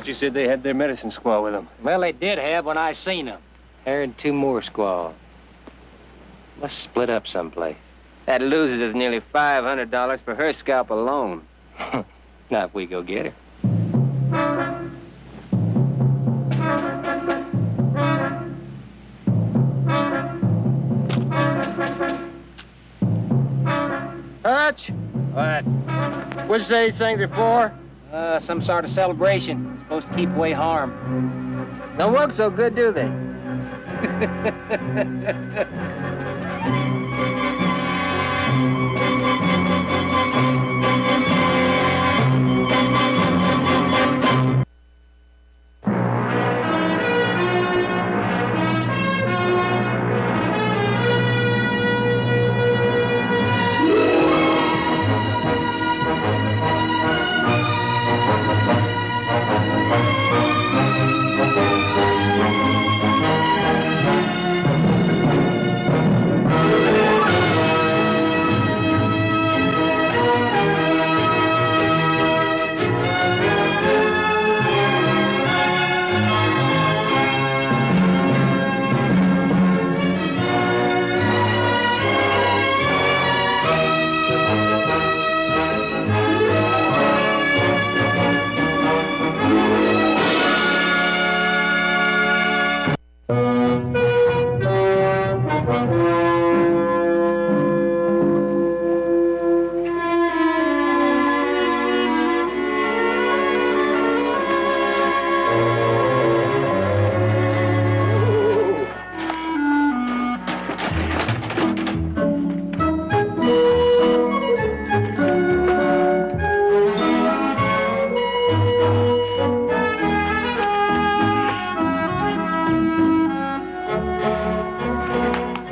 you said they had their medicine squaw with them. Well, they did have when I seen them. Her and two more squaws. Must split up someplace. That loses us nearly $500 for her scalp alone. Not if we go get her. Hutch? What? What'd you say these things are for? Some sort of celebration. Supposed to keep away harm. Don't work so good, do they?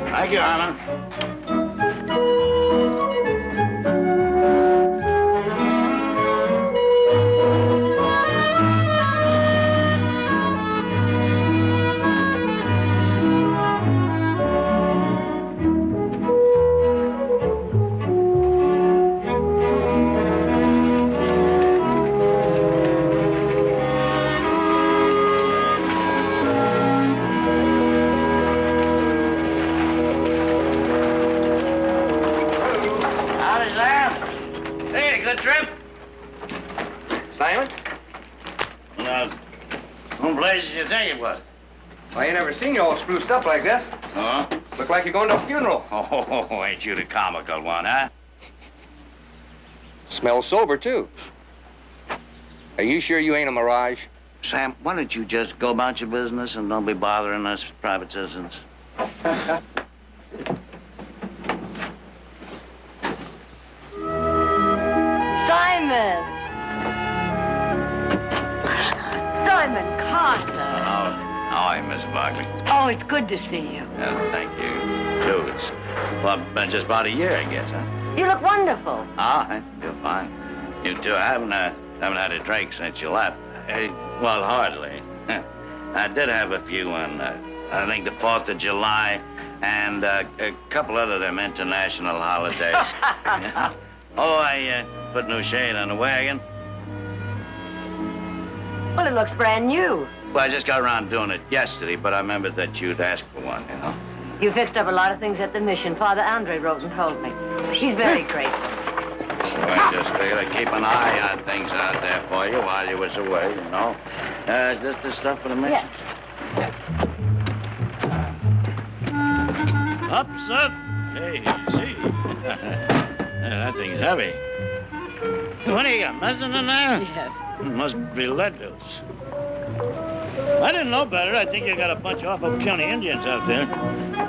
Thank you, Harlan. Good trip? Simon? Whom place did you think it was? I ain't never seen you all spruced up like this. Oh? Look like you're going to a funeral. Oh, ain't you the comical one, huh? Smells sober, too. Are you sure you ain't a mirage? Sam, why don't you just go about your business and don't be bothering us private citizens? Simon! Simon Carter! How are you, Miss Barkley? Oh, it's good to see you. Thank you, too. It's, well, been just about a year, I guess, huh? You look wonderful. I feel fine. You too. I haven't had a drink since you left. Well, hardly. I did have a few on, I think, the 4th of July and a couple other them international holidays. Oh, I put new shade on the wagon. Well, it looks brand new. Well, I just got around doing it yesterday, but I remembered that you'd asked for one, you know. You fixed up a lot of things at the mission. Father Andre wrote and told me. He's very grateful. So I just figured I'd keep an eye on things out there for you while you was away, you know. Just the stuff for the mission. Yes. Up, son. Hey, see. That thing's heavy. What do you got, medicine in there? Yes. Must be lead pills. I didn't know better. I think you got a bunch of awful puny Indians out there.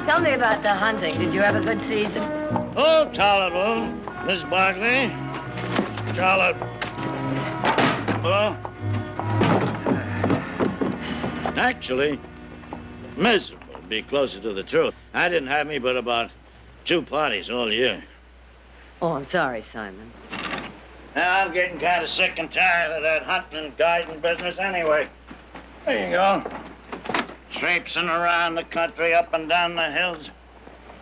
Tell me about the hunting. Did you have a good season? Oh, tolerable, Miss Barkley. Tolerable. Actually, miserable, to be closer to the truth. I didn't have me but about 2 parties all year. Oh, I'm sorry, Simon. Now, I'm getting kind of sick and tired of that hunting and guiding business anyway. There you go. Traipsing around the country, up and down the hills,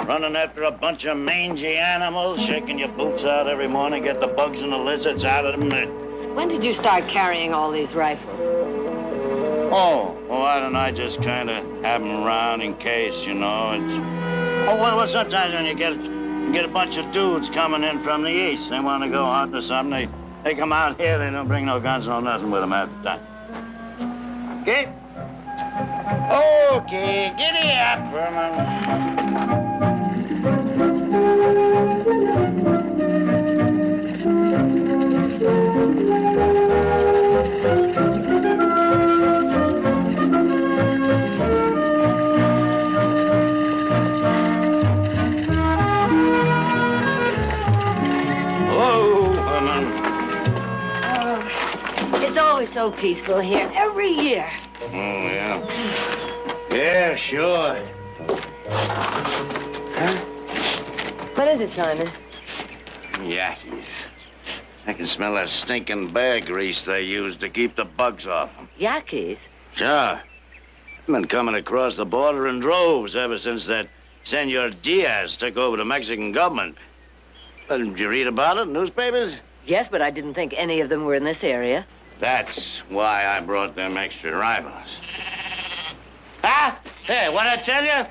running after a bunch of mangy animals, shaking your boots out every morning, get the bugs and the lizards out of them. When did you start carrying all these rifles? Oh, well, why don't I just kind of have them around in case, you know? Well, sometimes when you get a bunch of dudes coming in from the east, they want to go hunting or something, they come out here, they don't bring no guns, no nothing with them half the time. Okay? Okay, giddy up, Herman. It's always so peaceful here, every year. Oh, yeah. Yeah, sure. Huh? What is it, Simon? Yankees. I can smell that stinking bear grease they use to keep the bugs off them. Yankees? Sure. They've been coming across the border in droves ever since that Senor Diaz took over the Mexican government. Did you read about it in newspapers? Yes, but I didn't think any of them were in this area. That's why I brought them extra rifles. Ah! Hey, what'd I tell you?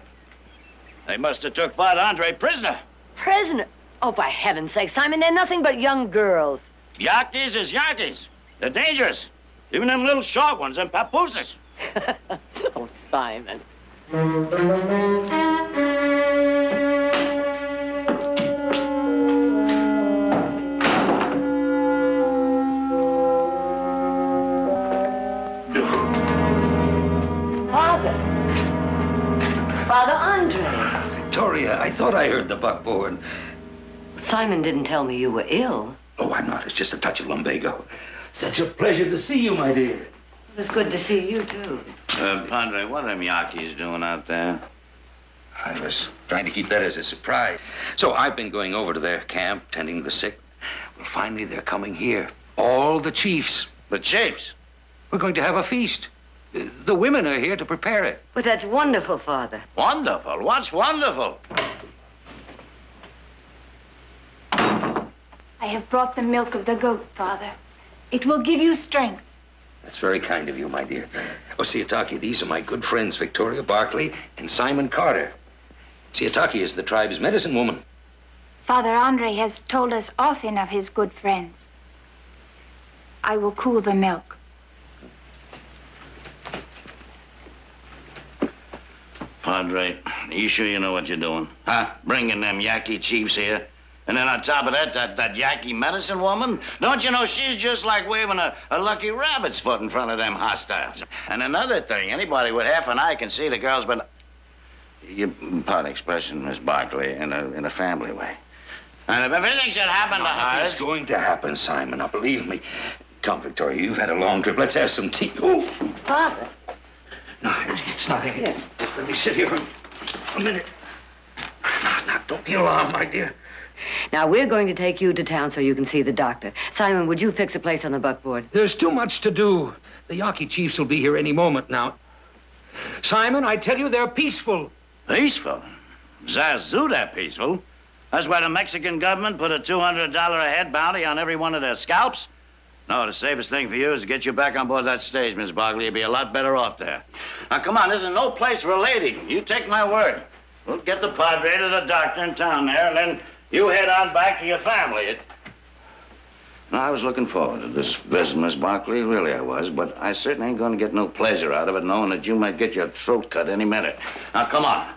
They must have took Father Andre prisoner. Prisoner? Oh, by heaven's sake, Simon, they're nothing but young girls. Yankees is Yankees. They're dangerous. Even them little short ones, them papooses. Oh, Simon. Father Andre. Victoria, I thought I heard the buckboard. Simon didn't tell me you were ill. Oh, I'm not. It's just a touch of lumbago. Such a pleasure to see you, my dear. It was good to see you, too. Padre, what are them Yankees doing out there? I was trying to keep that as a surprise. So I've been going over to their camp, tending the sick. Well, finally, they're coming here. All the chiefs. The chiefs? We're going to have a feast. The women are here to prepare it. But that's wonderful, Father. Wonderful? What's wonderful? I have brought the milk of the goat, Father. It will give you strength. That's very kind of you, my dear. Oh, Siataki, these are my good friends, Victoria Barkley and Simon Carter. Siataki is the tribe's medicine woman. Father Andre has told us often of his good friends. I will cool the milk. Padre, are you sure you know what you're doing? Huh? Bringing them Yaqui chiefs here? And then on top of that Yaqui medicine woman? Don't you know she's just like waving a lucky rabbit's foot in front of them hostiles? And another thing, anybody with half an eye can see the girl's been... You pardon expression, Miss Barkley, in a family way. And if anything should happen to her... It's going to happen, Simon. Now, believe me. Come, Victoria, you've had a long trip. Let's have some tea. Oh. Father. No, it's nothing. Here. Just let me sit here a minute. Now, don't be alarmed, my dear. Now, we're going to take you to town so you can see the doctor. Simon, would you fix a place on the buckboard? There's too much to do. The Yaqui chiefs will be here any moment now. Simon, I tell you, they're peaceful. Peaceful? Zazu, they're peaceful. That's why the Mexican government put a $200 a head bounty on every one of their scalps. No, the safest thing for you is to get you back on board that stage, Miss Barkley. You'll be a lot better off there. Now, come on, this is no place for a lady. You take my word. We'll get the Padre to the doctor in town there, and then you head on back to your family. Now, I was looking forward to this visit, Miss Barkley. Really, I was. But I certainly ain't going to get no pleasure out of it, knowing that you might get your throat cut any minute. Now, come on.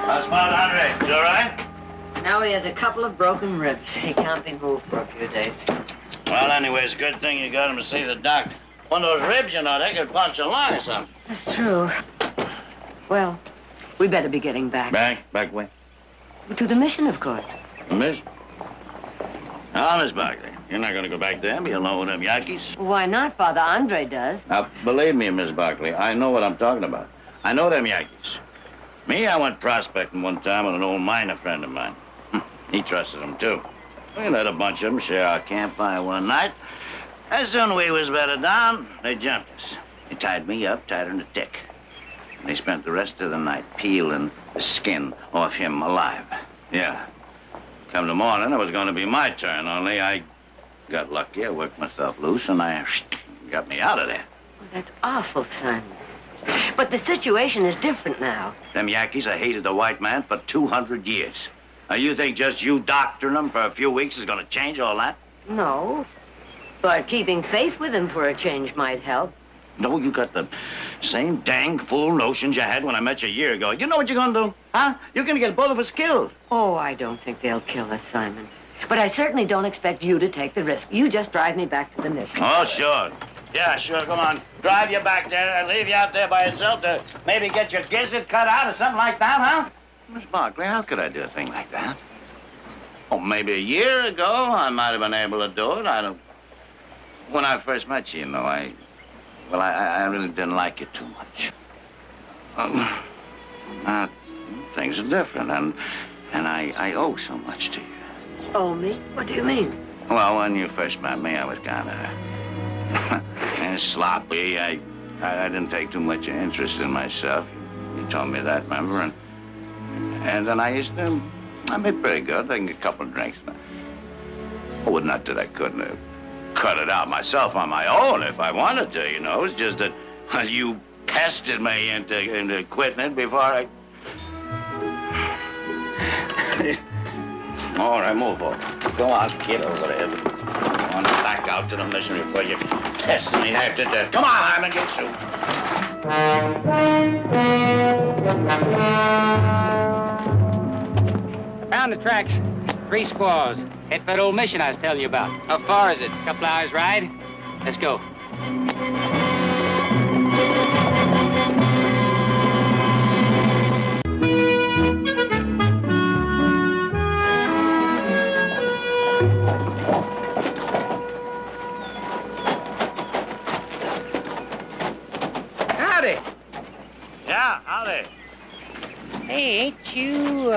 How's Father Andre? You all right? Now he has a couple of broken ribs. He can't be moved for a few days. Well, anyway, it's a good thing you got him to see the doctor. One of those ribs, you know, they could punch a lung or something. That's true. Well, we better be getting back. Back where? To the mission, of course. Miss? Now, Miss Barkley, you're not going to go back there. Be alone with them Yankees. Why not? Father Andre does. Now, believe me, Miss Barkley, I know what I'm talking about. I know them Yankees. Me, I went prospecting one time with an old miner friend of mine. He trusted them, too. We let a bunch of them share our campfire one night. As soon as we was bedded down, they jumped us. They tied me up tighter than a tick. And they spent the rest of the night peeling the skin off him alive. Yeah. Come the morning, it was going to be my turn, only I got lucky. I worked myself loose, and I got me out of there. Well, that's awful, Simon. But the situation is different now. Them Yankees have hated the white man for 200 years. Now, you think just you doctoring them for a few weeks is going to change all that? No. But keeping faith with him for a change might help. No, you got the same dang fool notions you had when I met you a year ago. You know what you're going to do? Huh? You're going to get both of us killed. Oh, I don't think they'll kill us, Simon. But I certainly don't expect you to take the risk. You just drive me back to the mission. Oh, sure. Yeah, sure, come on. Drive you back there and leave you out there by yourself to maybe get your gizzard cut out or something like that, huh? Miss Barkley, how could I do a thing like that? Oh, maybe a year ago I might have been able to do it. I don't... When I first met you, you know, I really didn't like you too much. Things are different, and I owe so much to you. Oh, me? What do you mean? Well, when you first met me, I was kind of sloppy. I didn't take too much interest in myself. You told me that, remember? And then I used to... I'd be pretty good, taking a couple of drinks. Oh, not that I couldn't have cut it out myself on my own if I wanted to, you know. It's just that you pestered me into quitting it before I... All right, move over. Go on, get over there. Go on back out to the mission before you pest me half to death. Come on, Hyman, get through. Found the tracks. 3 squaws. Head for that old mission I was telling you about. How far is it? A couple hours ride. Let's go. Howdy. Yeah, howdy. Hey, ain't you,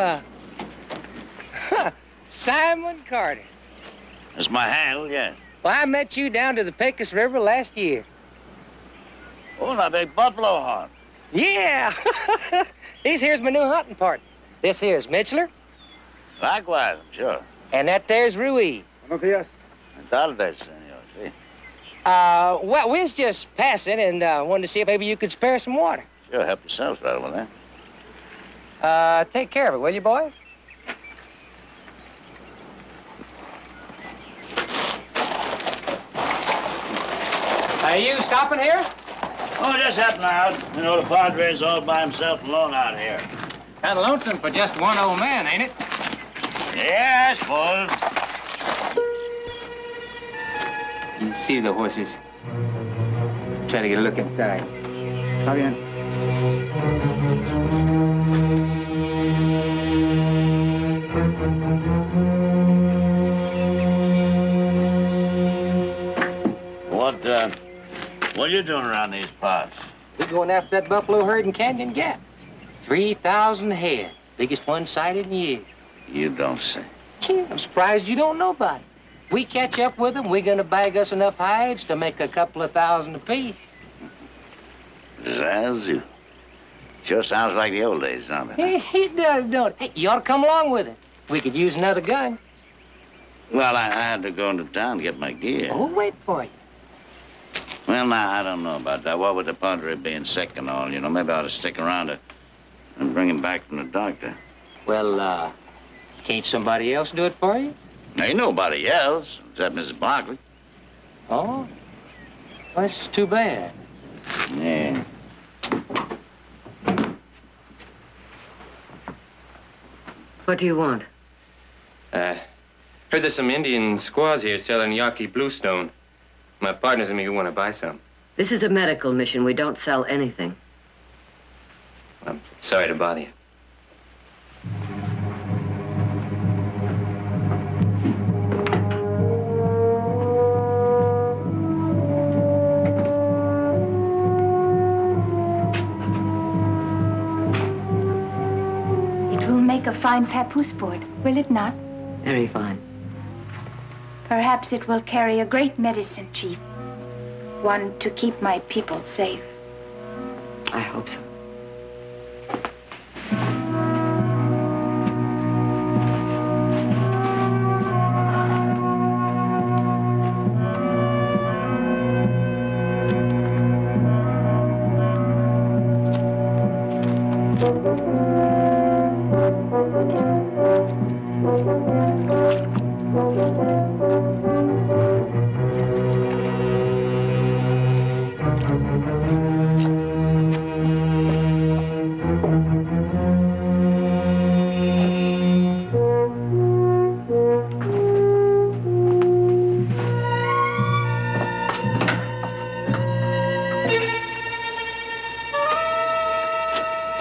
Simon Carter? That's my handle, yeah. Well, I met you down to the Pecos River last year. Oh, that big buffalo hunt. Yeah. These here's my new hunting partner. This here's Mitchler. Likewise, I'm sure. And that there's Ruiz. Buenos dias. Tardes, senor, sí. Well, we was just passing and wanted to see if maybe you could spare some water. Sure, help yourselves right over there. Take care of it, will you, boys? Are you stopping here? Oh, just helping out. You know, the Padre's all by himself alone out here. Kind of lonesome for just one old man, ain't it? Yeah, I suppose. You see the horses. Try to get a look inside. How bien? What are you doing around these parts? We're going after that buffalo herd in Canyon Gap. 3,000 head. Biggest one sighted in years. You don't say. Gee, I'm surprised you don't know about it. We catch up with them, we're going to bag us enough hides to make a couple of thousand apiece. Zazu. Sure sounds like the old days, don't it? Hey, it does, don't it? Hey, you ought to come along with us. We could use another gun. Well, I had to go into town to get my gear. Oh, wait for you. Well, now, I don't know about that. What with the Padre being sick and all, you know, maybe I ought to stick around and bring him back from the doctor. Well, can't somebody else do it for you? Ain't nobody else, except Mrs. Barkley. Oh? Well, that's too bad. Yeah. What do you want? Heard there's some Indian squaws here selling Yaqui bluestone. My partners and me want to buy some. This is a medical mission. We don't sell anything. I'm sorry to bother you. It will make a fine papoose board, will it not? Very fine. Perhaps it will carry a great medicine, Chief. One to keep my people safe. I hope so.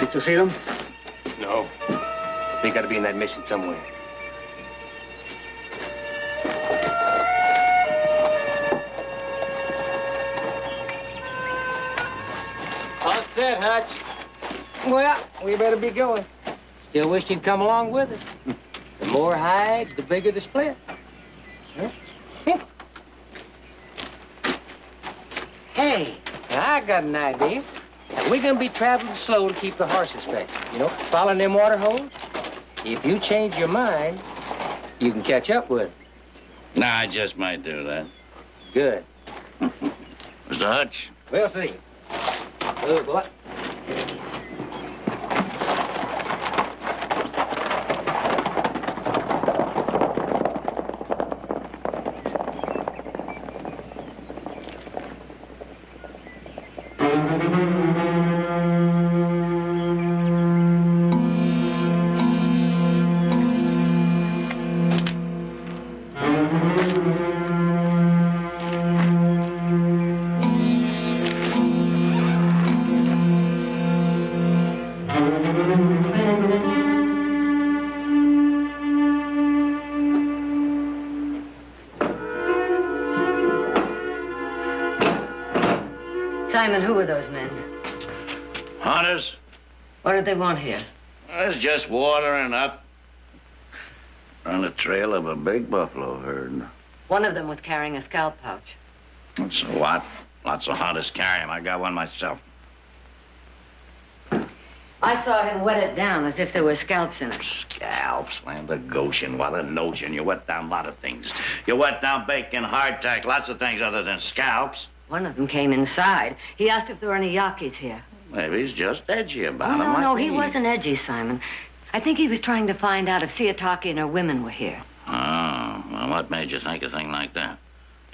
Did you see them? No. They gotta be in that mission somewhere. All set, Hutch. Well, we better be going. Still wish you'd come along with us. The more hides, the bigger the split. Huh? Hey, I got an idea. We're gonna be traveling slow to keep the horses fed. You know, following them water holes. If you change your mind, you can catch up with them. Nah, I just might do that. Good. Mr. Hutch? We'll see. Good boy. Simon, who are those men? Hunters? What did they want here? It's just watering up on the trail of a big buffalo herd. One of them was carrying a scalp pouch. So what? Lots of hunters carry them. I got one myself. I saw him wet it down as if there were scalps in it. Scalps, land of Goshen, what a notion. You wet down a lot of things. You wet down bacon, hardtack, lots of things other than scalps. One of them came inside. He asked if there were any Yakis here. Maybe he's just edgy about Oh, them. no, like he me. wasn't edgy, Simon. I think he was trying to find out if Siataki and her women were here. Oh, well, what made you think a thing like that?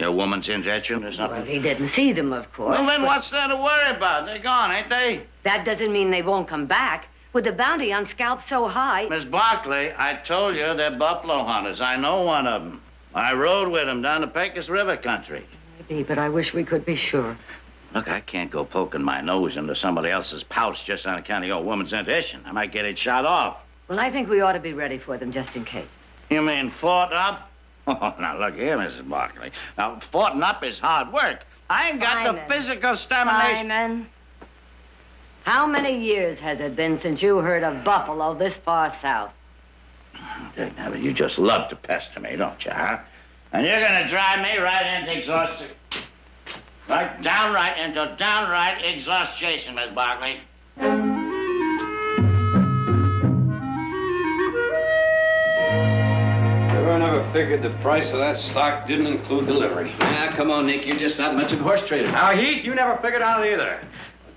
Your woman's in etching or something? Well, he didn't see them, of course. Well, then but what's there to worry about? They're gone, ain't they? that doesn't mean they won't come back. With the bounty on scalps so high... Miss Barkley, I told you they're buffalo hunters. I know one of them. I rode with them down the Pecos River country. Maybe, but I wish we could be sure. Look, I can't go poking my nose into somebody else's pouch just on account of your woman's intuition. I might get it shot off. Well, I think we ought to be ready for them just in case. You mean fought up? Oh, now look here, Mrs. Barkley. Now, fighting up is hard work. I ain't got Simon. the physical stamina. Simon, how many years has it been since you heard of buffalo this far south? Now, you just love to pester me, don't you, huh? And you're gonna drive me right into exhaustion. Right downright into downright exhaustion, Miss Barkley. Never figured the price of that stock didn't include delivery. Ah, come on, Nick. You're just not much of a horse trader. Now, Heath, you never figured out either.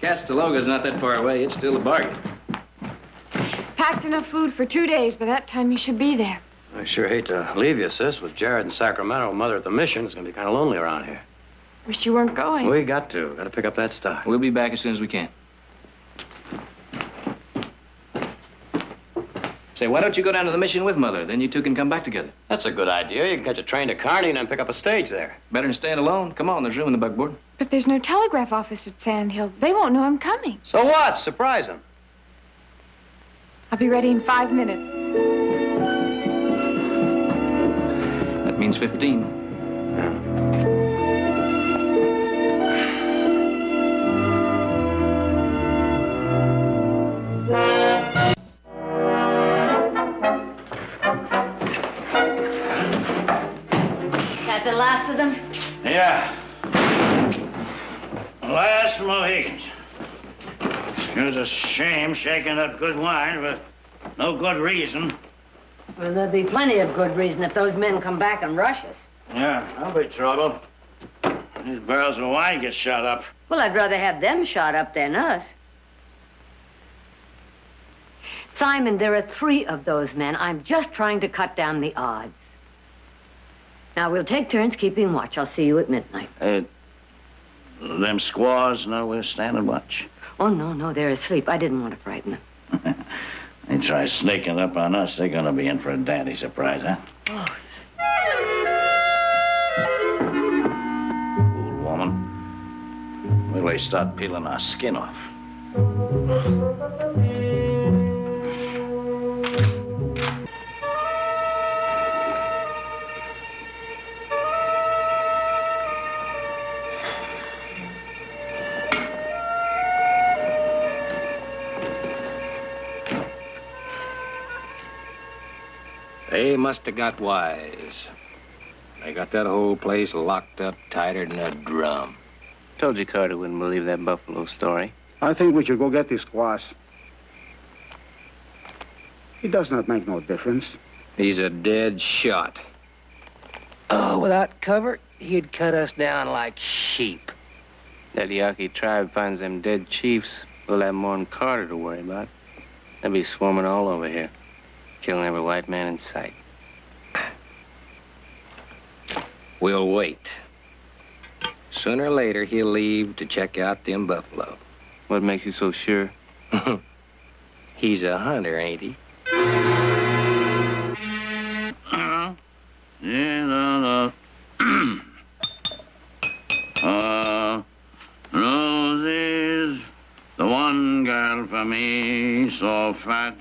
Castaloga's not that far away. It's still a bargain. Packed enough food for 2 days. By that time, you should be there. I sure hate to leave you, sis. With Jared in Sacramento, Mother at the mission, it's going to be kind of lonely around here. Wish you weren't going. We got to pick up that stock. We'll be back as soon as we can. Say, why don't you go down to the mission with Mother? Then you two can come back together. That's a good idea. You can catch a train to Kearney and then pick up a stage there. Better than staying alone. Come on, there's room in the buckboard. But there's no telegraph office at Sand Hill. They won't know I'm coming. So what? Surprise them. I'll be ready in 5 minutes. That means 15. That the last of them? Yeah. Last Mohicans. It was a shame shaking up good wine for no good reason. Well, there'll be plenty of good reason if those men come back and rush us. Yeah, that'll be trouble. These barrels of wine get shot up. Well, I'd rather have them shot up than us. Simon, there are 3 of those men. I'm just trying to cut down the odds. Now, we'll take turns keeping watch. I'll see you at midnight. Them squaws know we're standing watch. Oh, no, they're asleep. I didn't want to frighten them. They try sneaking up on us, they're gonna be in for a dandy surprise, huh? Oh, Fool woman. Wait till they start peeling our skin off. They must have got wise. They got that whole place locked up tighter than a drum. Told you Carter wouldn't believe that buffalo story. I think we should go get these squaws. It does not make no difference. He's a dead shot. Oh, without cover, he'd cut us down like sheep. That Yaqui tribe finds them dead chiefs, we'll have more than Carter to worry about. They'll be swarming all over here, killing every white man in sight. We'll wait. Sooner or later, he'll leave to check out them buffalo. What makes you so sure? He's a hunter, ain't he? Rosie's the one girl for me, so fat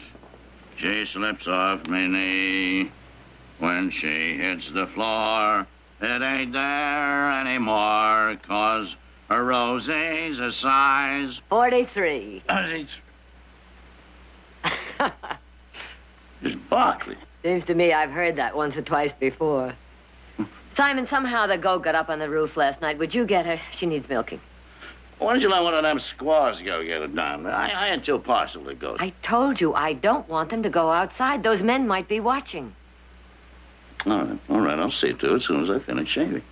she slips off me knee. When she hits the floor, it ain't there anymore, 'cause her Rosie's a size 43. It's Barkley. Seems to me I've heard that once or twice before. Simon, somehow the goat got up on the roof last night. Would you get her? She needs milking. Why don't you let one of them squaws go get it done? I ain't too partial to goats. I told you I don't want them to go outside. Those men might be watching. All right, I'll see to it as soon as I finish shaving.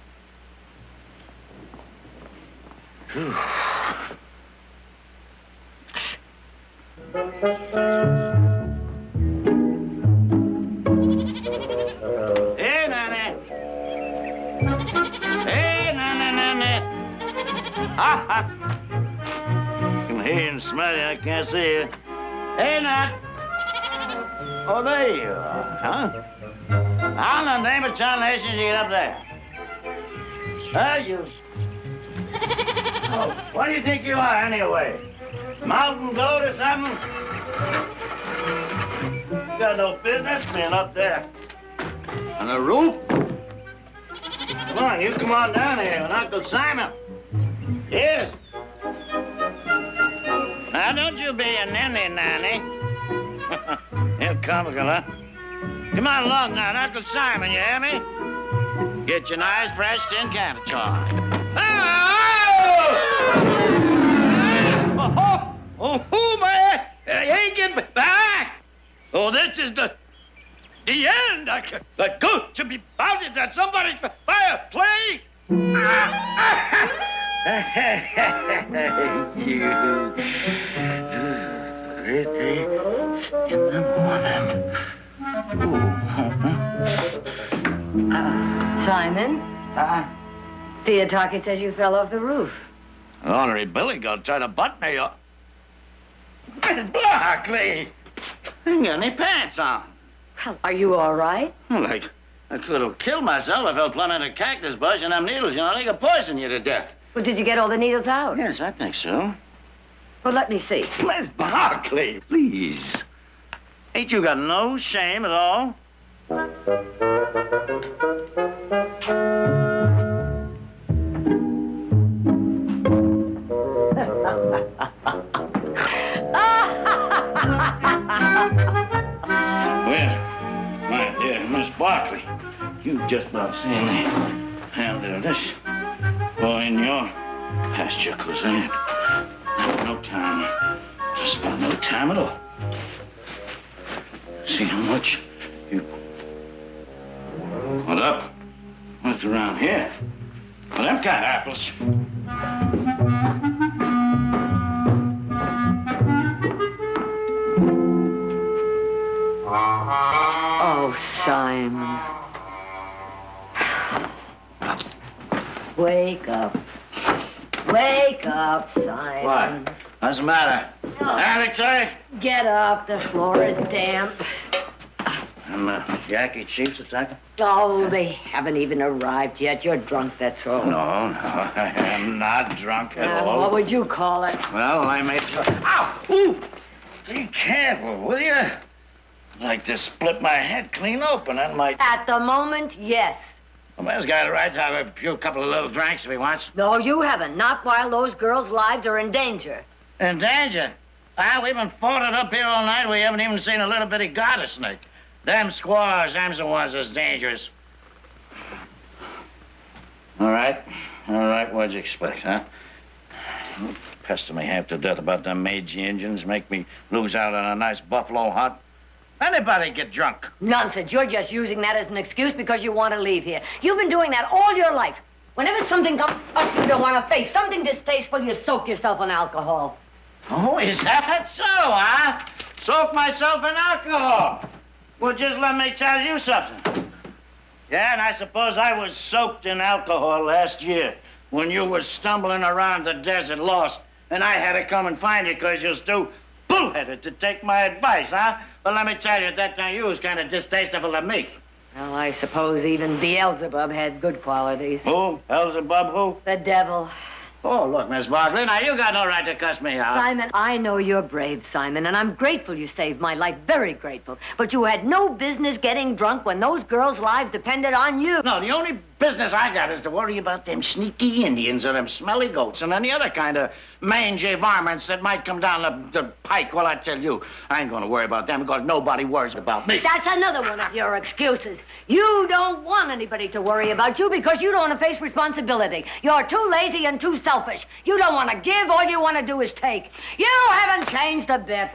Hey, Nanny. Hey, Nanny. Ha, ha. I can hear you and smell you. I can't see you. Hey, Nat. Oh, there you are, huh? How in the name of John Nation did you get up there? You... Oh, what do you think you are, anyway? Mountain goat or something? You got no business being up there. On the roof? Come on, you come on down here with Uncle Simon. Yes. Now, don't you be a nanny. You're comical, huh? Come on along now, Uncle Simon, you hear me? Get your nice fresh tin can of char. Oh, man! You ain't getting back! Oh, this is the end. The goat should be mounted at somebody's fireplace! You... in the morning. Simon? Theotaki says you fell off the roof. Ornery Billy Goat tried to butt me up. Miss Blockley! I ain't got any pants on. Well, are you all right? Well, I could have killed myself if I plumb in a cactus bush and them needles, they could poison you to death. Well, did you get all the needles out? Yes, I think so. Well, let me see. Miss Barkley, please. Ain't you got no shame at all? Well, my dear Miss Barkley, you just about seen the handle of this boy in your pasture, 'cause I ain't no time. Just about no time at all. See how much you put up with around here. Well, them kind of apples. Oh, Simon. Wake up. Wake up, Simon. What? What's the matter? Oh. Alex, Get up. The floor is damp. And Jackie Chief's attacking? Oh, they haven't even arrived yet. You're drunk, that's all. No, I am not drunk at all. What would you call it? Well, I made sure. Ow! Ooh! Be careful, will you? I'd like to split my head clean open. That might. At the moment, yes. A man's got a right to have a couple of little drinks if he wants. No, you haven't. Not while those girls' lives are in danger. In danger? Ah, we've been foughting up here all night. We haven't even seen a little bitty garter snake. Them squaws, them's the ones that's dangerous. All right, what'd you expect, huh? You pester me half to death about them Meiji Indians, make me lose out on a nice buffalo hunt. Anybody get drunk. Nonsense. You're just using that as an excuse because you want to leave here. You've been doing that all your life. Whenever something comes up you don't want to face, something distasteful, you soak yourself in alcohol. Oh, is that so, huh? Soak myself in alcohol. Well, just let me tell you something. Yeah, and I suppose I was soaked in alcohol last year when you were stumbling around the desert lost, and I had to come and find you because you was too bullheaded to take my advice, huh? But let me tell you, at that time you was kind of distasteful to me. Well, I suppose even Beelzebub had good qualities. Who? Beelzebub who? The devil. Oh, look, Miss Barkley, now you got no right to cuss me out. Simon, I know you're brave, Simon, and I'm grateful you saved my life, very grateful. But you had no business getting drunk when those girls' lives depended on you. No, the only business I got is to worry about them sneaky Indians or them smelly goats and any other kind of mangy varmints that might come down the pike. Well, I tell you, I ain't going to worry about them because nobody worries about me. That's another one of your excuses. You don't want anybody to worry about you because you don't want to face responsibility. You're too lazy and too selfish. You don't want to give. All you want to do is take. You haven't changed a bit.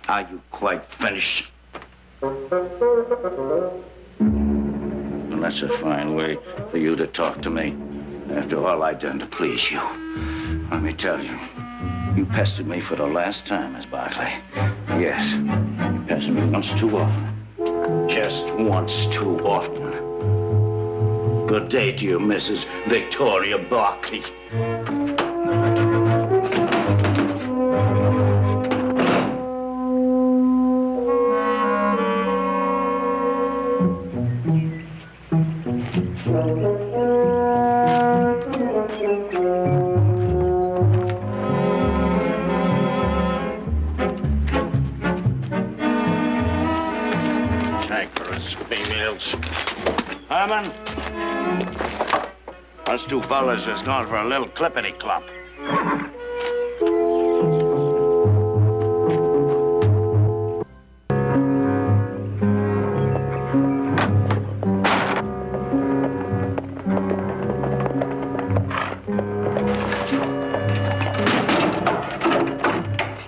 Are you quite finished? Well, that's a fine way for you to talk to me after all I've done to please you. Let me tell you, you pestered me for the last time, Miss Barkley. Yes, you pestered me once too often. Just once too often. Good day to you, Mrs. Victoria Barkley. Herman, us two fellas is going for a little clippity-clop.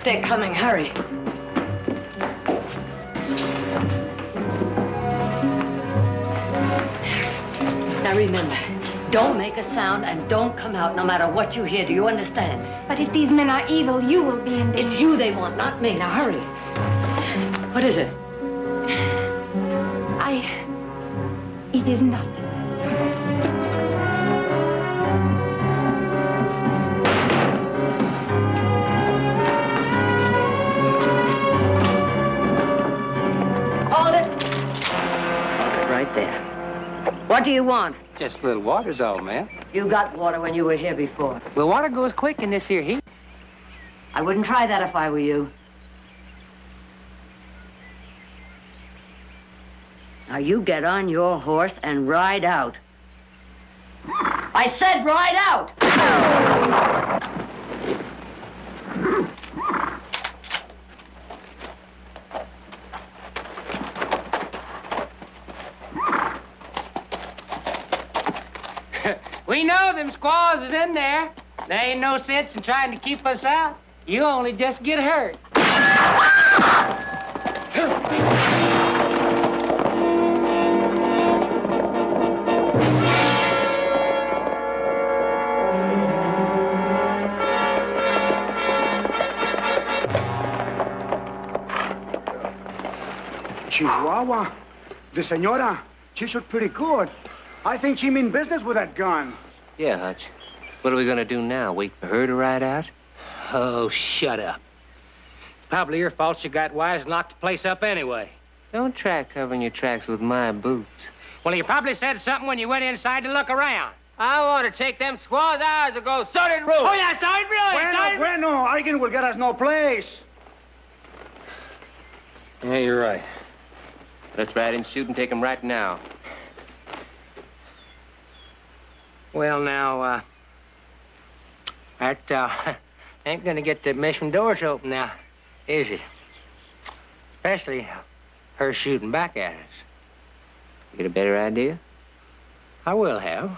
They're coming. Hurry. Now remember, don't make a sound and don't come out no matter what you hear. Do you understand? But if these men are evil, you will be in danger. It's you they want, not me. Now hurry. What is it? It is nothing. Hold it. Right there. What do you want? Just a little water's all, ma'am. You got water when you were here before. Well, water goes quick in this here heat. I wouldn't try that if I were you. Now you get on your horse and ride out. I said ride out! We know them squaws is in there. There ain't no sense in trying to keep us out. You only just get hurt. Chihuahua. The señora. She shot pretty good. I think she mean business with that gun. Yeah, Hutch. What are we gonna do now? Wait for her to ride out? Oh, shut up. Probably your fault you got wise and locked the place up anyway. Don't try covering your tracks with my boots. Well, you probably said something when you went inside to look around. I want to take them squaws hours ago. So did Rue. Oh, yeah, so did Rue. Bueno, arguing will get us no place. Yeah, you're right. Let's ride and shoot and take 'em right now. Well, now, that ain't gonna get the mission doors open now, is it? Especially her shooting back at us. You get a better idea? I will have.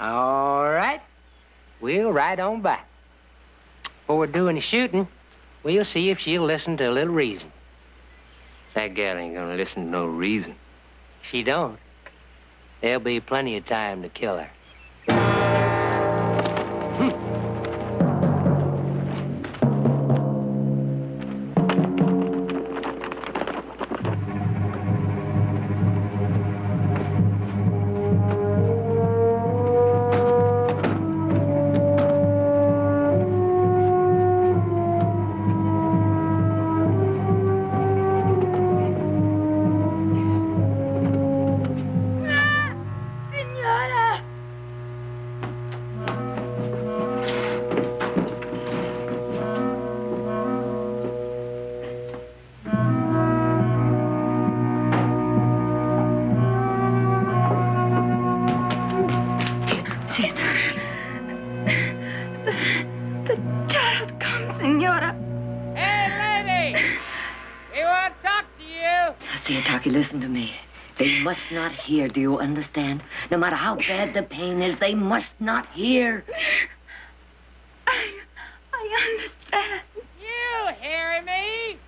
All right. We'll ride on back. Before we're doing the shooting, we'll see if she'll listen to a little reason. That gal ain't gonna listen to no reason. She don't. There'll be plenty of time to kill her. Senora! The child comes, Senora. Hey, lady! We want to talk to you. Siataki, listen to me. They must not hear, do you understand? No matter how bad the pain is, they must not hear. I understand. You hearing me?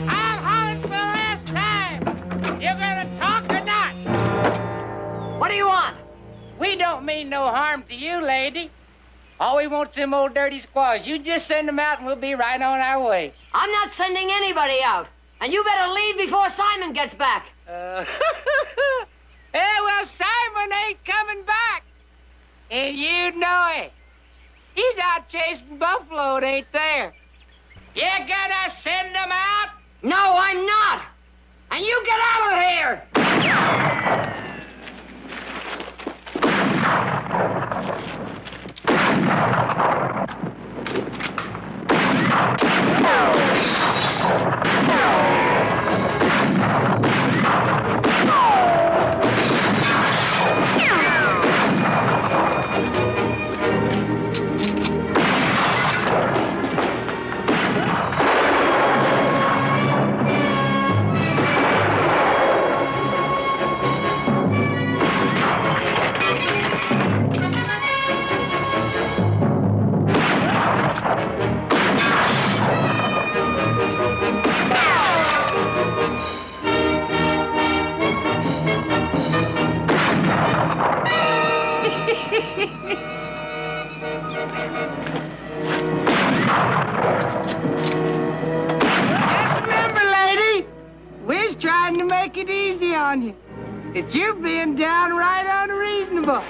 I'm hollering for the last time. You gonna talk or not? What do you want? We don't mean no harm to you, lady. All we want's them old dirty squaws. You just send them out and we'll be right on our way. I'm not sending anybody out. And you better leave before Simon gets back. Yeah, well, Simon ain't coming back. And you know it. He's out chasing buffalo and ain't there. You gonna send them out? No, I'm not. And you get out of here. Just remember, lady, we're trying to make it easy on you. That you're being downright unreasonable.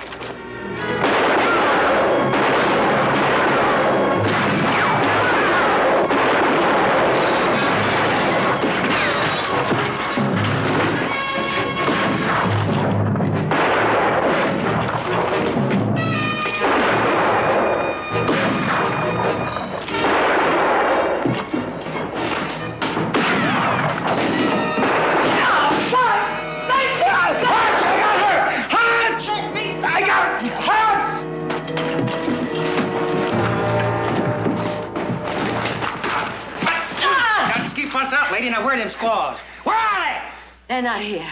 Lady, now where are them squaws? Where are they? They're not here.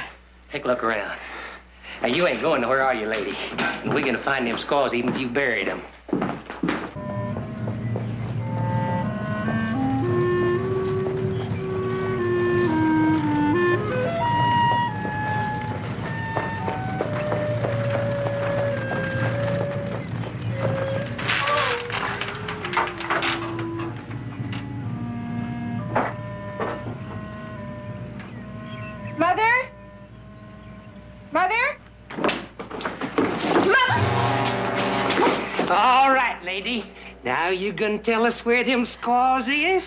Take a look around. Now, you ain't going nowhere, are you, lady? And we're gonna find them squaws even if you buried them. lady. Now you gonna tell us where them squaws is?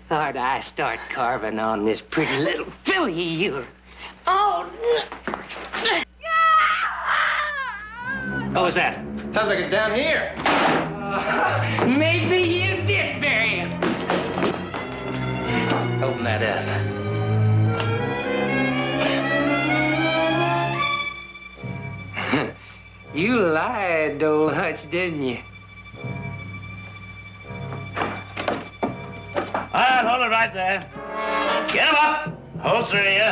Thought I start carving on this pretty little filly of yours. Oh! What was that? Sounds like it's down here. Maybe you did bury him. Open that up. You lied, old Hutch, didn't you? All right, hold it right there. Get him up. Hold three of you.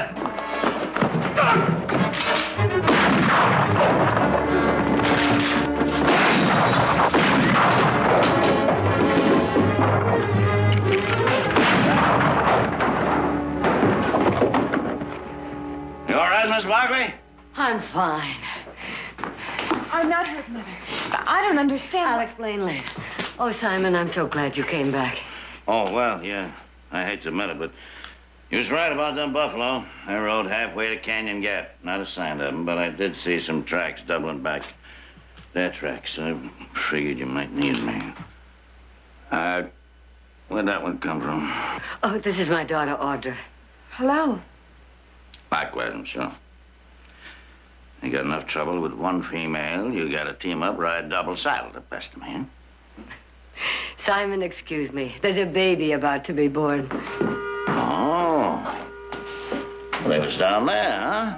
You all right, Miss Barkley? I'm fine. I'm not hurt, Mother. I don't understand. I'll explain later. Oh, Simon, I'm so glad you came back. Oh, well, yeah. I hate to admit it, but you was right about them buffalo. I rode halfway to Canyon Gap. Not a sign of them, but I did see some tracks doubling back. Their tracks. I figured you might need me. Where'd that one come from? Oh, this is my daughter, Audra. Hello. Likewise, I'm sure. You got enough trouble with one female, you gotta team up, ride double saddle to best man. Simon, excuse me. There's a baby about to be born. Oh. Well, they was down there, huh?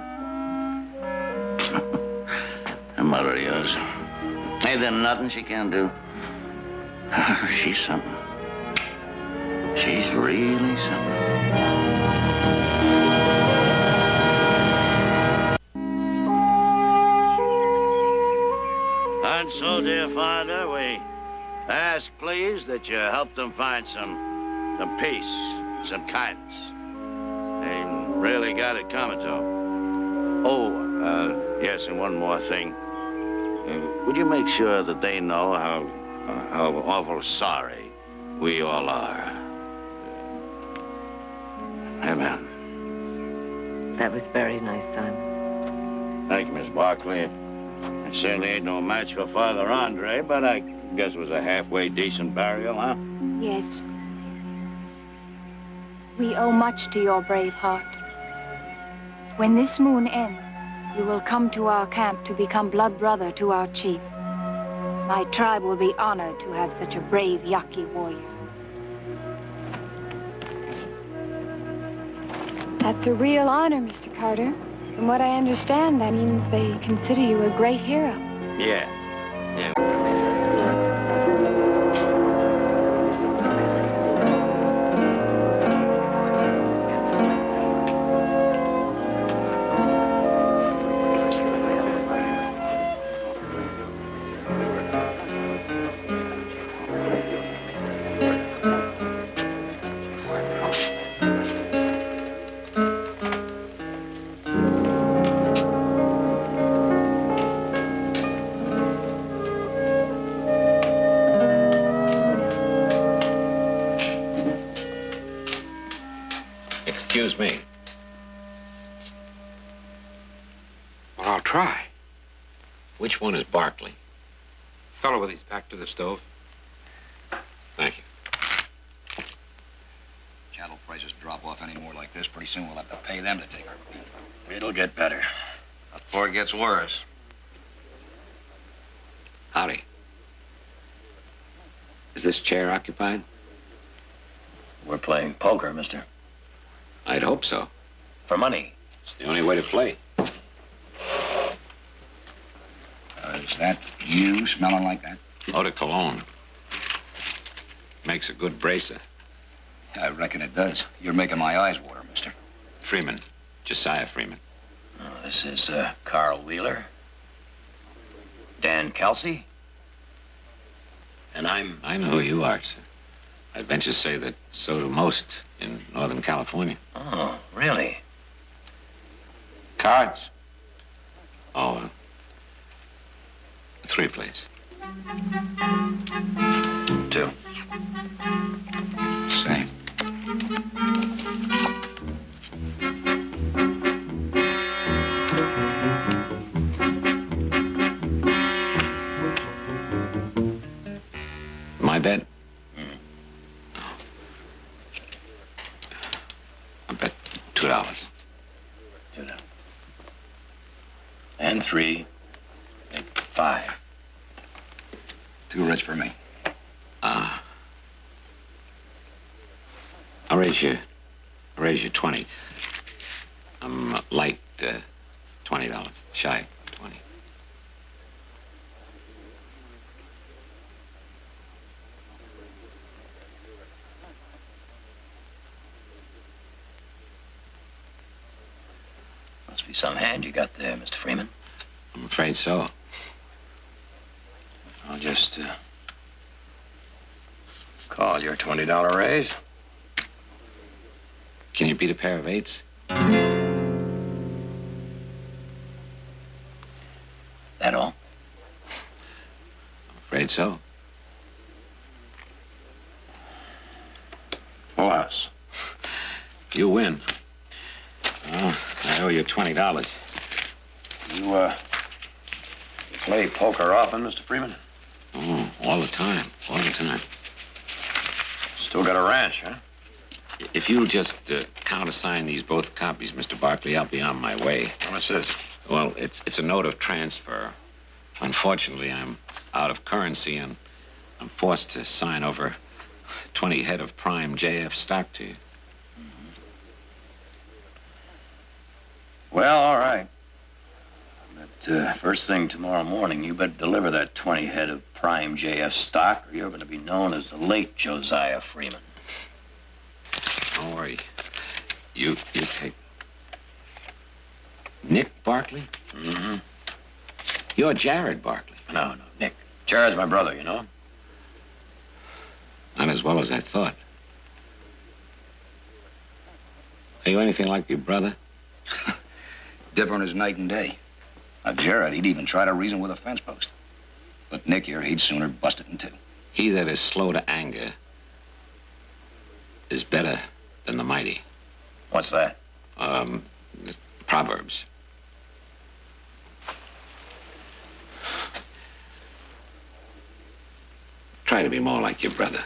The mother of yours. Ain't there nothing she can do? She's something. She's really something. And so, dear father, we ask, please, that you help them find some peace, some kindness. They really got it coming to them. Oh, yes, and one more thing. Would you make sure that they know how awful sorry we all are? Amen. That was very nice, Simon. Thank you, Miss Barkley. It certainly ain't no match for Father Andre, but I guess it was a halfway decent burial, huh? Yes. We owe much to your brave heart. When this moon ends, you will come to our camp to become blood brother to our chief. My tribe will be honored to have such a brave Yaqui warrior. That's a real honor, Mr. Carter. From what I understand, that means they consider you a great hero. Yeah. Excuse me. Well, I'll try. Which one is Barkley? Fellow with his back to the stove. Thank you. Cattle prices drop off any more like this, pretty soon we'll have to pay them to take our beef. It'll get better. Before it gets worse. Howdy. Is this chair occupied? We're playing poker, mister. I'd hope so. For money. It's the only way to play. Is that you smelling like that? Eau de cologne. Makes a good bracer. I reckon it does. You're making my eyes water, mister. Freeman. Josiah Freeman. Oh, this is Carl Wheeler. Dan Kelsey. And I'm... I know who you are, sir. I'd venture to say that so do most in Northern California. Oh, really? Cards? Oh, 3, please. 2. Same. I bet $2. $2. And 3. Make 5. Too rich for me. I'll raise you 20. I'm light $20. Shy 20. Must be some hand you got there, Mr. Freeman. I'm afraid so. I'll just call your $20 raise. Can you beat a pair of 8s? That all? I'm afraid so. Full house. You win. Well, I owe you $20. You play poker often, Mr. Freeman? Oh, all the time. All the time. Still got a ranch, huh? If you'll just countersign these both copies, Mr. Barkley, I'll be on my way. How much is it? Well, it's a note of transfer. Unfortunately, I'm out of currency, and I'm forced to sign over 20 head of prime JF stock to you. Well, all right. But first thing tomorrow morning, you better deliver that 20 head of prime JF stock, or you're going to be known as the late Josiah Freeman. Don't worry. You take... Nick Barkley? Mm-hmm. You're Jared Barkley. No, Nick. Jared's my brother, you know? Not as well as I thought. Are you anything like your brother? Different as night and day. Now, Jared, he'd even try to reason with a fence post. But Nick here, he'd sooner bust it in 2. He that is slow to anger is better than the mighty. What's that? Proverbs. Try to be more like your brother.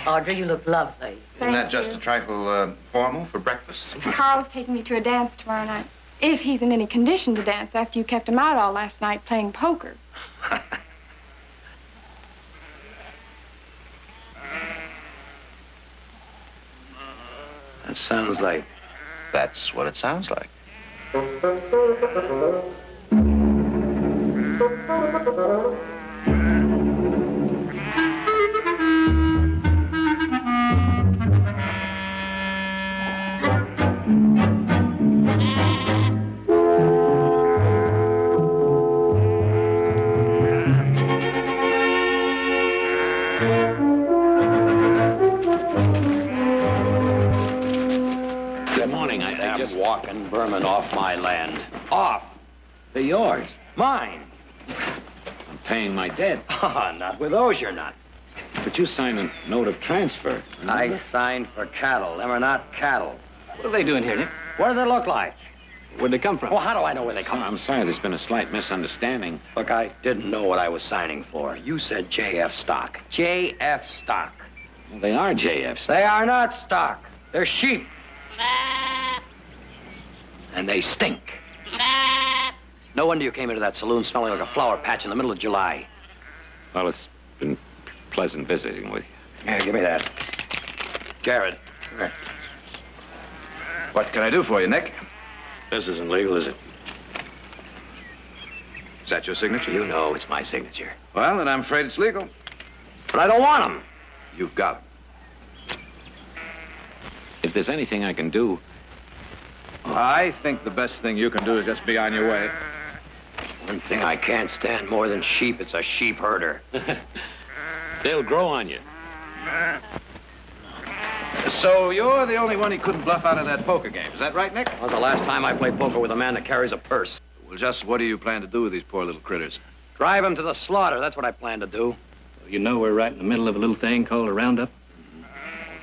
Audrey, you look lovely. Isn't that just a trifle formal for breakfast? Carl's taking me to a dance tomorrow night. If he's in any condition to dance after you kept him out all last night playing poker. That sounds like... That's what it sounds like. Walking vermin off my land. Off. They're yours. Mine. I'm paying my debt. Not with those, you're not. But you signed a note of transfer. Remember? I signed for cattle. Them are not cattle. What are they doing here, Nick? What do they look like? Where'd they come from? Well, how do I know where they come from? I'm sorry, there's been a slight misunderstanding. Look, I didn't know what I was signing for. You said JF stock. JF stock. Well, they are JFs. They are not stock. They're sheep. And they stink. No wonder you came into that saloon smelling like a flower patch in the middle of July. Well, it's been pleasant visiting with you. Here, give me that. Jared. Here. What can I do for you, Nick? This isn't legal, is it? Is that your signature? You know it's my signature. Well, then I'm afraid it's legal. But I don't want them. You've got them. If there's anything I can do... I think the best thing you can do is just be on your way. One thing I can't stand more than sheep, it's a sheep herder. They'll grow on you. So you're the only one he couldn't bluff out of that poker game. Is that right, Nick? Well, the last time I played poker with a man that carries a purse. Well, just what do you plan to do with these poor little critters? Drive them to the slaughter. That's what I plan to do. You know we're right in the middle of a little thing called a roundup?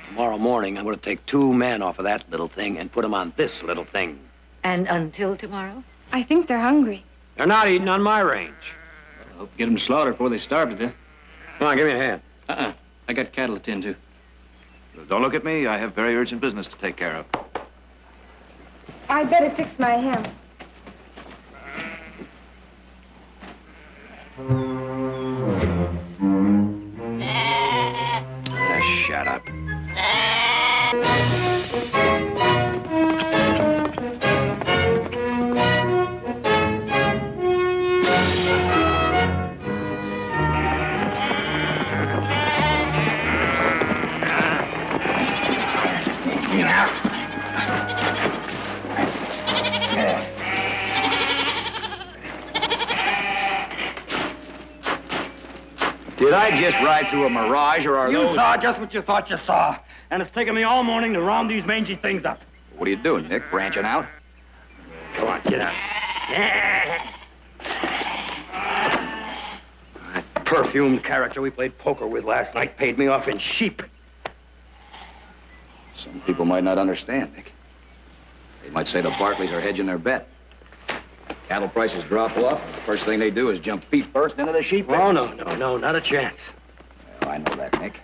Tomorrow morning, I'm going to take 2 men off of that little thing and put them on this little thing. And until tomorrow? I think they're hungry. They're not eating on my range. I hope to get them to slaughter before they starve to death. Come on, give me a hand. I got cattle to tend to. Don't look at me. I have very urgent business to take care of. I'd better fix my hem. Shut up. Did I just ride through a mirage, or are You those... saw just what you thought you saw. And it's taken me all morning to round these mangy things up. What are you doing, Nick? Branching out? Come on, get out. That perfumed character we played poker with last night paid me off in sheep. Some people might not understand, Nick. They might say the Barclays are hedging their bet. Cattle prices drop off, and the first thing they do is jump feet first into the sheep. Oh, no, not a chance. Well, I know that, Nick.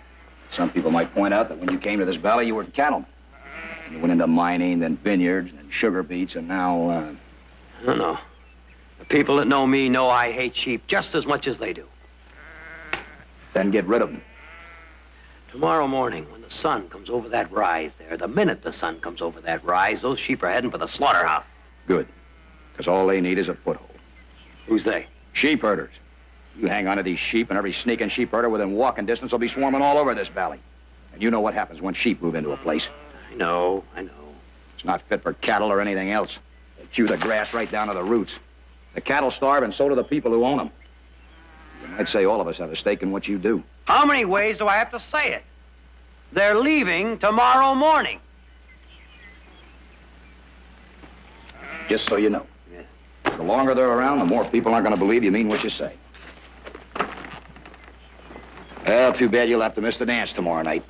Some people might point out that when you came to this valley, you were cattlemen. You went into mining, then vineyards, then sugar beets, and now, No. The people that know me know I hate sheep just as much as they do. Then get rid of them. Tomorrow morning, when the sun comes over that rise there, the minute the sun comes over that rise, those sheep are heading for the slaughterhouse. Good. Because all they need is a foothold. Who's they? Sheep herders. You hang on to these sheep, and every sneaking sheep herder within walking distance will be swarming all over this valley. And you know what happens when sheep move into a place. I know. It's not fit for cattle or anything else. They chew the grass right down to the roots. The cattle starve, and so do the people who own them. You might say all of us have a stake in what you do. How many ways do I have to say it? They're leaving tomorrow morning. Just so you know. Yeah. The longer they're around, the more people aren't going to believe you mean what you say. Well, too bad you'll have to miss the dance tomorrow night.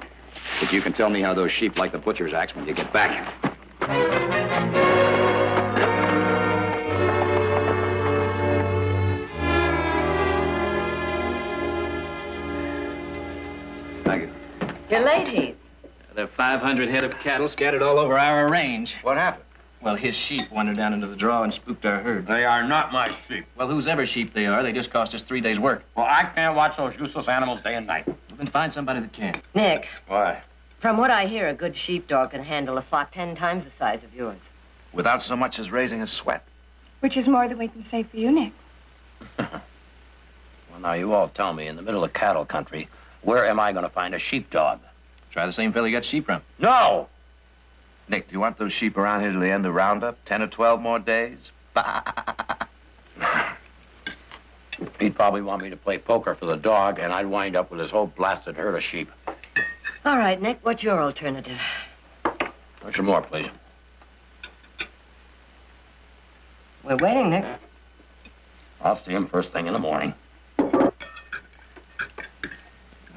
But you can tell me how those sheep like the butcher's axe when you get back. Thank you. You're late, Heath. There are 500 head of cattle scattered all over our range. What happened? Well, his sheep wandered down into the draw and spooked our herd. They are not my sheep. Well, whose ever sheep they are, they just cost us 3 days' work. Well, I can't watch those useless animals day and night. Well, then find somebody that can. Nick, Why? from what I hear, a good sheepdog can handle a flock 10 times the size of yours. Without so much as raising a sweat. Which is more than we can say for you, Nick. Well, now, you all tell me, in the middle of cattle country, where am I going to find a sheepdog? Try the same fella you got sheep from. No! Nick, do you want those sheep around here till the end of roundup? 10 or 12 more days? He'd probably want me to play poker for the dog, and I'd wind up with his whole blasted herd of sheep. All right, Nick, what's your alternative? What's your more, please? We're waiting, Nick. I'll see him first thing in the morning.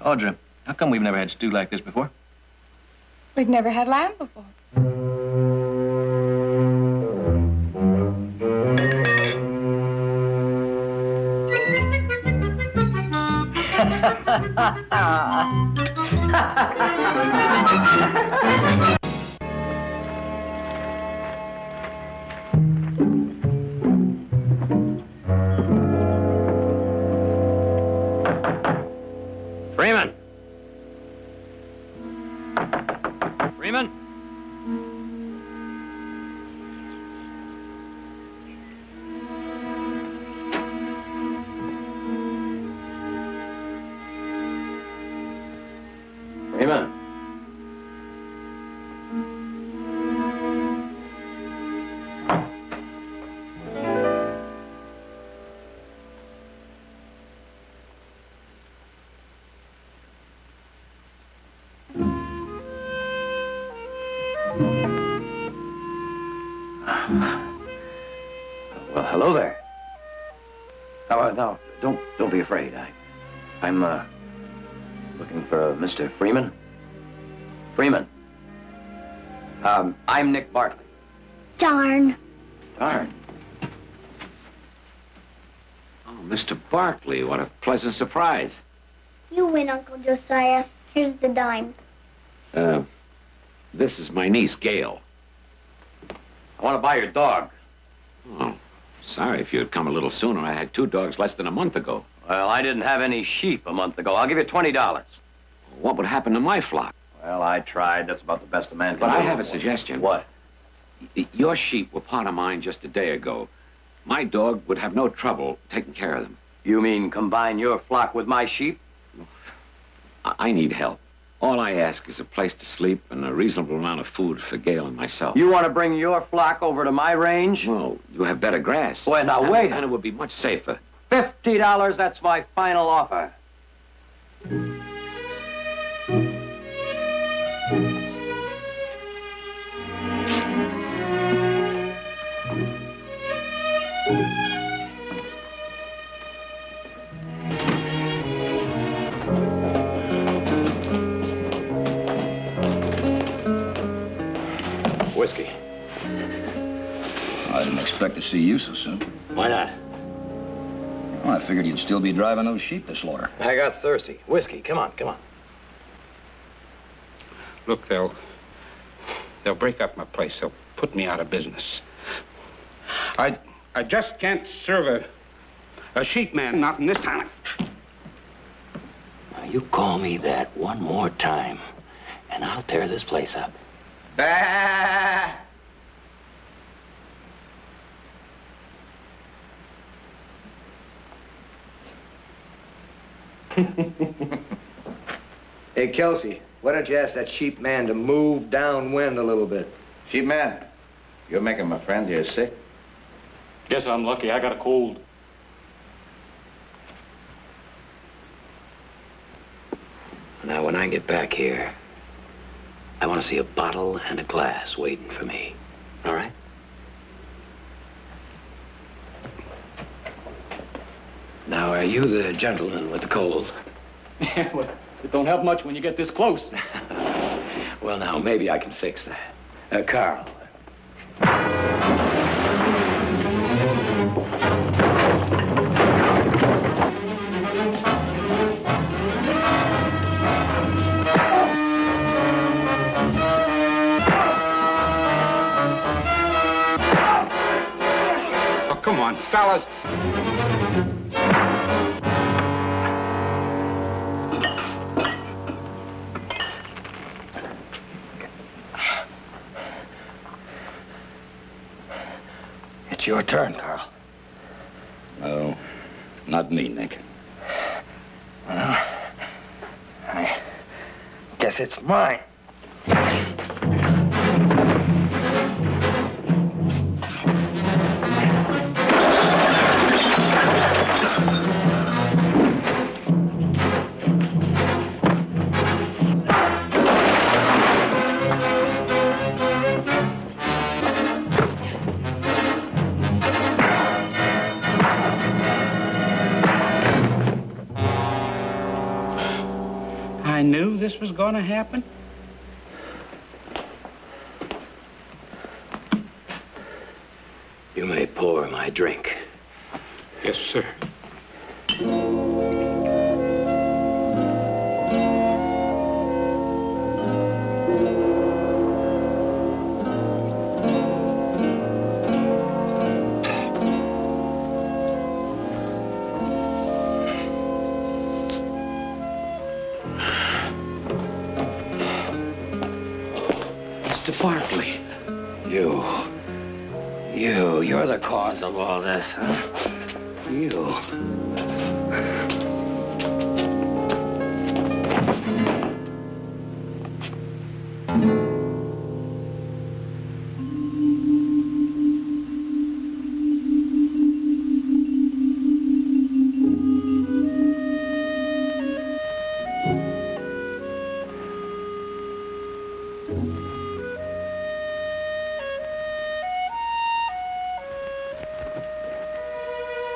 Audra, how come we've never had stew like this before? We've never had lamb before. Freeman! Freeman? Freeman? Well, hello there. No, don't be afraid. I'm looking for Mr. Freeman. Freeman. I'm Nick Bartley. Darn. Darn. Oh, Mr. Barkley, what a pleasant surprise. You win, Uncle Josiah. Here's the dime. This is my niece, Gail. I want to buy your dog. Oh, sorry if you had come a little sooner. I had 2 dogs less than a month ago. Well, I didn't have any sheep a month ago. I'll give you $20. What would happen to my flock? Well, I tried. That's about the best a man can But do. I have a suggestion. What? Your sheep were part of mine just a day ago. My dog would have no trouble taking care of them. You mean combine your flock with my sheep? I need help. All I ask is a place to sleep and a reasonable amount of food for Gail and myself. You want to bring your flock over to my range? Well, you have better grass. Well, now, wait. And it would be much safer. $50, that's my final offer. Whiskey. I didn't expect to see you so soon. Why not? Well, I figured you'd still be driving those sheep to slaughter. I got thirsty. Whiskey, come on. Look, they'll break up my place. They'll put me out of business. I just can't serve a sheep man, not in this town. Now, you call me that one more time, and I'll tear this place up. Bah! Hey, Kelsey, why don't you ask that sheep man to move downwind a little bit? Sheep man, you're making my friend here sick? Guess I'm lucky. I got a cold. Now, when I get back here, I want to see a bottle and a glass waiting for me. All right? Now, are you the gentleman with the cold? Well, it don't help much when you get this close. Well, now, maybe I can fix that. Carl. Oh, come on, fellas. It's your turn, Carl. No, not me, Nick. Well, I guess it's mine. I knew this was going to happen. You may pour my drink. Yes, sir. Mr. Barkley. You're the cause of all this, huh? You.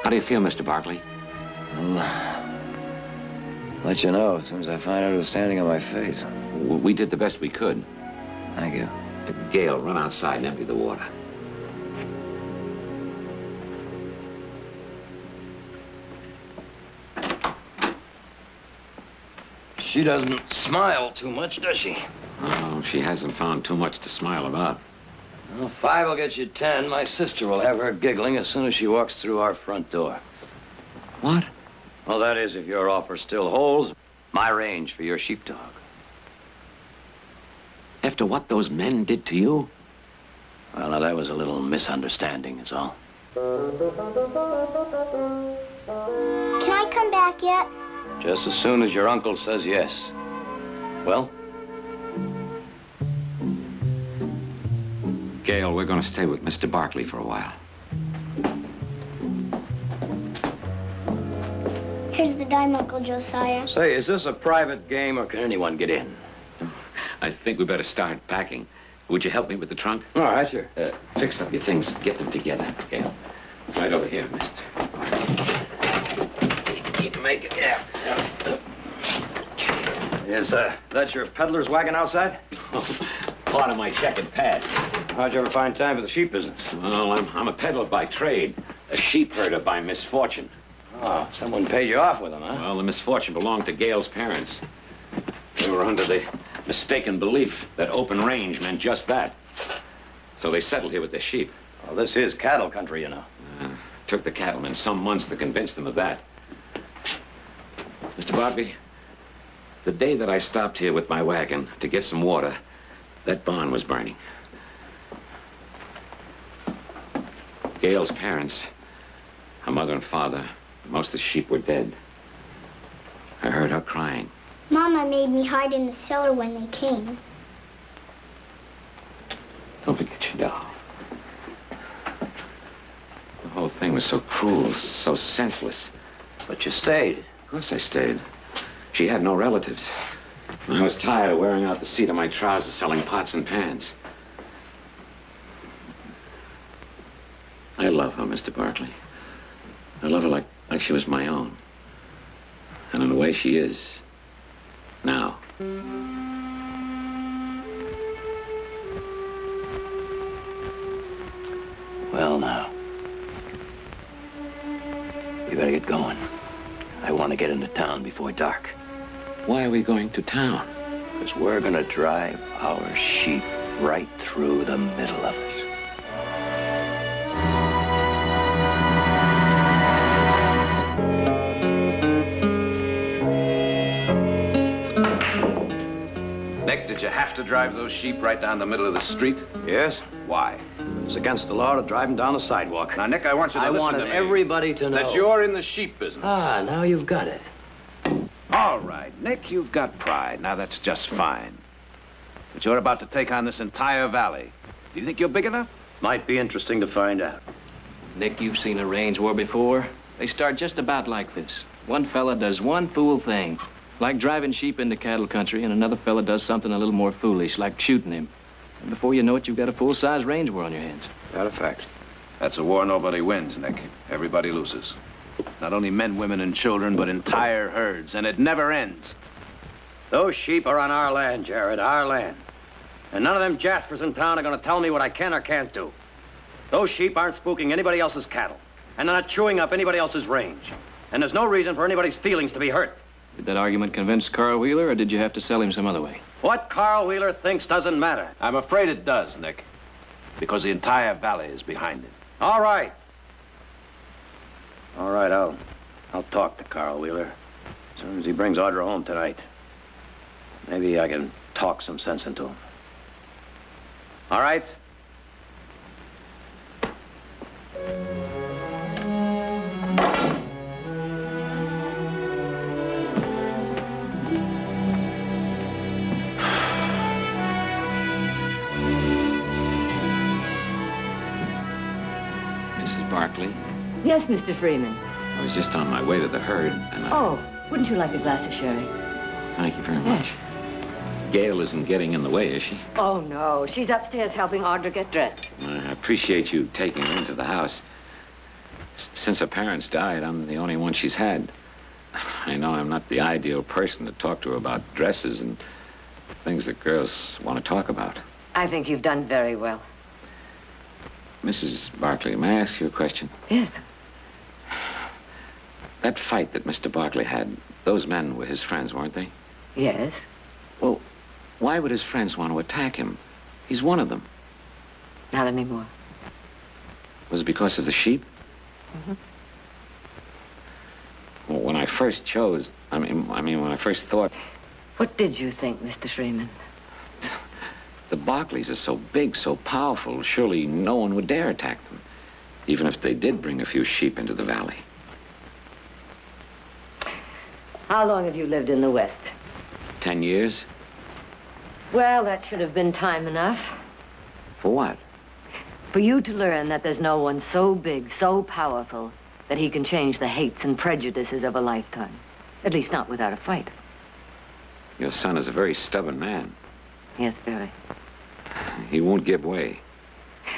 How do you feel, Mr. Barkley? Let you know as soon as I find out who's standing on my face. We did the best we could. Thank you. Gail, run outside and empty the water. She doesn't smile too much, does she? Oh, she hasn't found too much to smile about. Well, 5 will get you 10. My sister will have her giggling as soon as she walks through our front door. What? Well, that is, if your offer still holds, my range for your sheepdog. After what those men did to you? Well, now, that was a little misunderstanding, is all. Can I come back yet? Just as soon as your uncle says yes. Well? Gail, we're going to stay with Mr. Barkley for a while. Here's the dime, Uncle Josiah. Say, is this a private game or can anyone get in? I think we better start packing. Would you help me with the trunk? All right, sure. Fix up your things. Get them together, Gail. Right over here, mister. Keep making it. Yeah. Is that your peddler's wagon outside? Part of my checkered past. How'd you ever find time for the sheep business? Well, I'm a peddler by trade, a sheep herder by misfortune. Oh, someone paid you off with them, huh? Well, the misfortune belonged to Gail's parents. They were under the mistaken belief that open range meant just that. So they settled here with their sheep. Well, this is cattle country, you know. Took the cattlemen some months to convince them of that. Mr. Barkley, the day that I stopped here with my wagon to get some water, that barn was burning. Gail's parents, her mother and father, most of the sheep were dead. I heard her crying. Mama made me hide in the cellar when they came. Don't forget your doll. The whole thing was so cruel, so senseless. But you stayed. Of course I stayed. She had no relatives. I was tired of wearing out the seat of my trousers selling pots and pans. I love her, Mr. Barkley. I love her like she was my own. And in a way she is. Now. Well, now. You better get going. I want to get into town before dark. Why are we going to town? Because we're going to drive our sheep right through the middle of it. Nick, did you have to drive those sheep right down the middle of the street? Yes. Why? It's against the law to drive them down the sidewalk. Now, Nick, I want you to listen to me. I wanted everybody to know that you're in the sheep business. Ah, now you've got it. All right, Nick, you've got pride. Now, that's just fine. But you're about to take on this entire valley. Do you think you're big enough? Might be interesting to find out. Nick, you've seen a range war before. They start just about like this. One fella does one fool thing, like driving sheep into cattle country, and another fella does something a little more foolish, like shooting him. And before you know it, you've got a full-size range war on your hands. That a fact. That's a war nobody wins, Nick. Everybody loses. Not only men, women, and children, but entire herds, and it never ends. Those sheep are on our land, Jared, our land. And none of them Jaspers in town are going to tell me what I can or can't do. Those sheep aren't spooking anybody else's cattle, and they're not chewing up anybody else's range. And there's no reason for anybody's feelings to be hurt. Did that argument convince Carl Wheeler, or did you have to sell him some other way? What Carl Wheeler thinks doesn't matter. I'm afraid it does, Nick, because the entire valley is behind it. All right. All right, I'll talk to Carl Wheeler as soon as he brings Audra home tonight. Maybe I can talk some sense into him. All right? Mrs. Barkley, Yes, Mr. Freeman. I was just on my way to the herd, and Oh, wouldn't you like a glass of sherry? Thank you very much. Gail isn't getting in the way, is she? Oh, no. She's upstairs helping Audra get dressed. I appreciate you taking her into the house. Since her parents died, I'm the only one she's had. I know I'm not the ideal person to talk to her about dresses and things that girls want to talk about. I think you've done very well. Mrs. Barkley, may I ask you a question? Yes. That fight that Mr. Barkley had, those men were his friends, weren't they? Yes. Well, why would his friends want to attack him? He's one of them. Not anymore. Was it because of the sheep? Mm-hmm. Well, when I first chose, I mean, when I first thought... What did you think, Mr. Freeman? The Barkleys are so big, so powerful, surely no one would dare attack them, even if they did bring a few sheep into the valley. How long have you lived in the West? 10 years? Well, that should have been time enough. For what? For you to learn that there's no one so big, so powerful, that he can change the hates and prejudices of a lifetime. At least not without a fight. Your son is a very stubborn man. Yes, very. He won't give way.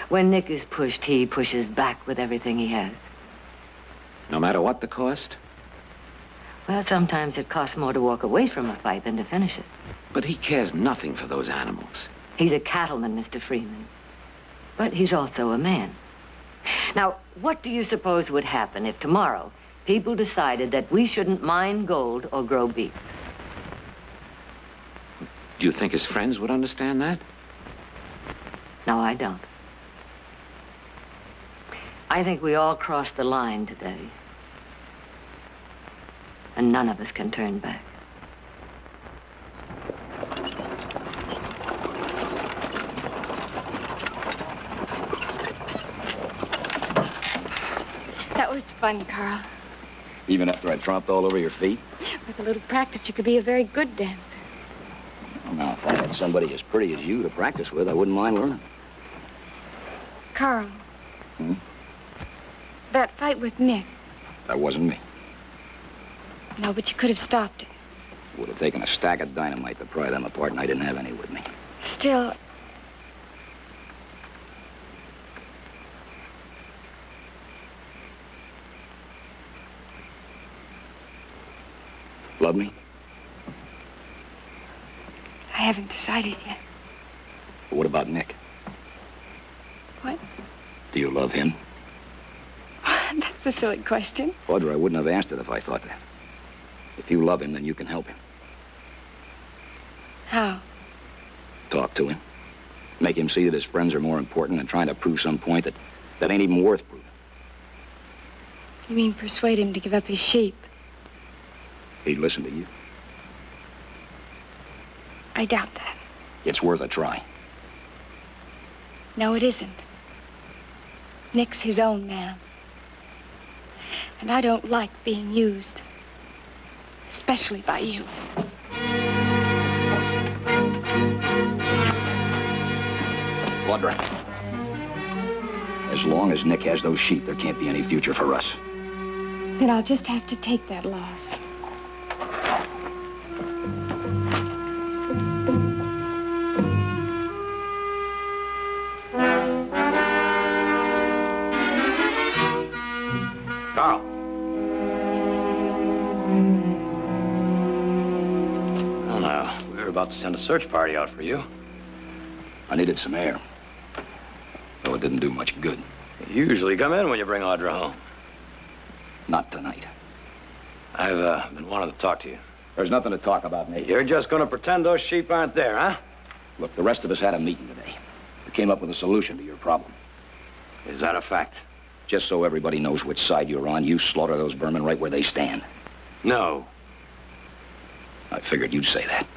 When Nick is pushed, he pushes back with everything he has. No matter what the cost? Well, sometimes it costs more to walk away from a fight than to finish it. But he cares nothing for those animals. He's a cattleman, Mr. Freeman. But he's also a man. Now, what do you suppose would happen if tomorrow people decided that we shouldn't mine gold or grow beef? Do you think his friends would understand that? No, I don't. I think we all crossed the line today. And none of us can turn back. That was fun, Carl. Even after I tromped all over your feet? With a little practice, you could be a very good dancer. Well, now, if I had somebody as pretty as you to practice with, I wouldn't mind learning. Carl. Hmm? That fight with Nick. That wasn't me. No, but you could have stopped it. It would have taken a stack of dynamite to pry them apart, and I didn't have any with me. Still, Love me? I haven't decided yet. But what about Nick? What? Do you love him? That's a silly question. Audra, I wouldn't have asked it if I thought that. If you love him, then you can help him. How? Talk to him. Make him see that his friends are more important than trying to prove some point that ain't even worth proving. You mean persuade him to give up his sheep? He'd listen to you. I doubt that. It's worth a try. No, it isn't. Nick's his own man. And I don't like being used. Especially by you. Audra. As long as Nick has those sheep, there can't be any future for us. Then I'll just have to take that loss. Carl. Well, now, we were about to send a search party out for you. I needed some air. Though it didn't do much good. You usually come in when you bring Audra home. Not tonight. I've been wanting to talk to you. There's nothing to talk about, Nate. You're just going to pretend those sheep aren't there, huh? Look, the rest of us had a meeting today. We came up with a solution to your problem. Is that a fact? Just so everybody knows which side you're on, you slaughter those vermin right where they stand. No. I figured you'd say that.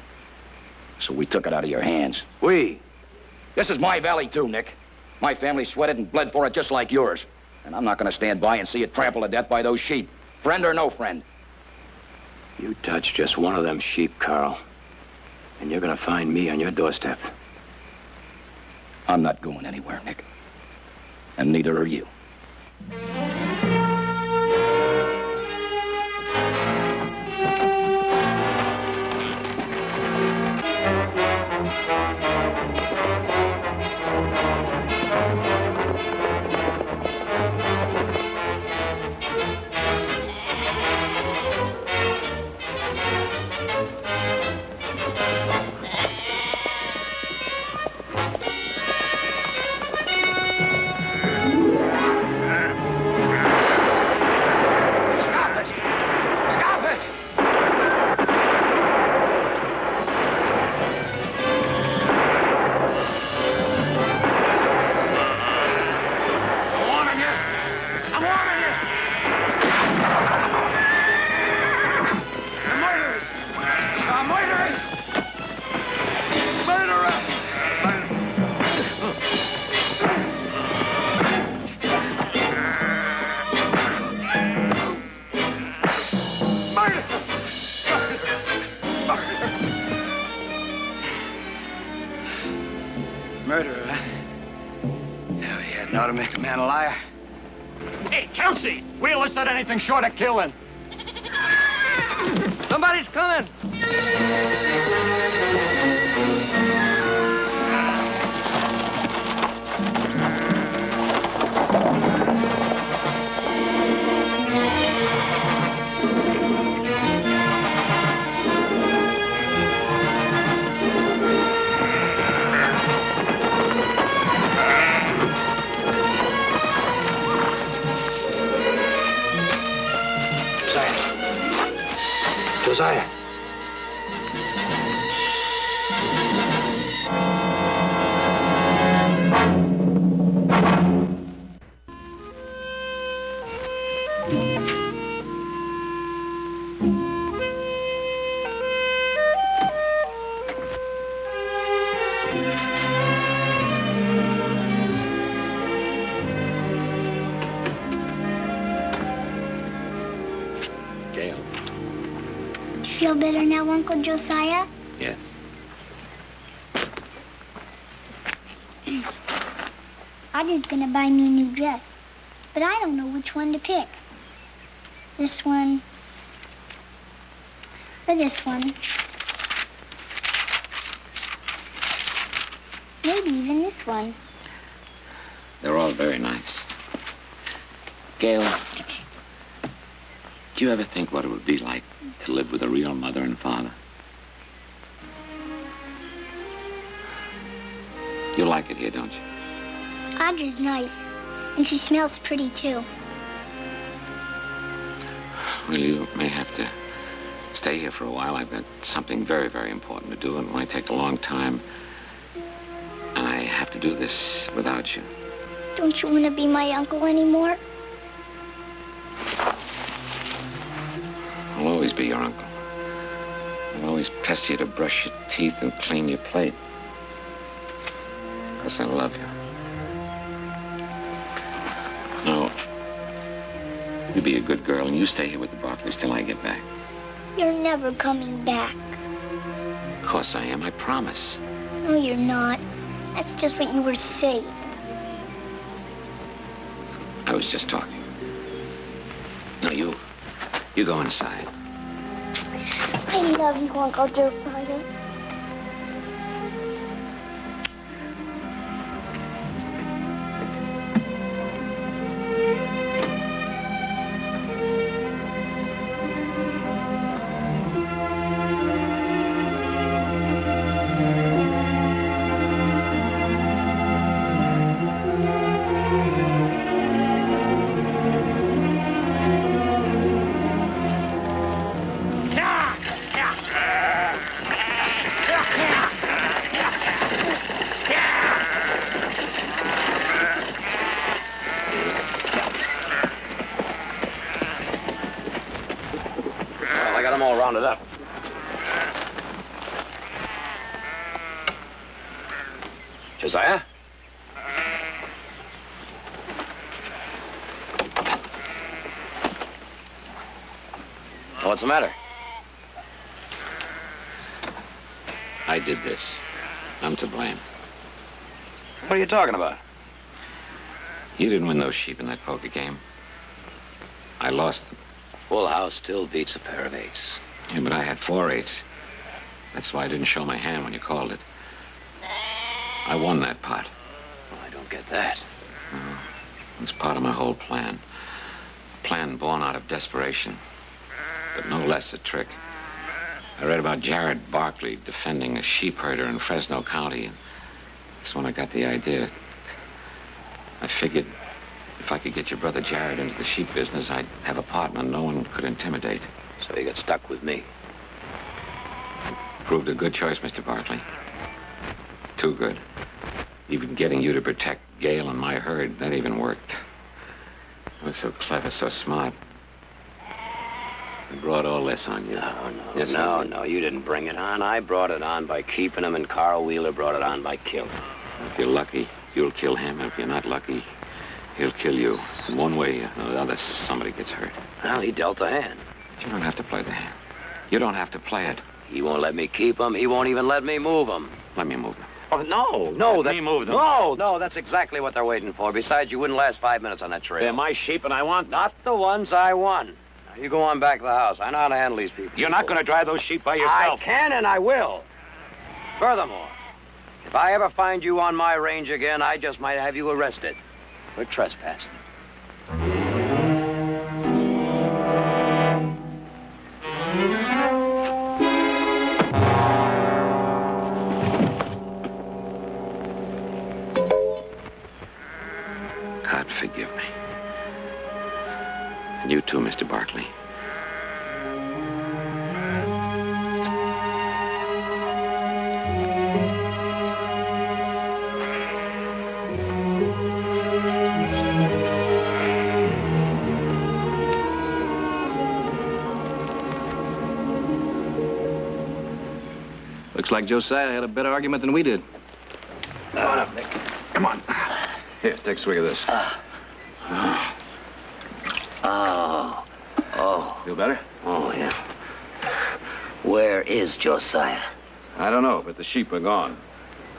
So we took it out of your hands. We? This is my valley, too, Nick. My family sweated and bled for it just like yours. And I'm not going to stand by and see it trampled to death by those sheep. Friend or no friend. You touch just one of them sheep, Carl, and you're going to find me on your doorstep. I'm not going anywhere, Nick. And neither are you. Murderer, huh? Yeah, he had ought to make a man a liar. Hey, Kelsey! Wheeler said anything short of killing. Somebody's coming! Josiah. Feel better now, Uncle Josiah? Yes. Audrey's gonna buy me a new dress, but I don't know which one to pick. This one, or this one. Maybe even this one. They're all very nice. Gail, do you ever think what it would be like to live with a real mother and father? You like it here, don't you? Audrey's nice, and she smells pretty, too. Well, you may have to stay here for a while. I've got something very, very important to do, and it might take a long time. And I have to do this without you. Don't you want to be my uncle anymore? I'll always be your uncle. I'll always pester you to brush your teeth and clean your plate. Because I love you. No. You be a good girl and you stay here with the Barkleys till I get back. You're never coming back. Of course I am, I promise. No, you're not. That's just what you were saying. I was just talking. No, you go inside. I love you, Uncle Josiah. Josiah? What's the matter? I did this. I'm to blame. What are you talking about? You didn't win those sheep in that poker game. I lost them. Full house still beats a pair of eights. Yeah, but I had 4 eights. That's why I didn't show my hand when you called it. I won that pot. Well, I don't get that. It's part of my whole plan. A plan born out of desperation, but no less a trick. I read about Jared Barkley defending a sheep herder in Fresno County, and that's when I got the idea. I figured if I could get your brother Jared into the sheep business, I'd have a partner no one could intimidate. So you got stuck with me. Proved a good choice, Mr. Barkley. Too good. Even getting you to protect Gale and my herd, that even worked. I was so clever, so smart. I brought all this on you. No, you didn't bring it on. I brought it on by keeping him, and Carl Wheeler brought it on by killing him. If you're lucky, you'll kill him. If you're not lucky, he'll kill you. In one way or another, somebody gets hurt. Well, he dealt the hand. You don't have to play the hand. You don't have to play it. He won't let me keep him. He won't even let me move him. Let me move them. Oh, no. Let me move them. No, that's exactly what they're waiting for. Besides, you wouldn't last 5 minutes on that trail. They're my sheep, and I want... Not the ones I won. Now, you go on back to the house. I know how to handle these people. You're not going to drive those sheep by yourself. I can, and I will. Furthermore, if I ever find you on my range again, I just might have you arrested for trespassing. God forgive me. And you too, Mr. Barkley. Looks like Josiah had a better argument than we did. Come on up, Nick. Come on. Here, take a swig of this. Feel better? Oh, yeah. Where is Josiah? I don't know, but the sheep are gone.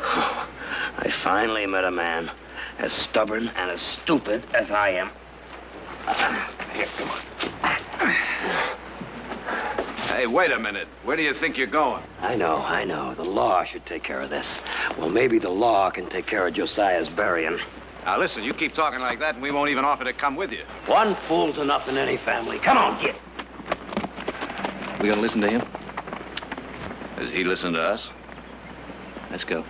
I finally met a man as stubborn and as stupid as I am. Here, come on. Hey, wait a minute. Where do you think you're going? I know. The law should take care of this. Well, maybe the law can take care of Josiah's burying. Now, listen, you keep talking like that, and we won't even offer to come with you. One fool's enough in any family. Come on, get. We gonna listen to him? Does he listen to us? Let's go.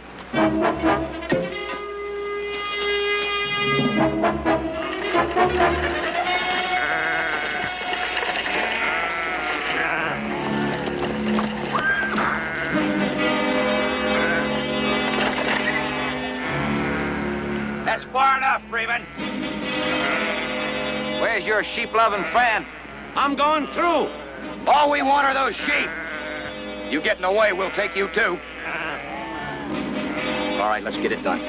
That's far enough, Freeman. Where's your sheep-loving friend? I'm going through. All we want are those sheep. You get in the way, we'll take you too. All right, let's get it done.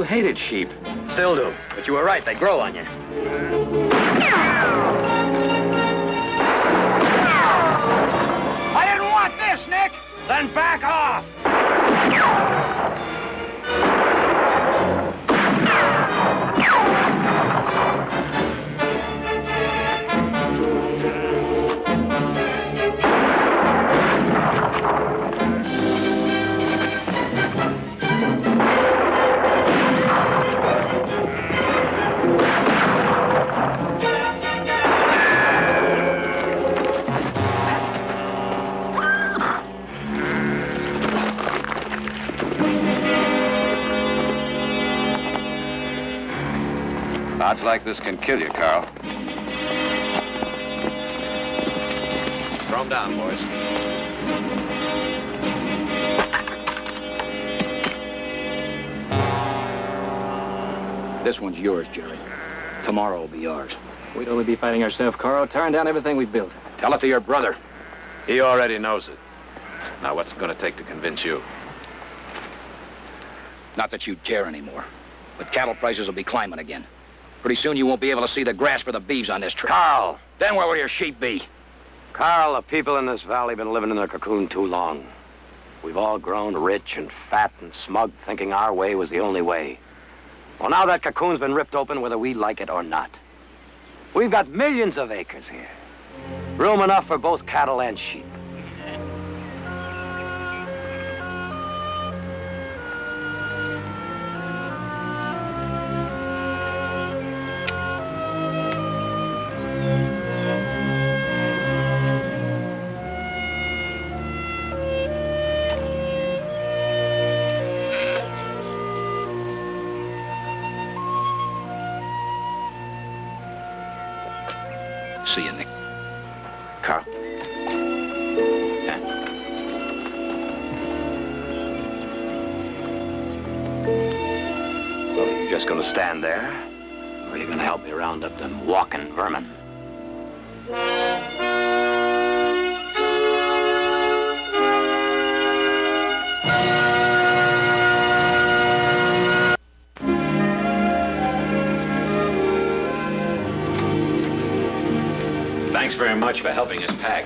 Hated sheep. Still do. But you were right. They grow on you. I didn't want this, Nick. Then back off. Odds like this can kill you, Carl. Throw him down, boys. This one's yours, Jerry. Tomorrow will be yours. We'd only be fighting ourselves, Carl. Tearing down everything we've built. Tell it to your brother. He already knows it. Now, what's it going to take to convince you? Not that you care anymore, but cattle prices will be climbing again. Pretty soon you won't be able to see the grass for the beeves on this trip. Carl! Then where will your sheep be? Carl, the people in this valley have been living in their cocoon too long. We've all grown rich and fat and smug, thinking our way was the only way. Well, now that cocoon's been ripped open, whether we like it or not. We've got millions of acres here. Room enough for both cattle and sheep. See you, Nick. Carl. Well, are you just gonna stand there? Or are you gonna help me round up them walking vermin? Thanks very much for helping us pack.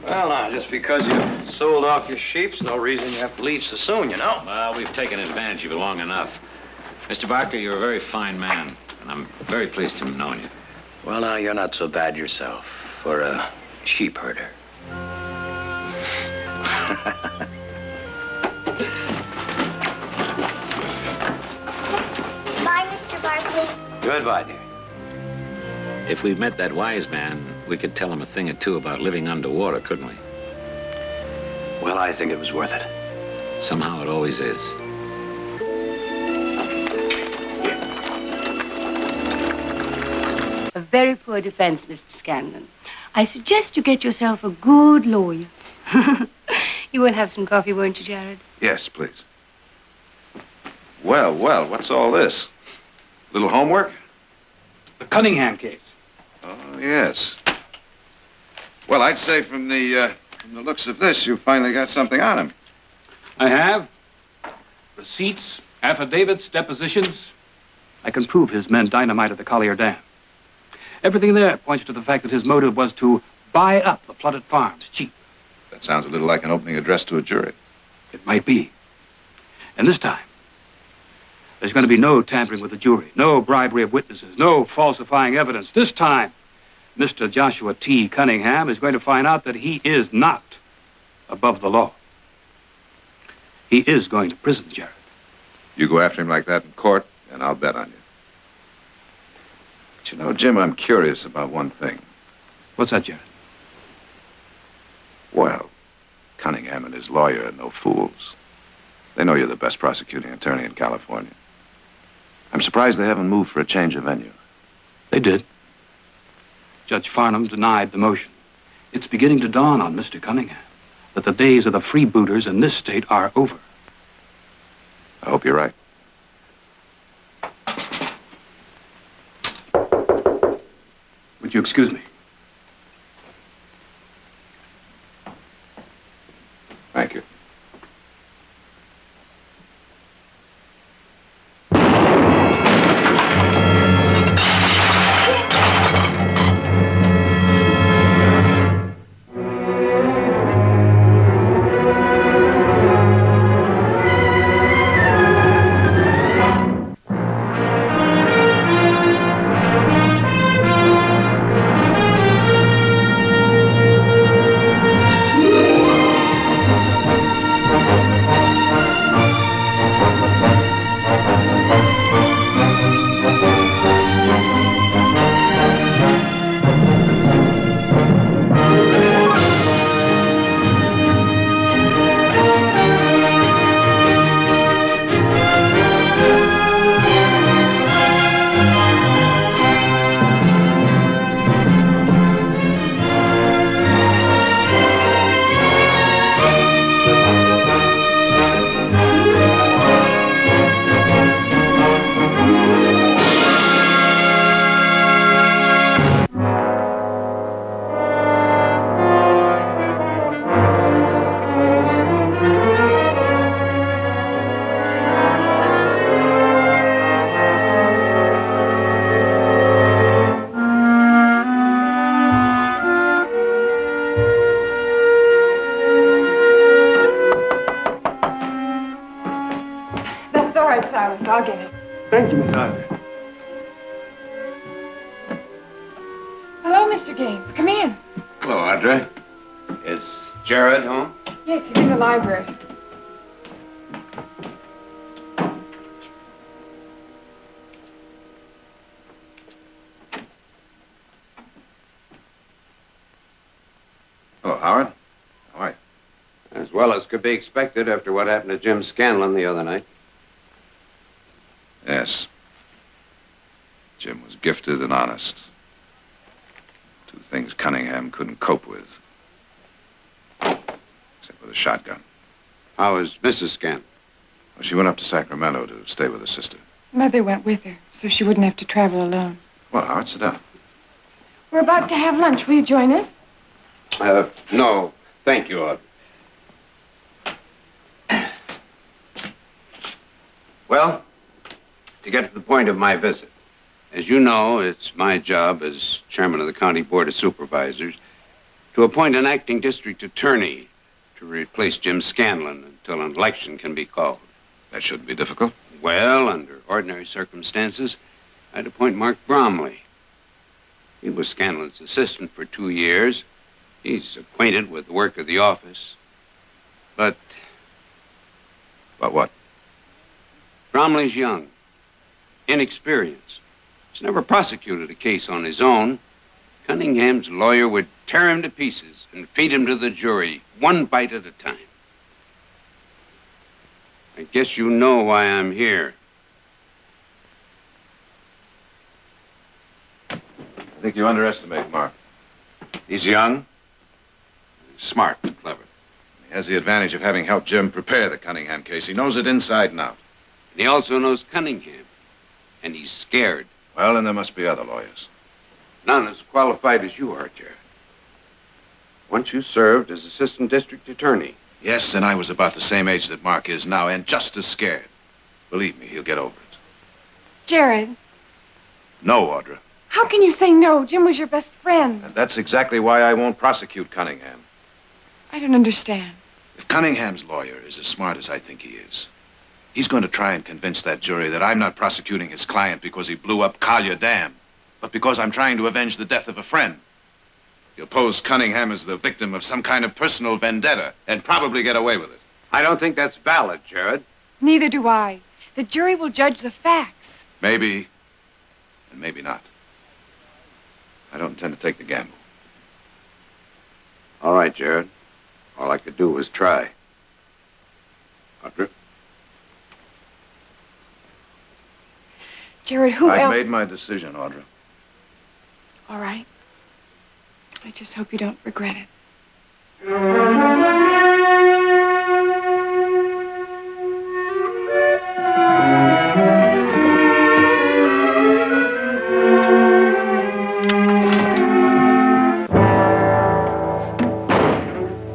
Well, now, just because you sold off your sheep's no reason you have to leave so soon, you know. Well, we've taken advantage of it long enough. Mr. Barker, you're a very fine man, and I'm very pleased to have known you. Well, now, you're not so bad yourself for a sheep herder. Bye, Mr. Barkley. Goodbye, dear. If we met that wise man, we could tell him a thing or two about living underwater, couldn't we? Well, I think it was worth it. Somehow it always is. A very poor defense, Mr. Scanlon. I suggest you get yourself a good lawyer. You will have some coffee, won't you, Jared? Yes, please. Well, what's all this? Little homework? The Cunningham case. Oh, yes. Well, I'd say from the looks of this, you finally got something on him. I have. Receipts, affidavits, depositions. I can prove his men dynamited the Collier Dam. Everything there points to the fact that his motive was to buy up the flooded farms cheap. That sounds a little like an opening address to a jury. It might be. And this time, there's going to be no tampering with the jury, no bribery of witnesses, no falsifying evidence. This time, Mr. Joshua T. Cunningham is going to find out that he is not above the law. He is going to prison, Jared. You go after him like that in court, and I'll bet on you. But you know, Jim, I'm curious about one thing. What's that, Jared? Well, Cunningham and his lawyer are no fools. They know you're the best prosecuting attorney in California. I'm surprised they haven't moved for a change of venue. They did. Judge Farnham denied the motion. It's beginning to dawn on Mr. Cunningham that the days of the freebooters in this state are over. I hope you're right. Would you excuse me? Thank you. Thank you, Miss Audrey. Hello, Mr. Gaines. Come in. Hello, Audrey. Is Jared home? Yes, he's in the library. Hello, Howard. How are you? As well as could be expected after what happened to Jim Scanlon the other night. Yes. Jim was gifted and honest. Two things Cunningham couldn't cope with. Except with a shotgun. How is Mrs. Scanlon? Well, she went up to Sacramento to stay with her sister. Mother went with her, so she wouldn't have to travel alone. Well, Howard, sit down. We're about to have lunch. Will you join us? No. Thank you, Audrey. Well, to get to the point of my visit. As you know, it's my job as chairman of the County Board of Supervisors to appoint an acting district attorney to replace Jim Scanlon until an election can be called. That shouldn't be difficult. Well, under ordinary circumstances, I'd appoint Mark Bromley. He was Scanlon's assistant for 2 years. He's acquainted with the work of the office. But what? Bromley's young, inexperienced. He's never prosecuted a case on his own. Cunningham's lawyer would tear him to pieces and feed him to the jury, one bite at a time. I guess you know why I'm here. I think you underestimate Mark. He's young, he's smart and clever. He has the advantage of having helped Jim prepare the Cunningham case. He knows it inside and out. And he also knows Cunningham, and he's scared. Well, then there must be other lawyers. None as qualified as you are, Jared. Once you served as assistant district attorney. Yes, and I was about the same age that Mark is now, and just as scared. Believe me, he'll get over it. Jared, No, Audra. how can you say no? Jim was your best friend. And that's exactly why I won't prosecute Cunningham. I don't understand. If Cunningham's lawyer is as smart as I think he is, he's going to try and convince that jury that I'm not prosecuting his client because he blew up Collier Dam, but because I'm trying to avenge the death of a friend. He'll pose Cunningham as the victim of some kind of personal vendetta and probably get away with it. I don't think that's valid, Jared. Neither do I. The jury will judge the facts. Maybe, and maybe not. I don't intend to take the gamble. All right, Jared. All I could do was try. Audra? Jared, who else? I've made my decision, Audra. All right. I just hope you don't regret it.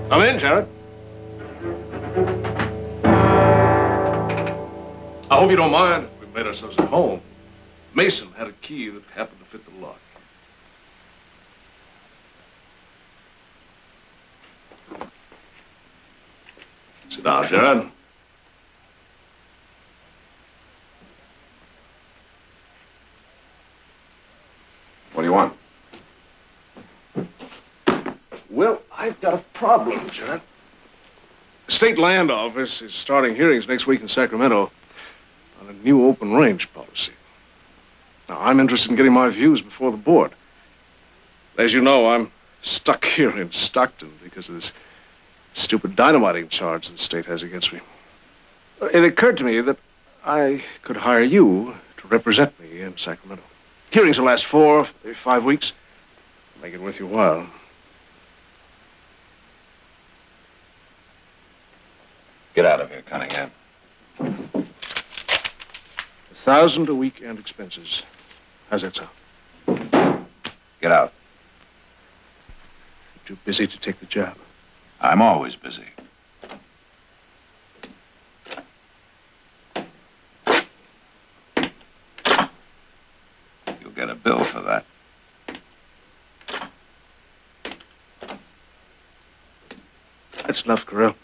Come in, Jared. I hope you don't mind. We've made ourselves at home. Mason had a key that happened to fit the lock. Sit down, Jared. What do you want? Well, I've got a problem, Jared. The State Land Office is starting hearings next week in Sacramento on a new open range policy. Now, I'm interested in getting my views before the board. As you know, I'm stuck here in Stockton because of this stupid dynamiting charge the state has against me. It occurred to me that I could hire you to represent me in Sacramento. Hearings will last 4, maybe 5 weeks. Make it worth your while. Get out of here, Cunningham. $1,000 a week and expenses. How's that sound? Get out. Too busy to take the job. I'm always busy. You'll get a bill for that. That's enough, Correll.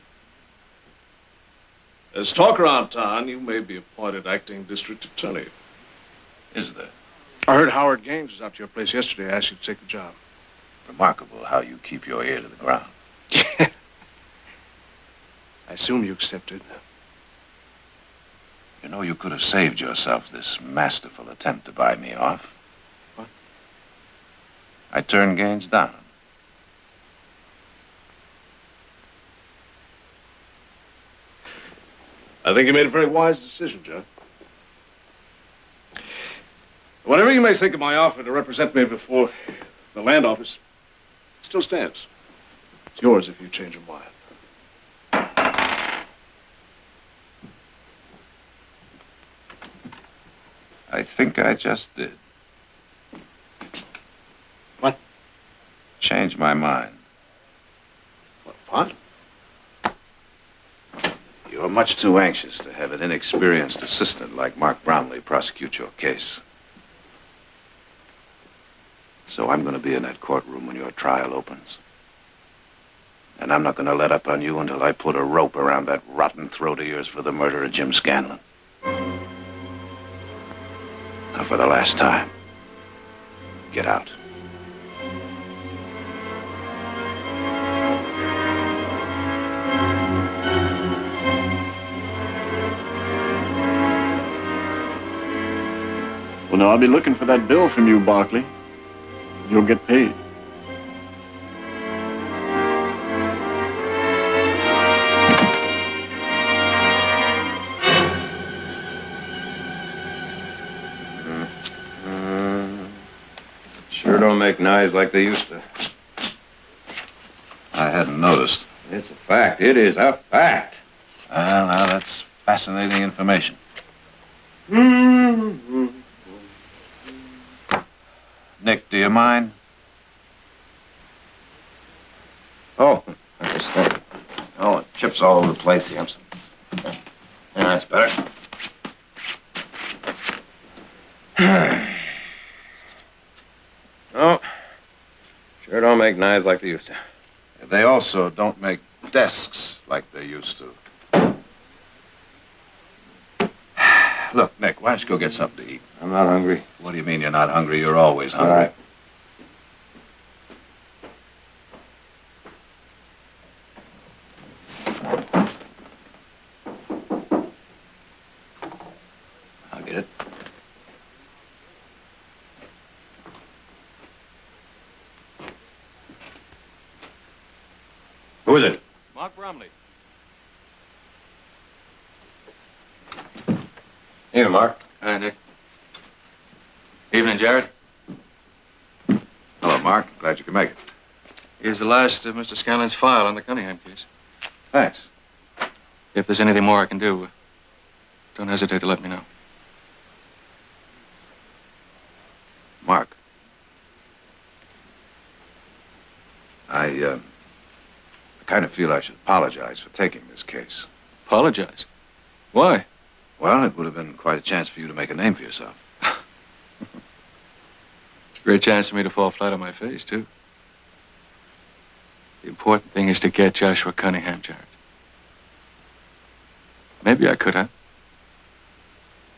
There's talk around town you may be appointed acting district attorney. Is there? I heard Howard Gaines was up to your place yesterday. I asked you to take the job. Remarkable how you keep your ear to the ground. I assume you accepted. You know, you could have saved yourself this masterful attempt to buy me off. What? I turned Gaines down. I think you made a very wise decision, John. Whatever you may think of my offer to represent me before the land office, it still stands. It's yours if you change your mind. I think I just did. What? Changed my mind. What? You're much too anxious to have an inexperienced assistant like Mark Bromley prosecute your case. So I'm going to be in that courtroom when your trial opens. And I'm not going to let up on you until I put a rope around that rotten throat of yours for the murder of Jim Scanlon. Now, for the last time, get out. Well, now, I'll be looking for that bill from you, Barkley. You'll get paid. Sure don't make knives like they used to. I hadn't noticed. It's a fact. It is a fact. Well, now, that's fascinating information. Nick, do you mind? Oh, I just think. Oh, it chips all over the place here. Yeah, that's better. Oh, sure don't make knives like they used to. They also don't make desks like they used to. Look, Nick, why don't you go get something to eat? I'm not hungry. What do you mean you're not hungry? You're always hungry. All right. I'll get it. Who is it? Mark Bromley. Here, Mark. Hi, Nick. Evening, Jared. Hello, Mark. Glad you could make it. Here's the last of Mr. Scanlon's file on the Cunningham case. Thanks. If there's anything more I can do, don't hesitate to let me know. Mark. I kind of feel I should apologize for taking this case. Apologize? Why? Well, it would have been quite a chance for you to make a name for yourself. It's a great chance for me to fall flat on my face, too. The important thing is to get Joshua Cunningham, Jared. Maybe I could have.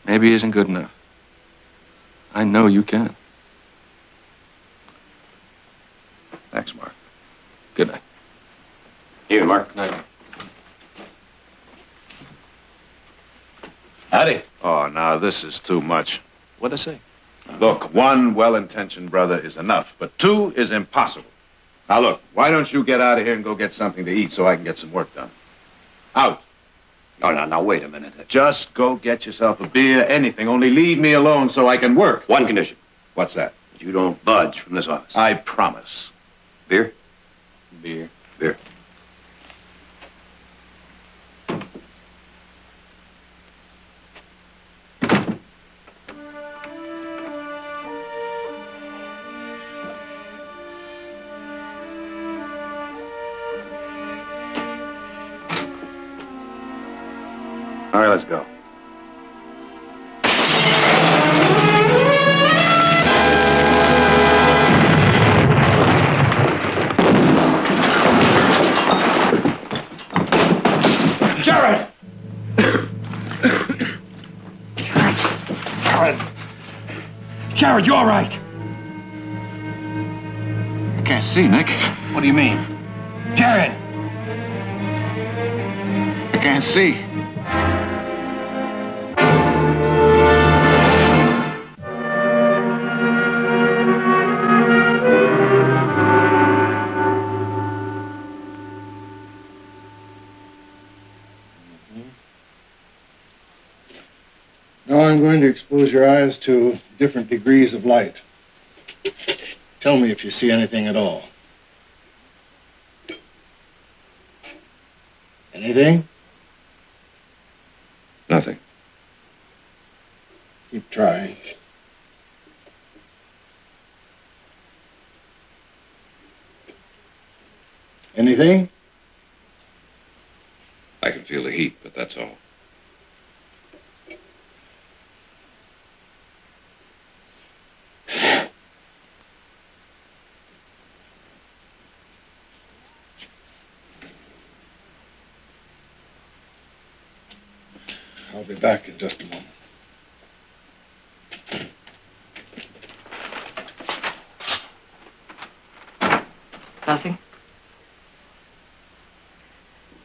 Maybe he isn't good enough. I know you can. Thanks, Mark. Good night. Here, Mark. Good night. Howdy. Oh, now this is too much. What'd I say? Look, one well-intentioned brother is enough, but two is impossible. Now, look, why don't you get out of here and go get something to eat so I can get some work done? Out. No, now, wait a minute. Just go get yourself a beer, anything. Only leave me alone so I can work. One condition. What's that? You don't budge from this office. I promise. Beer? Beer. Beer. All right, let's go. Jared! Jared! Jared, you all right? I can't see, Nick. What do you mean? Jared! I can't see. Now I'm going to expose your eyes to different degrees of light. Tell me if you see anything at all. Anything? Nothing. Keep trying. Anything? I can feel the heat, but that's all. I'll be back in just a moment. Nothing?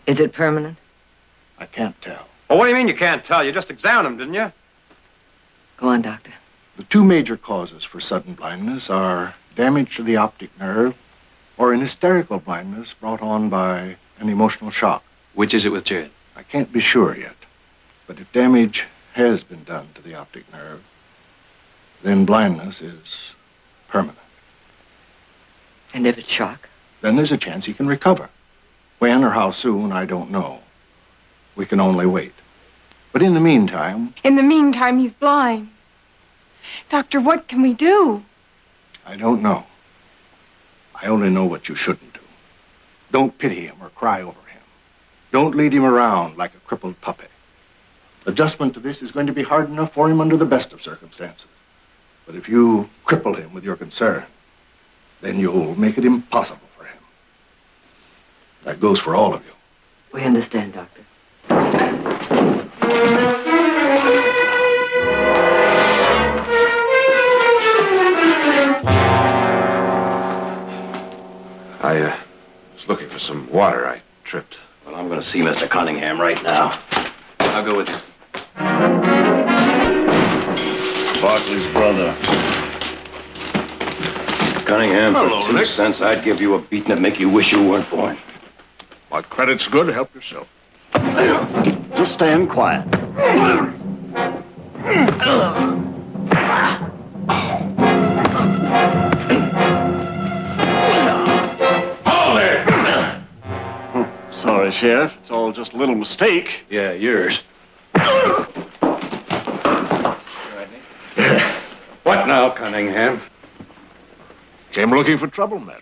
Is it permanent? I can't tell. Well, what do you mean you can't tell? You just examined him, didn't you? Go on, Doctor. The two major causes for sudden blindness are damage to the optic nerve or an hysterical blindness brought on by an emotional shock. Which is it with Jared? I can't be sure yet. But if damage has been done to the optic nerve, then blindness is permanent. And if it's shock? Then there's a chance he can recover. When or how soon, I don't know. We can only wait. But in the meantime... In the meantime, he's blind. Doctor, what can we do? I don't know. I only know what you shouldn't do. Don't pity him or cry over him. Don't lead him around like a crippled puppy. Adjustment to this is going to be hard enough for him under the best of circumstances. But if you cripple him with your concern, then you'll make it impossible for him. That goes for all of you. We understand, Doctor. I was looking for some water. I tripped. Well, I'm going to see Mr. Cunningham right now. I'll go with you. Barkley's brother. Cunningham, Hello, for 2 Nick. cents, I'd give you a beating that'd make you wish you weren't born. What credit's good, help yourself. Just stand quiet. Sorry, Sheriff. It's all just a little mistake. Yeah, yours. What now, Cunningham? Came looking for trouble, madam.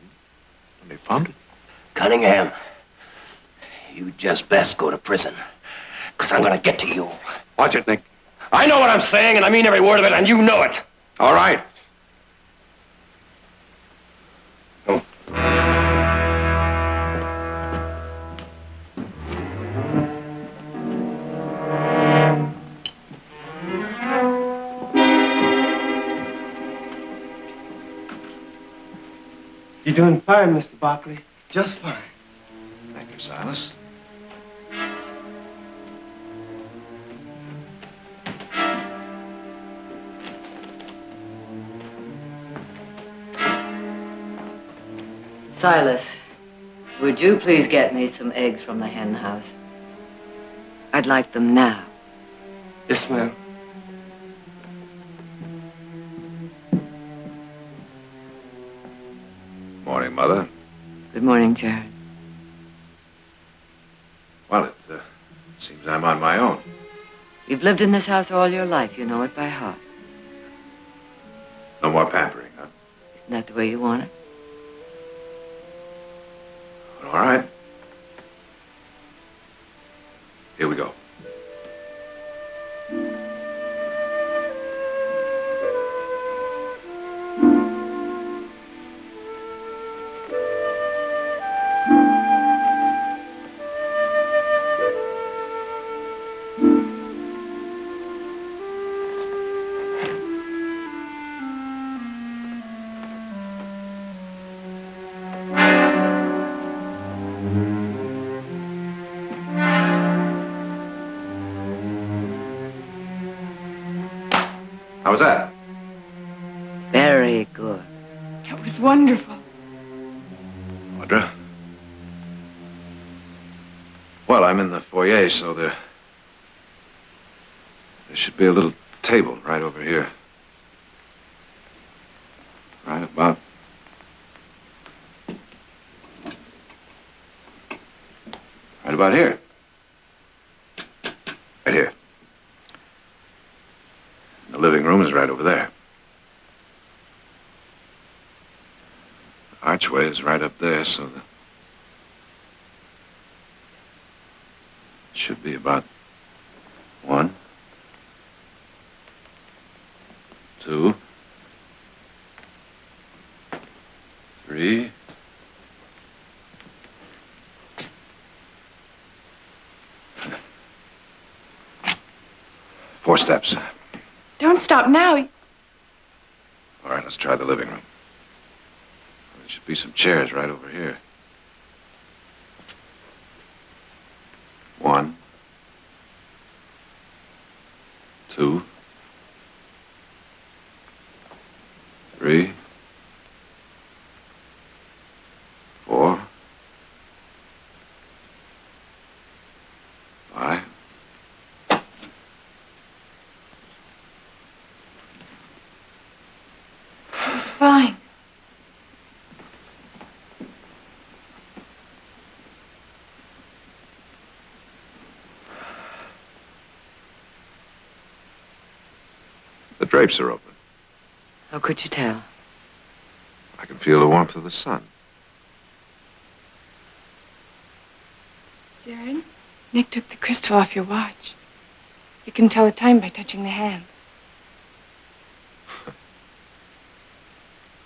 And they found it. Cunningham, you just best go to prison, because I'm going to get to you. Watch it, Nick. I know what I'm saying, and I mean every word of it, and you know it. All right. You're doing fine, Mr. Barkley. Just fine. Thank you, Silas. Silas, would you please get me some eggs from the hen house? I'd like them now. Yes, ma'am. Morning, Mother. Good morning, Jared. Well, it seems I'm on my own. You've lived in this house all your life. You know it by heart. No more pampering, huh? Isn't that the way you want it? All right. Here we go. How was that? Very good. That was wonderful. Audra? Well, I'm in the foyer, so there should be a little table right over here. Right about here. Right here. The living room is right over there. The archway is right up there, so it should be about 1, 2, 3. Four steps. Don't stop now. All right, let's try the living room. There should be some chairs right over here. 1, 2, 3, 4, 5. It was fine. The drapes are open. How could you tell? I can feel the warmth of the sun. Jared, Nick took the crystal off your watch. You can tell the time by touching the hand.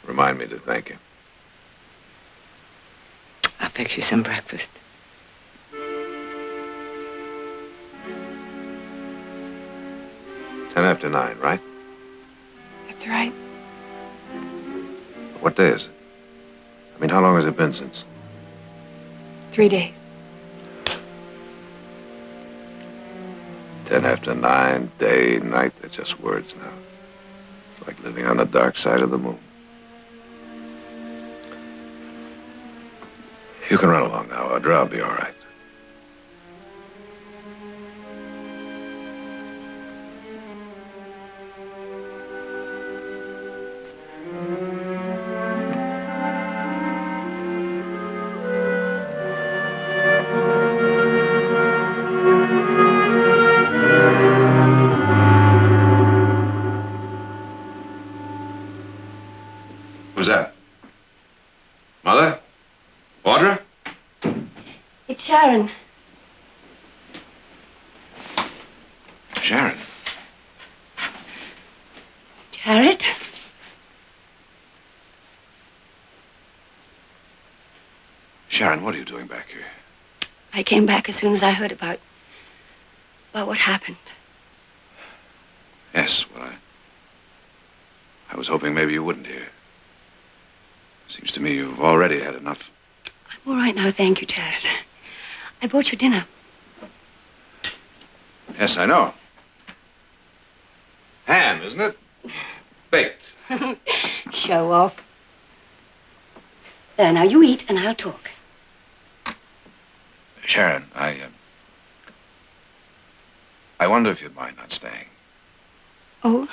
Remind me to thank him. I'll fix you some breakfast. 10 after 9, right? That's right. What day is it? I mean, how long has it been since? 3 days. 10 after 9, day, night, they're just words now. It's like living on the dark side of the moon. You can run along now, Audra. I'll be all right. Who's that? Mother? Audra? It's Sharon. Sharon? Jared? Sharon, what are you doing back here? I came back as soon as I heard about what happened. Yes, well, I was hoping maybe you wouldn't hear. Seems to me you've already had enough. I'm all right now, thank you, Jared. I brought you dinner. Yes, I know. Ham, isn't it? Baked. Show off. There, now you eat and I'll talk. Sharon, I wonder if you'd mind not staying. Oh?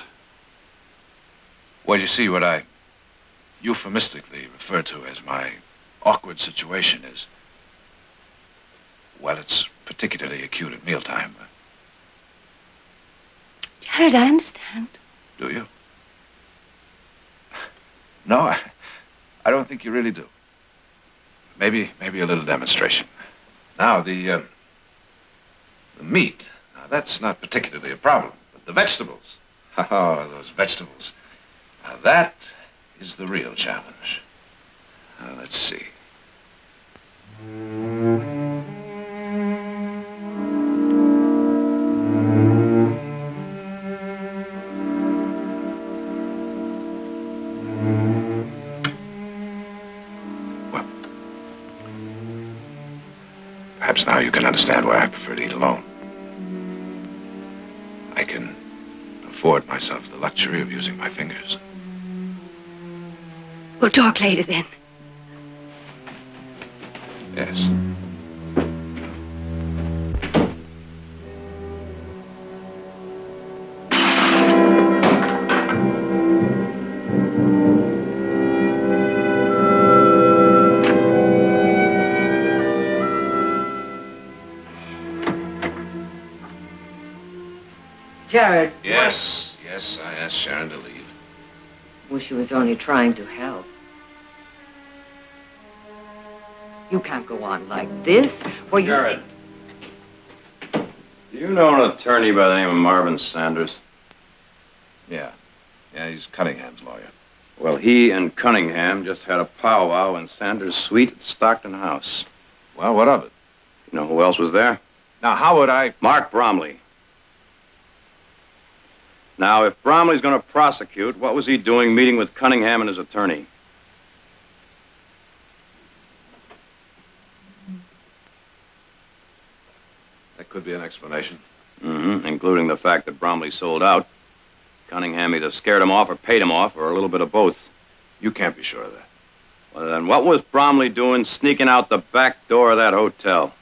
Well, you see, what I euphemistically refer to as my awkward situation is, well, it's particularly acute at mealtime. Jared, I understand. Do you? No, I don't think you really do. Maybe a little demonstration. Now, the meat, now that's not particularly a problem, but the vegetables, oh, those vegetables, now that is the real challenge. Now, let's see. Well, perhaps now you can understand why I prefer to eat alone. I can afford myself the luxury of using my fingers. We'll talk later then. Yes. Jared. Yes, yes, I asked Sharon to leave. Wish she was only trying to help. You can't go on like this. Well, you... Jared. Do you know an attorney by the name of Marvin Sanders? Yeah. Yeah, he's Cunningham's lawyer. Well, he and Cunningham just had a powwow in Sanders' suite at Stockton House. Well, what of it? You know who else was there? Now, how would I... Mark Bromley. Now, if Bromley's going to prosecute, what was he doing meeting with Cunningham and his attorney? That could be an explanation. Mm-hmm, including the fact that Bromley sold out. Cunningham either scared him off or paid him off, or a little bit of both. You can't be sure of that. Well, then what was Bromley doing sneaking out the back door of that hotel?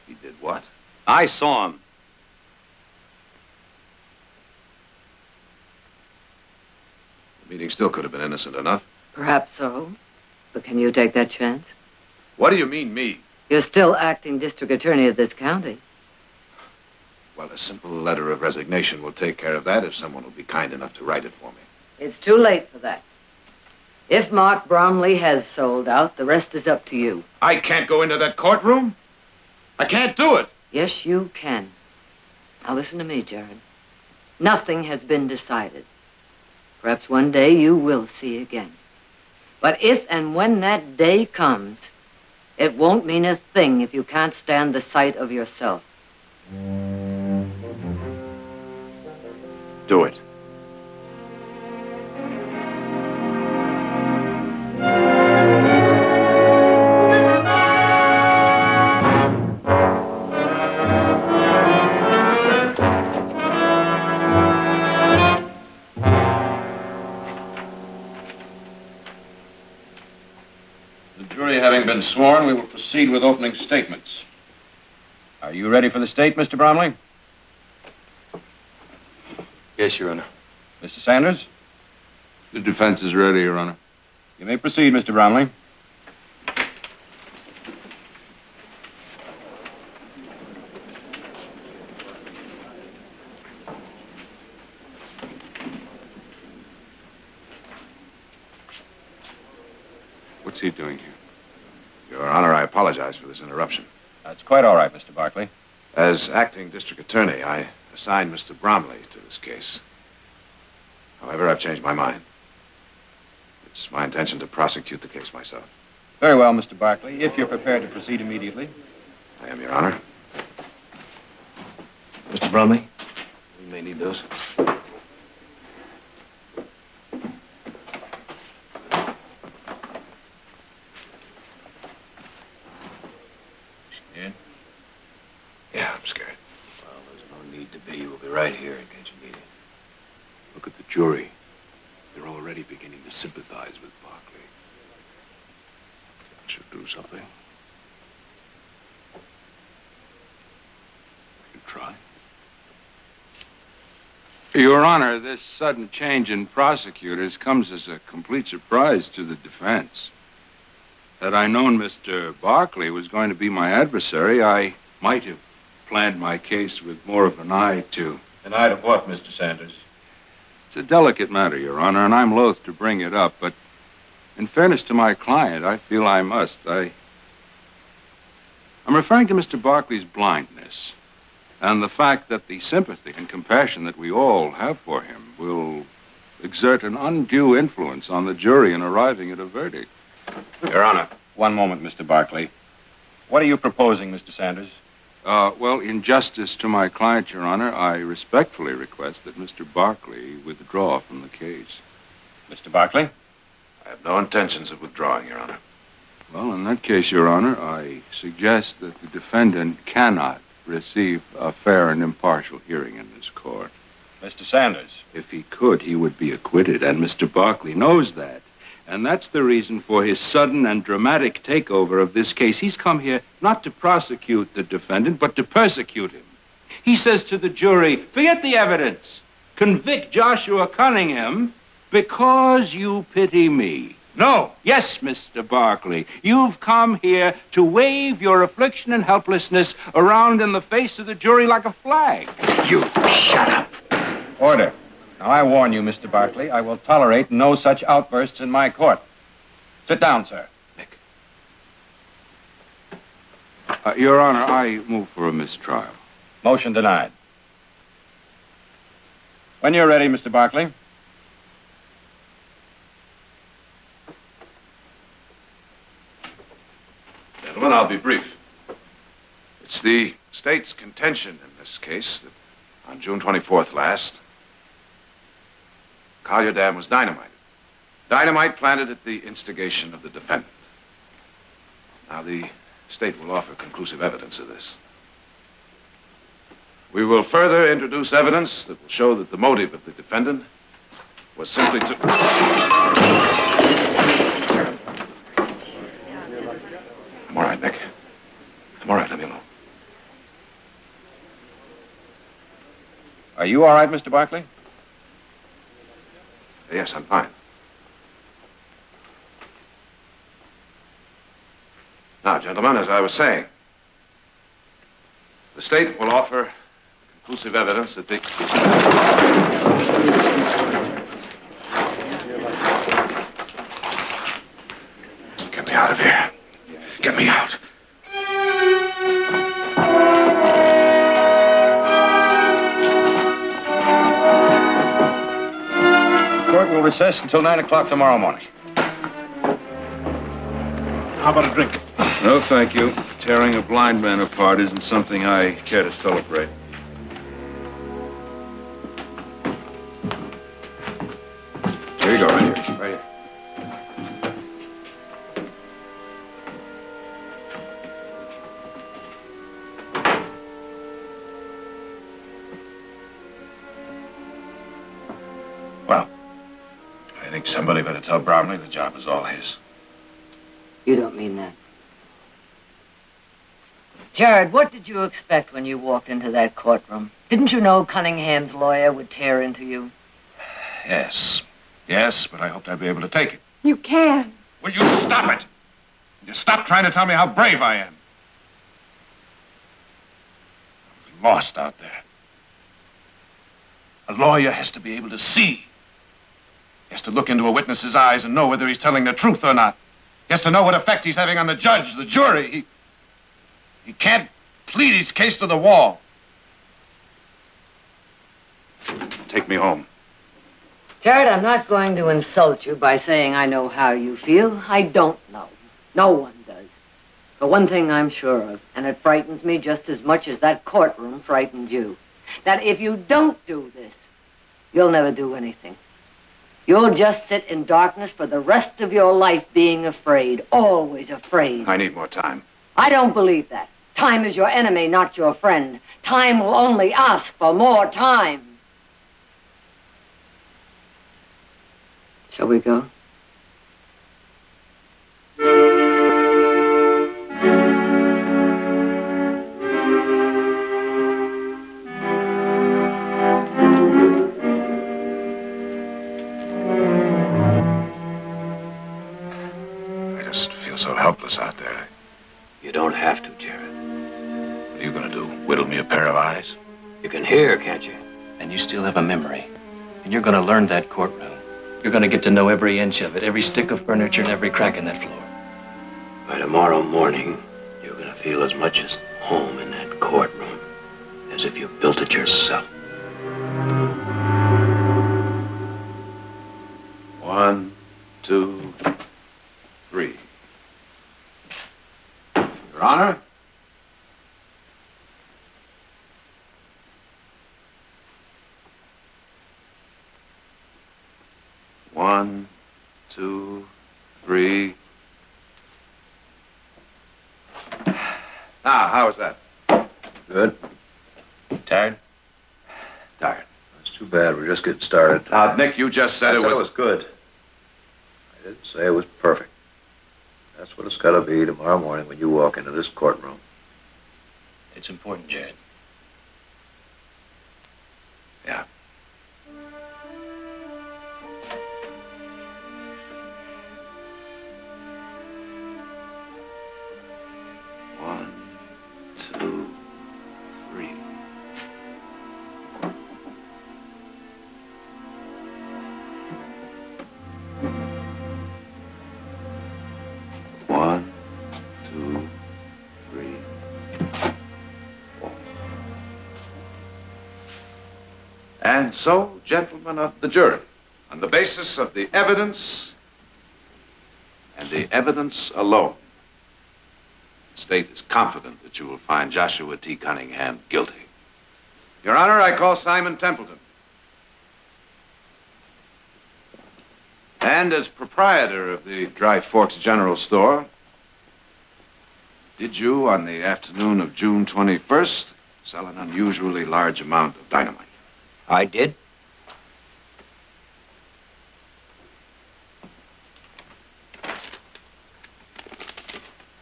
He did what? I saw him. The meeting still could have been innocent enough. Perhaps so. But can you take that chance? What do you mean, me? You're still acting district attorney of this county. Well, a simple letter of resignation will take care of that if someone will be kind enough to write it for me. It's too late for that. If Mark Bromley has sold out, the rest is up to you. I can't go into that courtroom. I can't do it. Yes, you can. Now listen to me, Jared. Nothing has been decided. Perhaps one day you will see again. But if and when that day comes, it won't mean a thing if you can't stand the sight of yourself. Do it. Having been sworn, we will proceed with opening statements. Are you ready for the state, Mr. Bromley? Yes, Your Honor. Mr. Sanders? The defense is ready, Your Honor. You may proceed, Mr. Bromley. What's he doing here? Your Honor, I apologize for this interruption. That's quite all right, Mr. Barkley. As acting district attorney, I assigned Mr. Bromley to this case. However, I've changed my mind. It's my intention to prosecute the case myself. Very well, Mr. Barkley, if you're prepared to proceed immediately. I am, Your Honor. Mr. Bromley, we may need those. Yeah, I'm scared. Well, there's no need to be. We'll be right here in case you need it. Look at the jury. They're already beginning to sympathize with Barkley. That should do something. You try. Your Honor, this sudden change in prosecutors comes as a complete surprise to the defense. Had I known Mr. Barkley was going to be my adversary, I might have planned my case with more of an eye to... An eye to what, Mr. Sanders? It's a delicate matter, Your Honor, and I'm loath to bring it up, but in fairness to my client, I feel I must. I'm referring to Mr. Barkley's blindness and the fact that the sympathy and compassion that we all have for him will exert an undue influence on the jury in arriving at a verdict. Your Honor. One moment, Mr. Barkley. What are you proposing, Mr. Sanders? Well, in justice to my client, Your Honor, I respectfully request that Mr. Barkley withdraw from the case. Mr. Barkley? I have no intentions of withdrawing, Your Honor. Well, in that case, Your Honor, I suggest that the defendant cannot receive a fair and impartial hearing in this court. Mr. Sanders. If he could, he would be acquitted, and Mr. Barkley knows that. And that's the reason for his sudden and dramatic takeover of this case. He's come here not to prosecute the defendant, but to persecute him. He says to the jury, forget the evidence. Convict Joshua Cunningham because you pity me. No. Yes, Mr. Barkley. You've come here to wave your affliction and helplessness around in the face of the jury like a flag. You shut up. Order. Now, I warn you, Mr. Barkley, I will tolerate no such outbursts in my court. Sit down, sir. Your Honor, I move for a mistrial. Motion denied. When you're ready, Mr. Barkley. Gentlemen, I'll be brief. It's the state's contention in this case that on June 24th last, Collier Dam was dynamited. Dynamite planted at the instigation of the defendant. Now, the state will offer conclusive evidence of this. We will further introduce evidence that will show that the motive of the defendant was simply to... I'm all right, Nick. I'm all right, let me alone. Are you all right, Mr. Barkley? Yes, I'm fine. Now, gentlemen, as I was saying, the state will offer conclusive evidence that the... Get me out of here. Get me out. Court will recess until 9 o'clock tomorrow morning. How about a drink? No, thank you. Tearing a blind man apart isn't something I care to celebrate. Here you go, right here. Right here. Well, I think somebody better tell Bromley the job is all his. You don't mean that. Jared, what did you expect when you walked into that courtroom? Didn't you know Cunningham's lawyer would tear into you? Yes. Yes, but I hoped I'd be able to take it. You can. Will you stop it? You stop trying to tell me how brave I am. I was lost out there. A lawyer has to be able to see. He has to look into a witness's eyes and know whether he's telling the truth or not. He has to know what effect he's having on the judge, the jury. He can't plead his case to the wall. Take me home. Jared, I'm not going to insult you by saying I know how you feel. I don't know. No one does. But one thing I'm sure of, and it frightens me just as much as that courtroom frightened you, that if you don't do this, you'll never do anything. You'll just sit in darkness for the rest of your life being afraid, always afraid. I need more time. I don't believe that. Time is your enemy, not your friend. Time will only ask for more time. Shall we go? I just feel so helpless out there. You don't have to, Jared. What are you going to do? Whittle me a pair of eyes? You can hear, can't you? And you still have a memory. And you're going to learn that courtroom. You're going to get to know every inch of it, every stick of furniture and every crack in that floor. By tomorrow morning, you're going to feel as much as home in that courtroom as if you built it yourself. 1, 2, 3. Your Honor? One, 2, 3. Now, how was that? Good. Tired? Tired. Let's too bad. We're just getting started. Now, Nick, you just said I it said was... it was good. I didn't say it was perfect. That's what it's got to be tomorrow morning when you walk into this courtroom. It's important, Jared. Yeah. One, two, three. One, two, three, four. And so, gentlemen of the jury, on the basis of the evidence and the evidence alone, the state is confident that you will find Joshua T. Cunningham guilty. Your Honor, I call Simon Templeton. And as proprietor of the Dry Forks General Store, did you, on the afternoon of June 21st, sell an unusually large amount of dynamite? I did.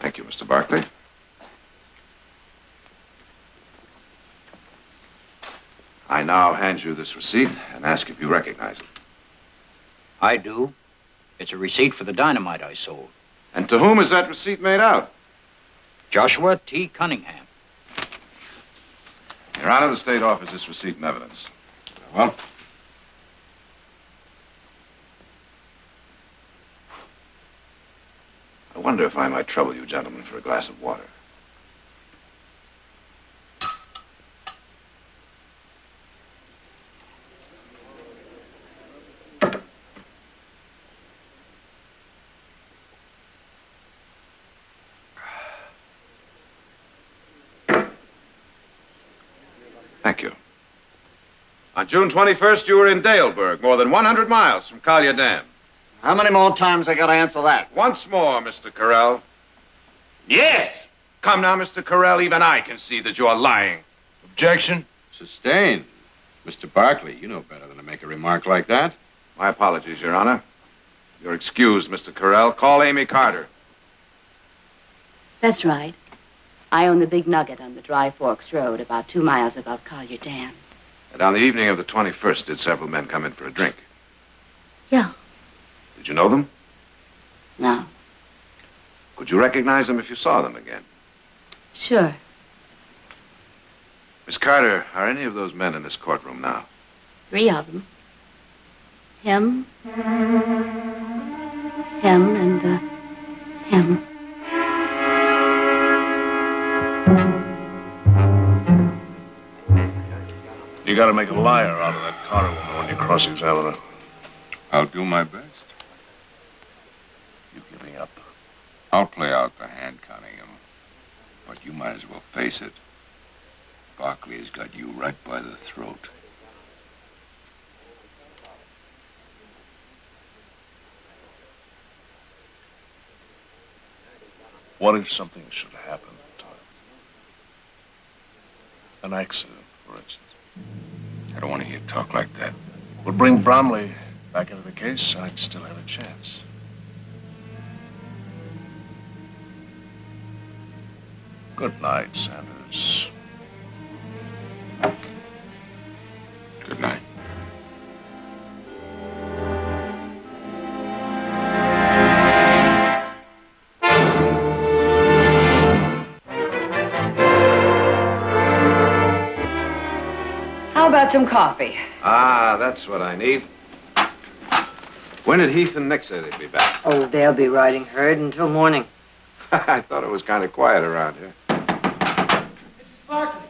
Thank you, Mr. Barkley. I now hand you this receipt and ask if you recognize it. I do. It's a receipt for the dynamite I sold. And to whom is that receipt made out? Joshua T. Cunningham. Your Honor, the state offers this receipt in evidence. Well, I wonder if I might trouble you gentlemen for a glass of water. Thank you. On June 21st, you were in Daleburg, more than 100 miles from Collier Dam. How many more times I gotta answer that? Once more, Mr. Carell. Yes! Come now, Mr. Carell, even I can see that you're lying. Objection? Sustained. Mr. Barkley, you know better than to make a remark like that. My apologies, Your Honor. You're excused, Mr. Carell. Call Amy Carter. That's right. I own the Big Nugget on the Dry Forks Road, about 2 miles above Collier Dam. And on the evening of the 21st, did several men come in for a drink? Yeah. Did you know them? No. Could you recognize them if you saw them again? Sure. Miss Carter, are any of those men in this courtroom now? 3 of them. Him, and, him. You gotta make a liar out of that Carter woman when you cross-examine her. I'll do my best. You give me up. I'll play out the hand, Cunningham. But you might as well face it. Barkley has got you right by the throat. What if something should happen, Tom? An accident, for instance. I don't want to hear talk like that. We'll bring Bromley back into the case, and I'd still have a chance. Good night, Sanders. Good night. How about some coffee? Ah, that's what I need. When did Heath and Nick say they'd be back? Oh, they'll be riding herd until morning. I thought it was kind of quiet around here. Mrs. Barkley.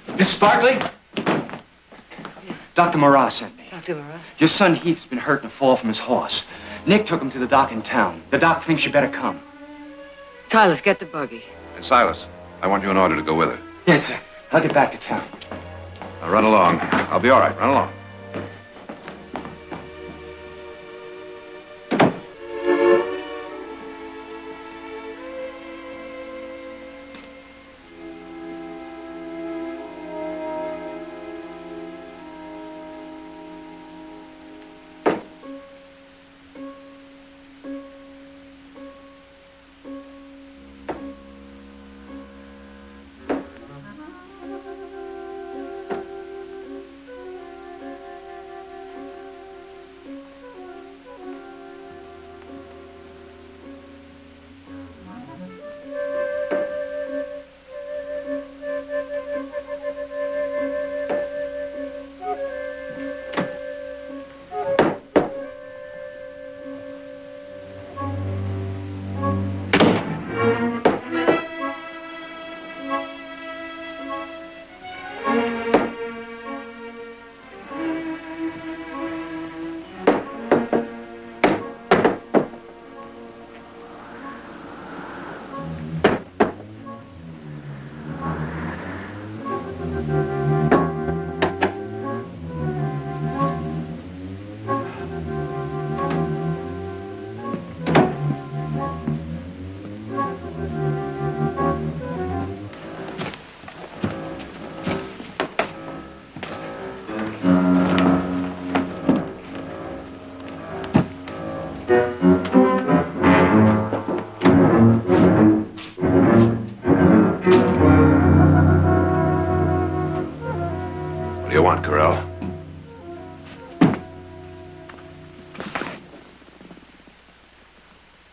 Mrs. Barkley? Dr. Marat sent me. Dr. Marat? Your son Heath's been hurt in a fall from his horse. Nick took him to the doc in town. The doc thinks you better come. Silas, get the buggy. And Silas, I want you in order to go with her. Yes, sir. I'll get back to town. Now run along. I'll be all right. Run along. you want, Corral?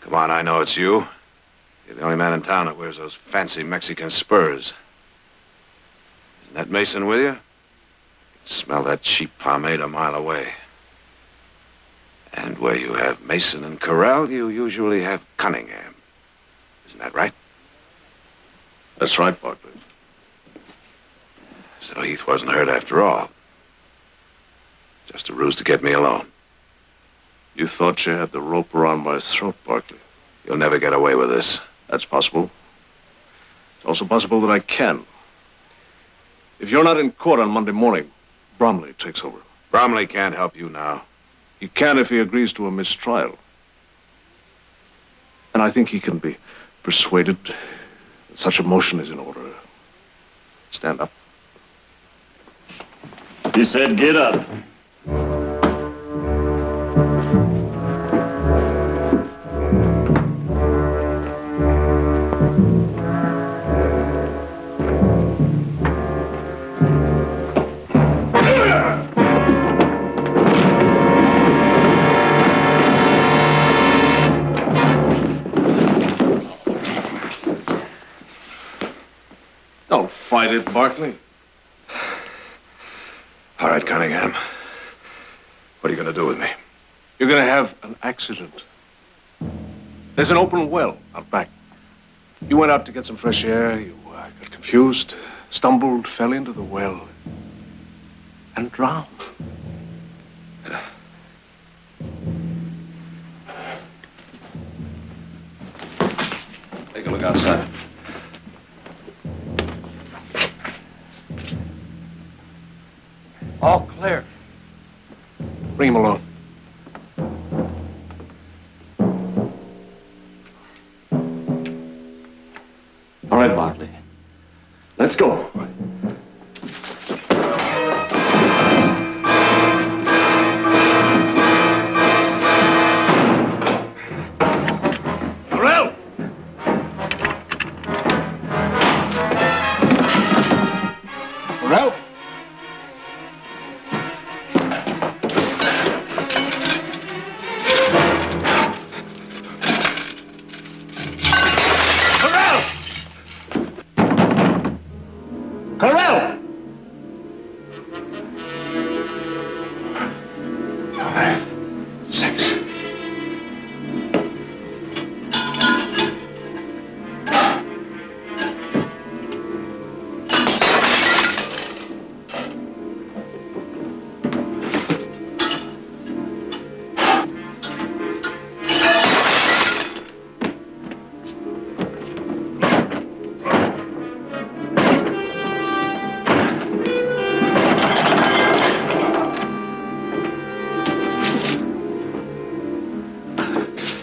Come on, I know it's you. You're the only man in town that wears those fancy Mexican spurs. Isn't that Mason with you? I can smell that cheap pomade a mile away. And where you have Mason and Corral, you usually have Cunningham. Isn't that right? That's right, Barkley. So Heath wasn't hurt after all. Just a ruse to get me alone. You thought you had the rope around my throat, Barkley. You'll never get away with this. That's possible. It's also possible that I can. If you're not in court on Monday morning, Bromley takes over. Bromley can't help you now. He can if he agrees to a mistrial. And I think he can be persuaded that such a motion is in order. Stand up. He said, get up. Don't fight it, Barkley. All right, Cunningham. What are you going to do with me? You're going to have an accident. There's an open well out back. You went out to get some fresh air. You got confused, stumbled, fell into the well, and drowned. Take a look outside. All clear. Bring him along. All right, Barkley. Let's go. Corral! Corral? Corral! 5, 6.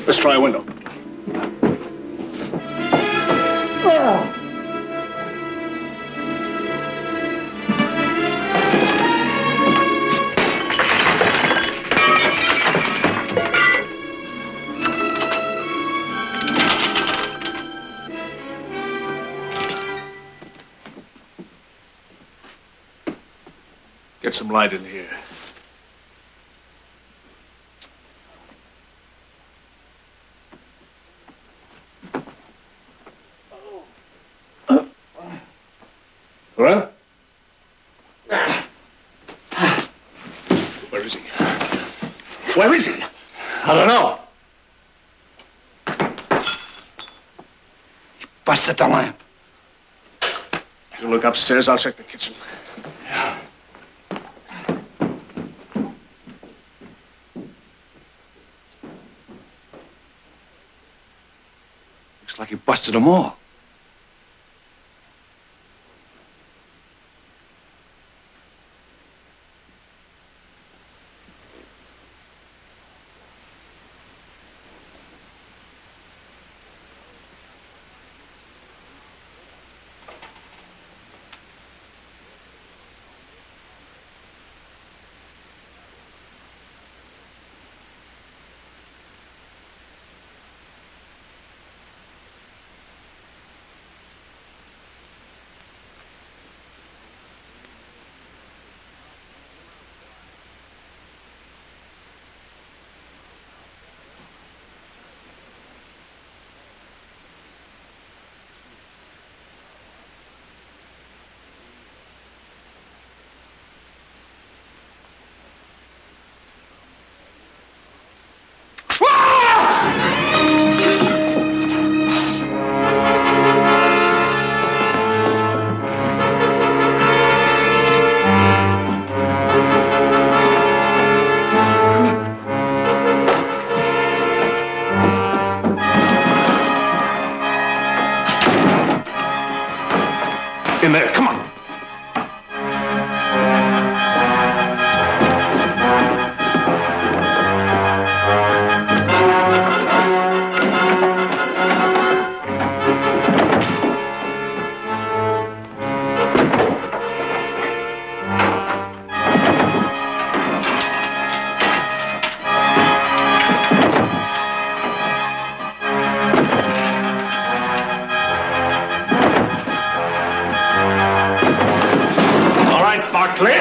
Let's try a window. Get some light in here. Well? Where is he? Where is he? I don't know. He busted the lamp. You look upstairs, I'll check the kitchen. Looks like he busted them all. In there, come on. Barclay!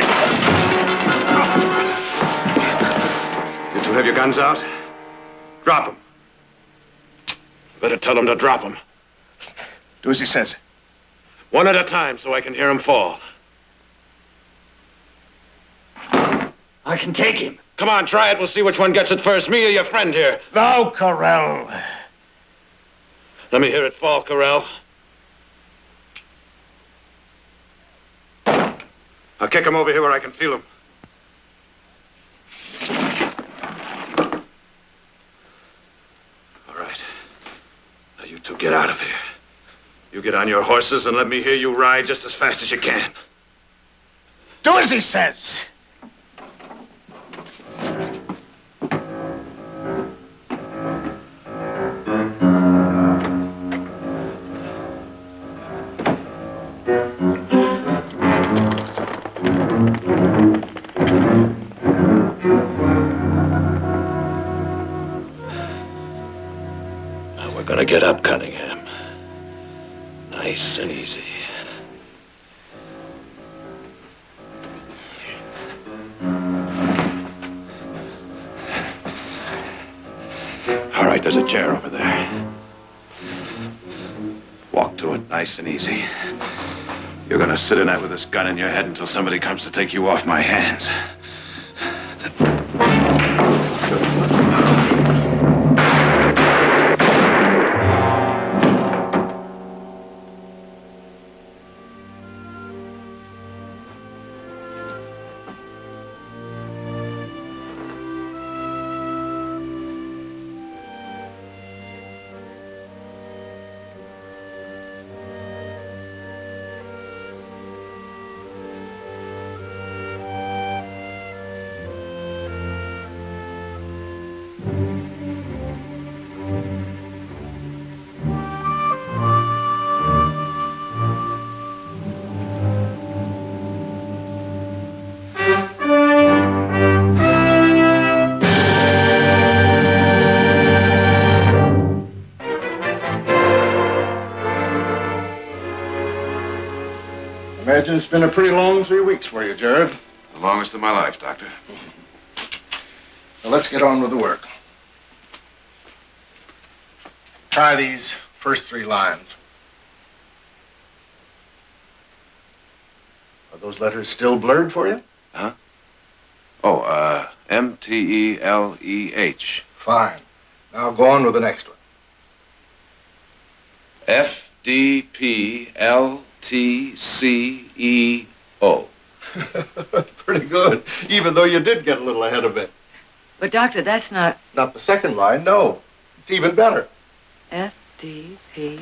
You two have your guns out? Drop them. Better tell them to drop them. Do as he says. One at a time so I can hear them fall. I can take him. Come on, try it. We'll see which one gets it first, me or your friend here. No, Corell. Let me hear it fall, Corell. I'll kick him over here where I can feel him. All right. Now you two get out of here. You get on your horses and let me hear you ride just as fast as you can. Do as he says. We're gonna get up, Cunningham. Nice and easy. All right, there's a chair over there. Walk to it, nice and easy. You're gonna sit in that with this gun in your head until somebody comes to take you off my hands. Imagine it's been a pretty long 3 weeks for you, Jared. The longest of my life, Doctor. Now let's get on with the work. Try these first 3 lines. Are those letters still blurred for you? Huh? Oh, M-T-E-L-E-H. Fine. Now go on with the next one. F-D-P-L-T-C-E-O. Pretty good, even though you did get a little ahead of it. But, Doctor, that's not... Not the second line, no. It's even better. F-D-P...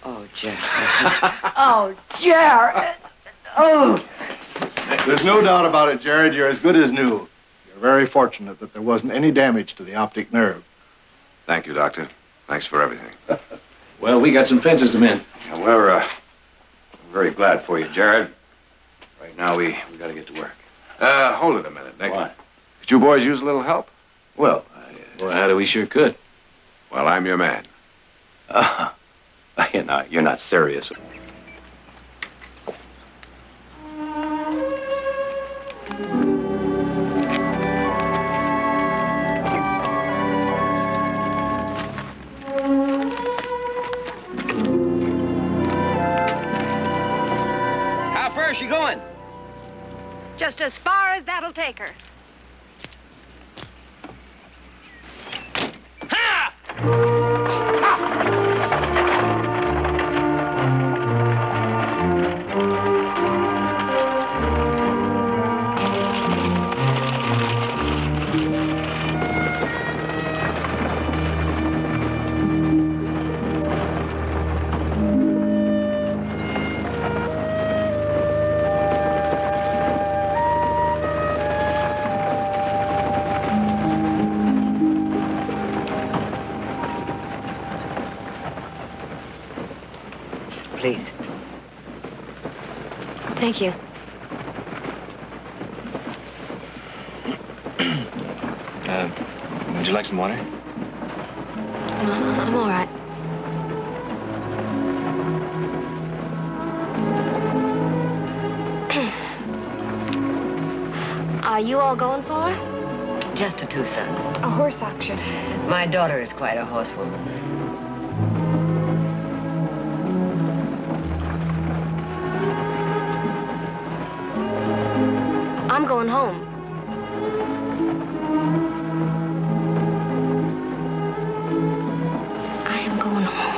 Oh, Jared. Oh, Jared. Oh. There's no doubt about it, Jared. You're as good as new. You're very fortunate that there wasn't any damage to the optic nerve. Thank you, Doctor. Thanks for everything. Well, we got some fences to mend. Yeah, we're very glad for you, Jared. Right now, we got to get to work. Hold it a minute, Nick. What? Could you boys use a little help? Well, how do we sure could. Well, I'm your man. You're not serious. How far is she going? Just as far as that'll take her. Thank you. Would you like some water? I'm all right. Are you all going for? Just to Tucson. A horse auction. My daughter is quite a horsewoman. I'm going home. I am going home.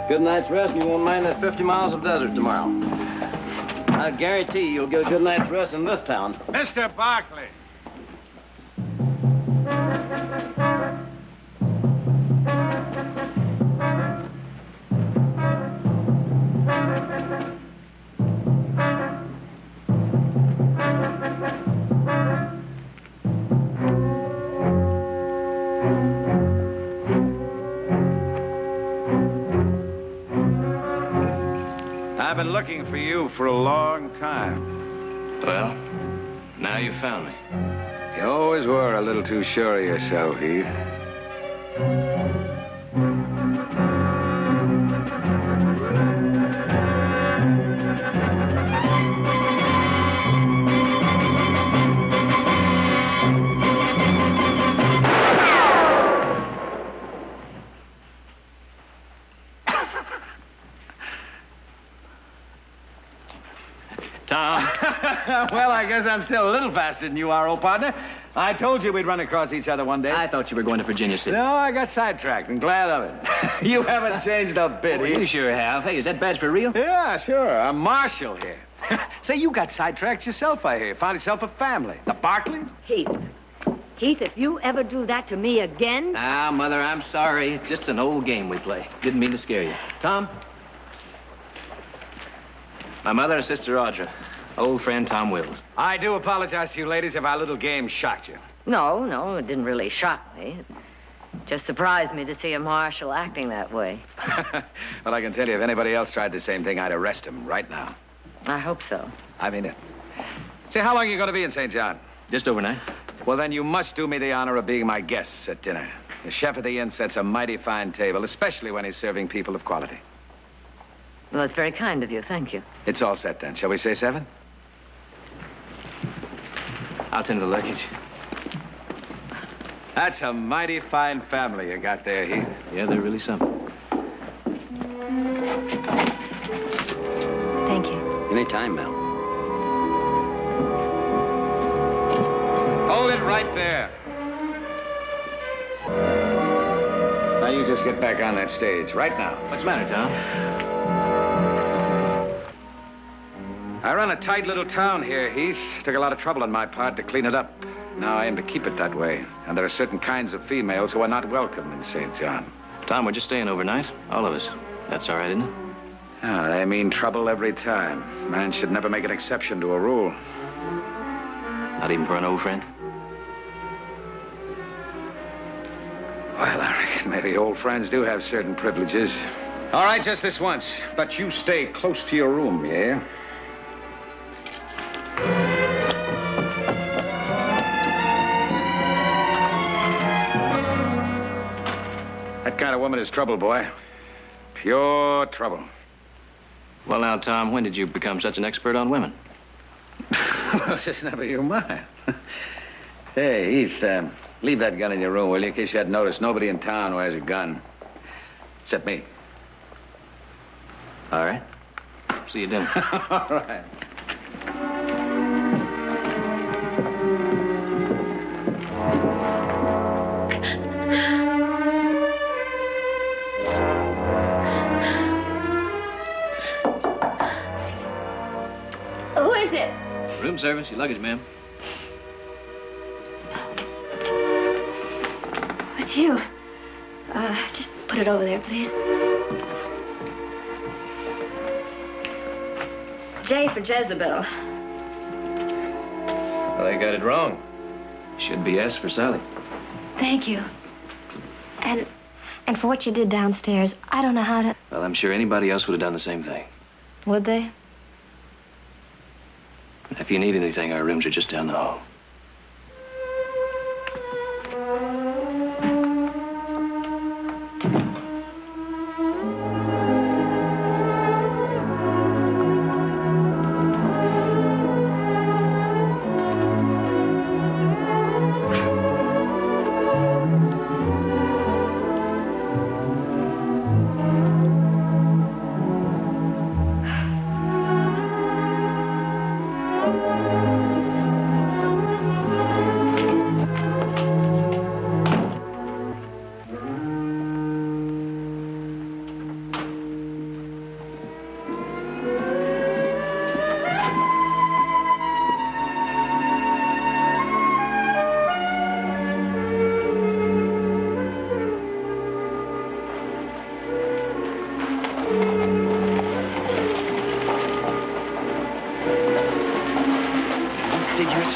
Good night's rest, and you won't mind that 50 miles of desert tomorrow. I guarantee you'll get a good night's rest in this town. Mr. Barkley. I've been looking for you for a long time. Well, now you found me. You always were a little too sure of yourself, Heath. Tom. Well, I guess I'm still a little faster than you are, old partner. I told you we'd run across each other one day. I thought you were going to Virginia City. No, I got sidetracked and glad of it. You haven't changed a bit, Well, you sure have. Hey, is that badge for real? Yeah, sure. I'm Marshal here. Say, you got sidetracked yourself, I hear. Found yourself a family. The Barkleys? Heath. Heath, if you ever do that to me again... Ah, Mother, I'm sorry. It's just an old game we play. Didn't mean to scare you. Tom? My mother and sister Audra. Old friend Tom Wills. I do apologize to you ladies if our little game shocked you. No, it didn't really shock me. It just surprised me to see a marshal acting that way. Well, I can tell you, if anybody else tried the same thing, I'd arrest him right now. I hope so. I mean it. Say, how long are you going to be in St. John? Just overnight. Well, then you must do me the honor of being my guests at dinner. The chef of the inn sets a mighty fine table, especially when he's serving people of quality. Well, it's very kind of you. Thank you. It's all set then. Shall we say 7? I'll tend to the luggage. That's a mighty fine family you got there, Heath. Yeah, they're really something. Thank you. Anytime, Mel. Hold it right there. Now you just get back on that stage, right now. What's the matter, Tom? I run a tight little town here, Heath. Took a lot of trouble on my part to clean it up. Now I aim to keep it that way. And there are certain kinds of females who are not welcome in St. John. Tom, we're just staying overnight. All of us. That's all right, isn't it? Ah, they mean trouble every time. Man should never make an exception to a rule. Not even for an old friend? Well, I reckon maybe old friends do have certain privileges. All right, just this once. But you stay close to your room, yeah? That kind of woman is trouble, boy. Pure trouble. Well, now, Tom, when did you become such an expert on women? Well, just never you mind. Hey, Heath, leave that gun in your room, will you? In case you hadn't noticed, nobody in town who has a gun. Except me. All right. See you dinner. All right. Who is it? Room service, your luggage, ma'am. It's you. Just put it over there, please. J for Jezebel. Well, they got it wrong. Should be S for Sally. Thank you. And for what you did downstairs, I don't know how to... Well, I'm sure anybody else would have done the same thing. Would they? If you need anything, our rooms are just down the hall.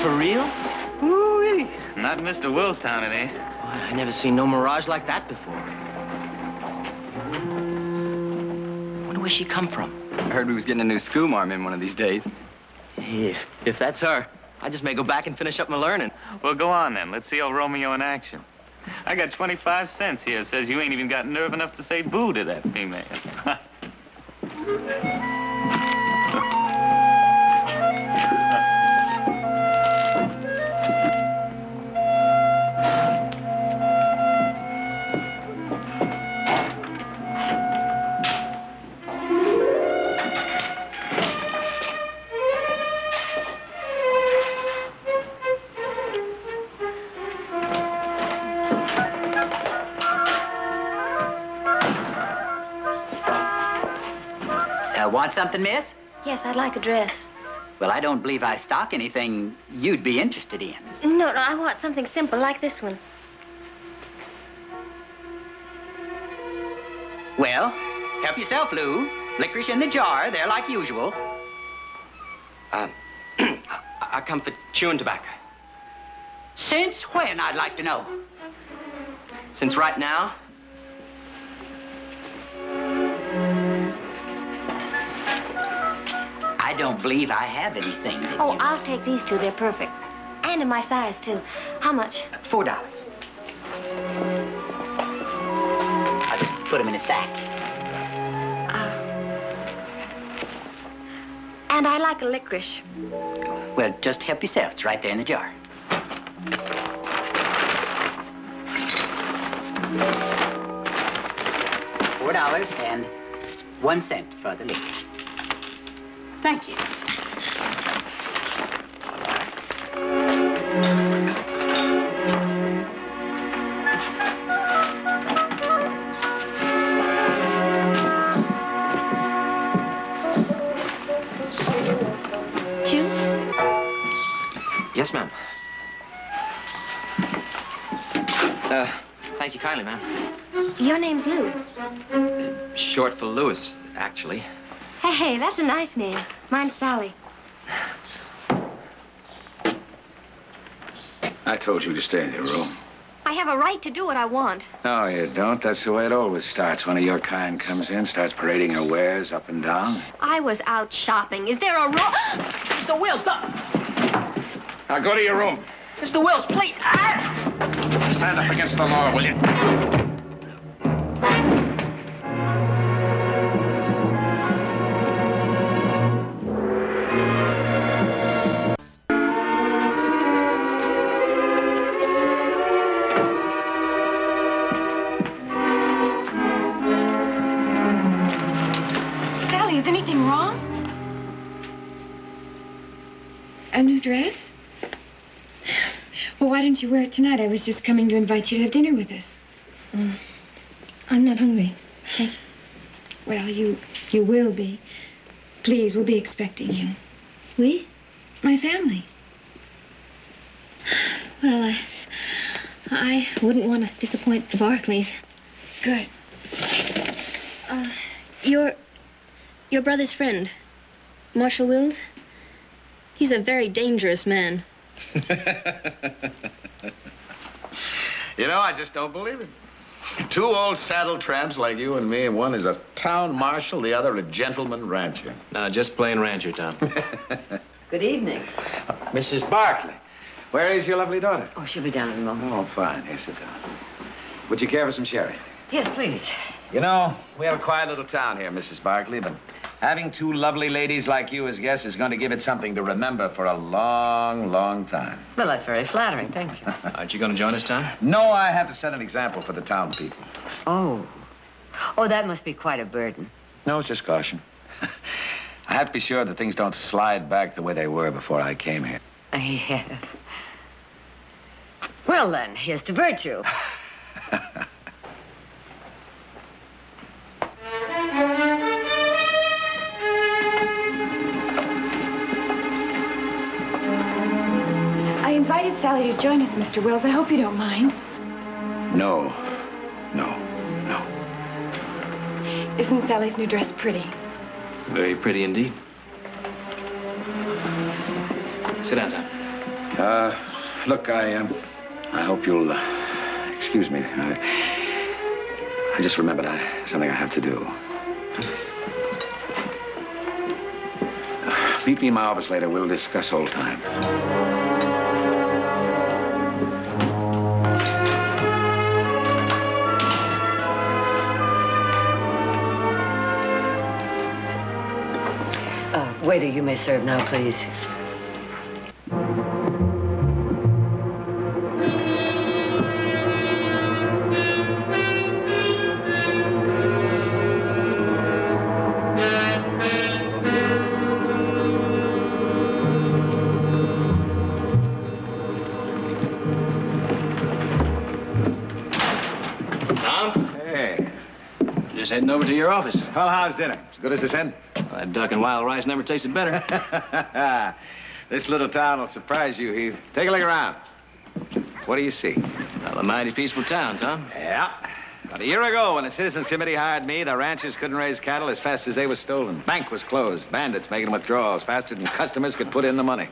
For real? Woo-wee. Not Mr. Willstown, it ain't. I never seen no mirage like that before. Wonder where she come from. I heard we was getting a new schoolmarm one of these days. Hey, if that's her, I just may go back and finish up my learning. Well, go on then. Let's see old Romeo in action. I got 25 cents here. Says you ain't even got nerve enough to say boo to that female. Want something, miss? Yes, I'd like a dress. Well, I don't believe I stock anything you'd be interested in. No, I want something simple like this one. Well, help yourself, Lou. Licorice in the jar, they're like usual. I come for chewing tobacco. Since when, I'd like to know? Since right now. I don't believe I have anything. Oh, I'll take these two. They're perfect. And in my size, too. How much? $4. I'll just put them in a sack. And I like a licorice. Well, just help yourself. It's right there in the jar. $4 and 1 cent for the licorice. Thank you. Chew? Yes, ma'am. Thank you kindly, ma'am. Your name's Lou. Short for Louis, actually. Hey, that's a nice name. Mine's Sally. I told you to stay in your room. I have a right to do what I want. No, you don't. That's the way it always starts. One of your kind comes in, starts parading her wares up and down. I was out shopping. Is there a rule? Mr. Wills, stop! Now go to your room. Mr. Wills, please! Stand up against the law, will you? Sally, is anything wrong? A new dress? Well, why don't you wear it tonight? I was just coming to invite you to have dinner with us. I'm not hungry. Thank you. Well, you will be. Please, we'll be expecting you. We? My family. Well, I wouldn't want to disappoint the Barclays. Good. Your brother's friend, Marshal Wills, he's a very dangerous man. You know, I just don't believe it. Two old saddle tramps like you and me, and one is a town marshal, the other a gentleman rancher. No, just plain rancher, Tom. Good evening. Mrs. Barclay, where is your lovely daughter? Oh, she'll be down in a moment. Oh, fine. Here, sit down. Would you care for some sherry? Yes, please. You know, we have a quiet little town here, Mrs. Barclay, but having two lovely ladies like you as guests is going to give it something to remember for a long, long time. Well, that's very flattering. Thank you. Aren't you going to join us, Tom? No, I have to set an example for the town people. Oh. Oh, that must be quite a burden. No, it's just caution. I have to be sure that things don't slide back the way they were before I came here. Yes. Well, then, here's to virtue. I invited Sally to join us, Mr. Wills. I hope you don't mind. No. Isn't Sally's new dress pretty? Very pretty indeed. Sit down, Tom. Look, I hope you'll excuse me. I just remembered something I have to do. Meet me in my office later. We'll discuss old times. Waiter, you may serve now, please. Tom? Hey. Just heading over to your office. Well, how's dinner? As good as this end? That duck and wild rice never tasted better. This little town will surprise you, Heath. Take a look around. What do you see? Well, a mighty peaceful town, Tom. Yeah. About a year ago, when the Citizens Committee hired me, the ranchers couldn't raise cattle as fast as they were stolen. Bank was closed. Bandits making withdrawals faster than customers could put in the money.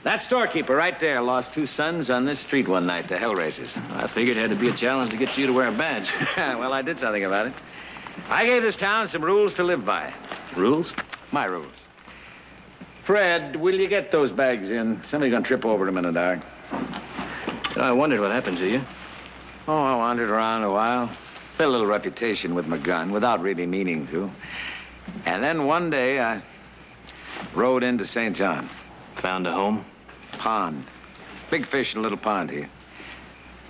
That storekeeper right there lost 2 sons on this street one night to hell raisers. I figured it had to be a challenge to get you to wear a badge. Well, I did something about it. I gave this town some rules to live by. Rules? My rules. Fred, will you get those bags in? Somebody's gonna trip over them in the dark. I wondered what happened to you. Oh, I wandered around a while. Built a little reputation with my gun without really meaning to. And then one day I rode into St. John. Found a home? Pond. Big fish in a little pond here.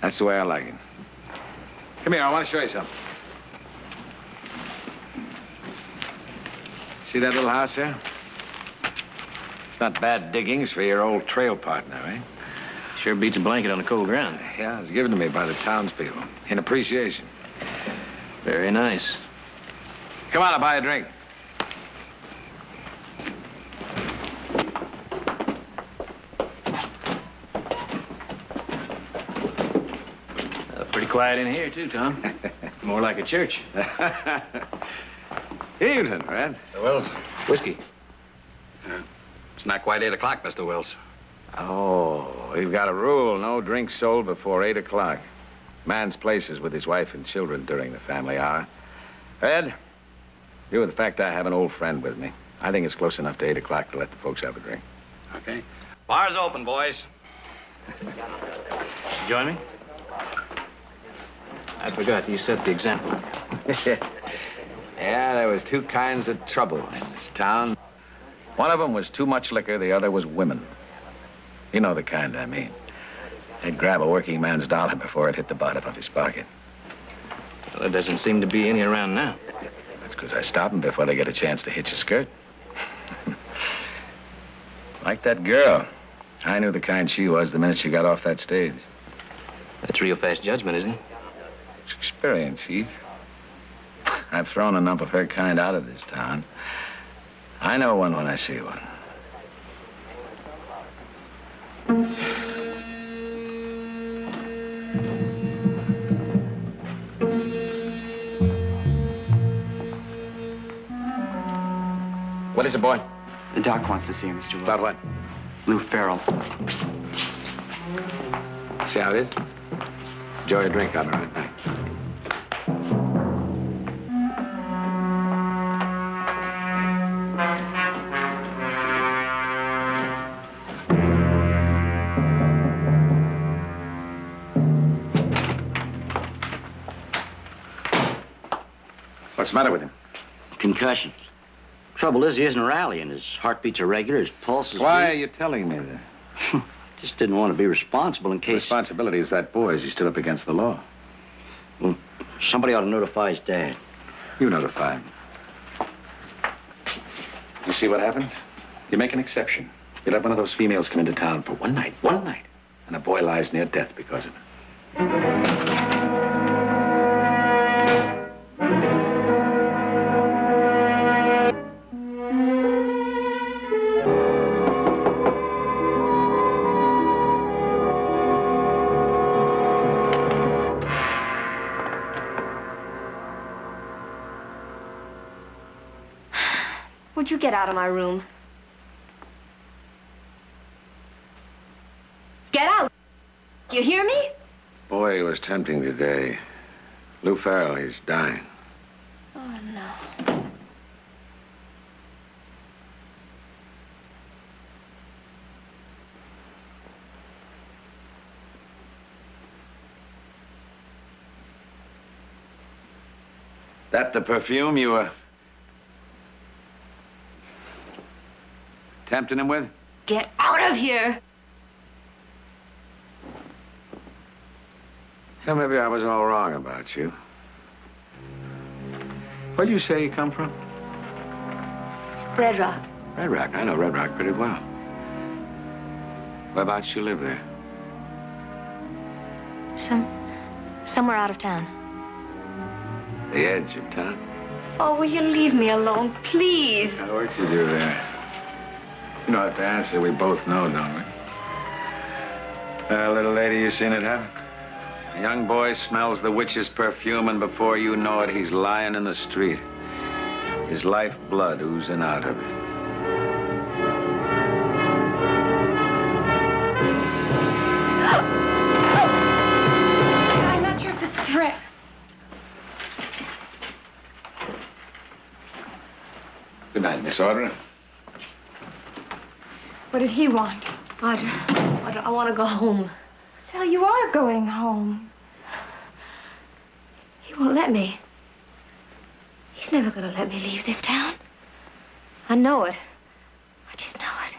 That's the way I like it. Come here, I want to show you something. See that little house there? It's not bad diggings for your old trail partner, eh? Sure beats a blanket on the cold ground. Yeah, it was given to me by the townspeople in appreciation. Very nice. Come on, I'll buy a drink. Pretty quiet in here, too, Tom. More like a church. Evening, Red. Wills, whiskey. It's not quite 8 o'clock, Mr. Wills. Oh, we've got a rule. No drinks sold before 8 o'clock. Man's place is with his wife and children during the family hour. Ed, due to the fact I have an old friend with me, I think it's close enough to 8 o'clock to let the folks have a drink. Okay. Bar's open, boys. Join me? I forgot. You set the example. Yeah, there was two kinds of trouble in this town. One of them was too much liquor, the other was women. You know the kind I mean. They'd grab a working man's dollar before it hit the bottom of his pocket. Well, there doesn't seem to be any around now. That's because I stop them before they get a chance to hitch a skirt. Like that girl. I knew the kind she was the minute she got off that stage. That's real fast judgment, isn't it? It's experience, Chief. I've thrown enough of her kind out of this town. I know one when I see one. What is it, boy? The doc wants to see you, Mr. Wills. About what? Lou Farrell. See how it is? Enjoy a drink. I'll be right back. What's the matter with him? Concussions. Trouble is, he isn't rallying. His heartbeats are regular, his pulse is... Why are you telling me that? Just didn't want to be responsible in case... Responsibility is that boy's. He stood up against the law. Well, somebody ought to notify his dad. You notify him. You see what happens? You make an exception. You let one of those females come into town for one night, and a boy lies near death because of it. Would you get out of my room? Get out! You hear me? Boy, it was tempting today. Lou Farrell, he's dying. Oh, no. That the perfume you were tempting him with? Get out of here! Yeah, maybe I was all wrong about you. Where'd you say you come from? Red Rock. Red Rock. I know Red Rock pretty well. Whereabouts you live there? Somewhere out of town. The edge of town? Oh, will you leave me alone, please? Now, what you do there? You don't have to answer. We both know, don't we? Little lady, you seen it happen? A young boy smells the witch's perfume, and before you know it, he's lying in the street. His life blood oozing out of it. I'm not sure if this is a threat. Good night, Miss Audrey. What did he want? I want to go home. Sal, you are going home. He won't let me. He's never going to let me leave this town. I know it. I just know it.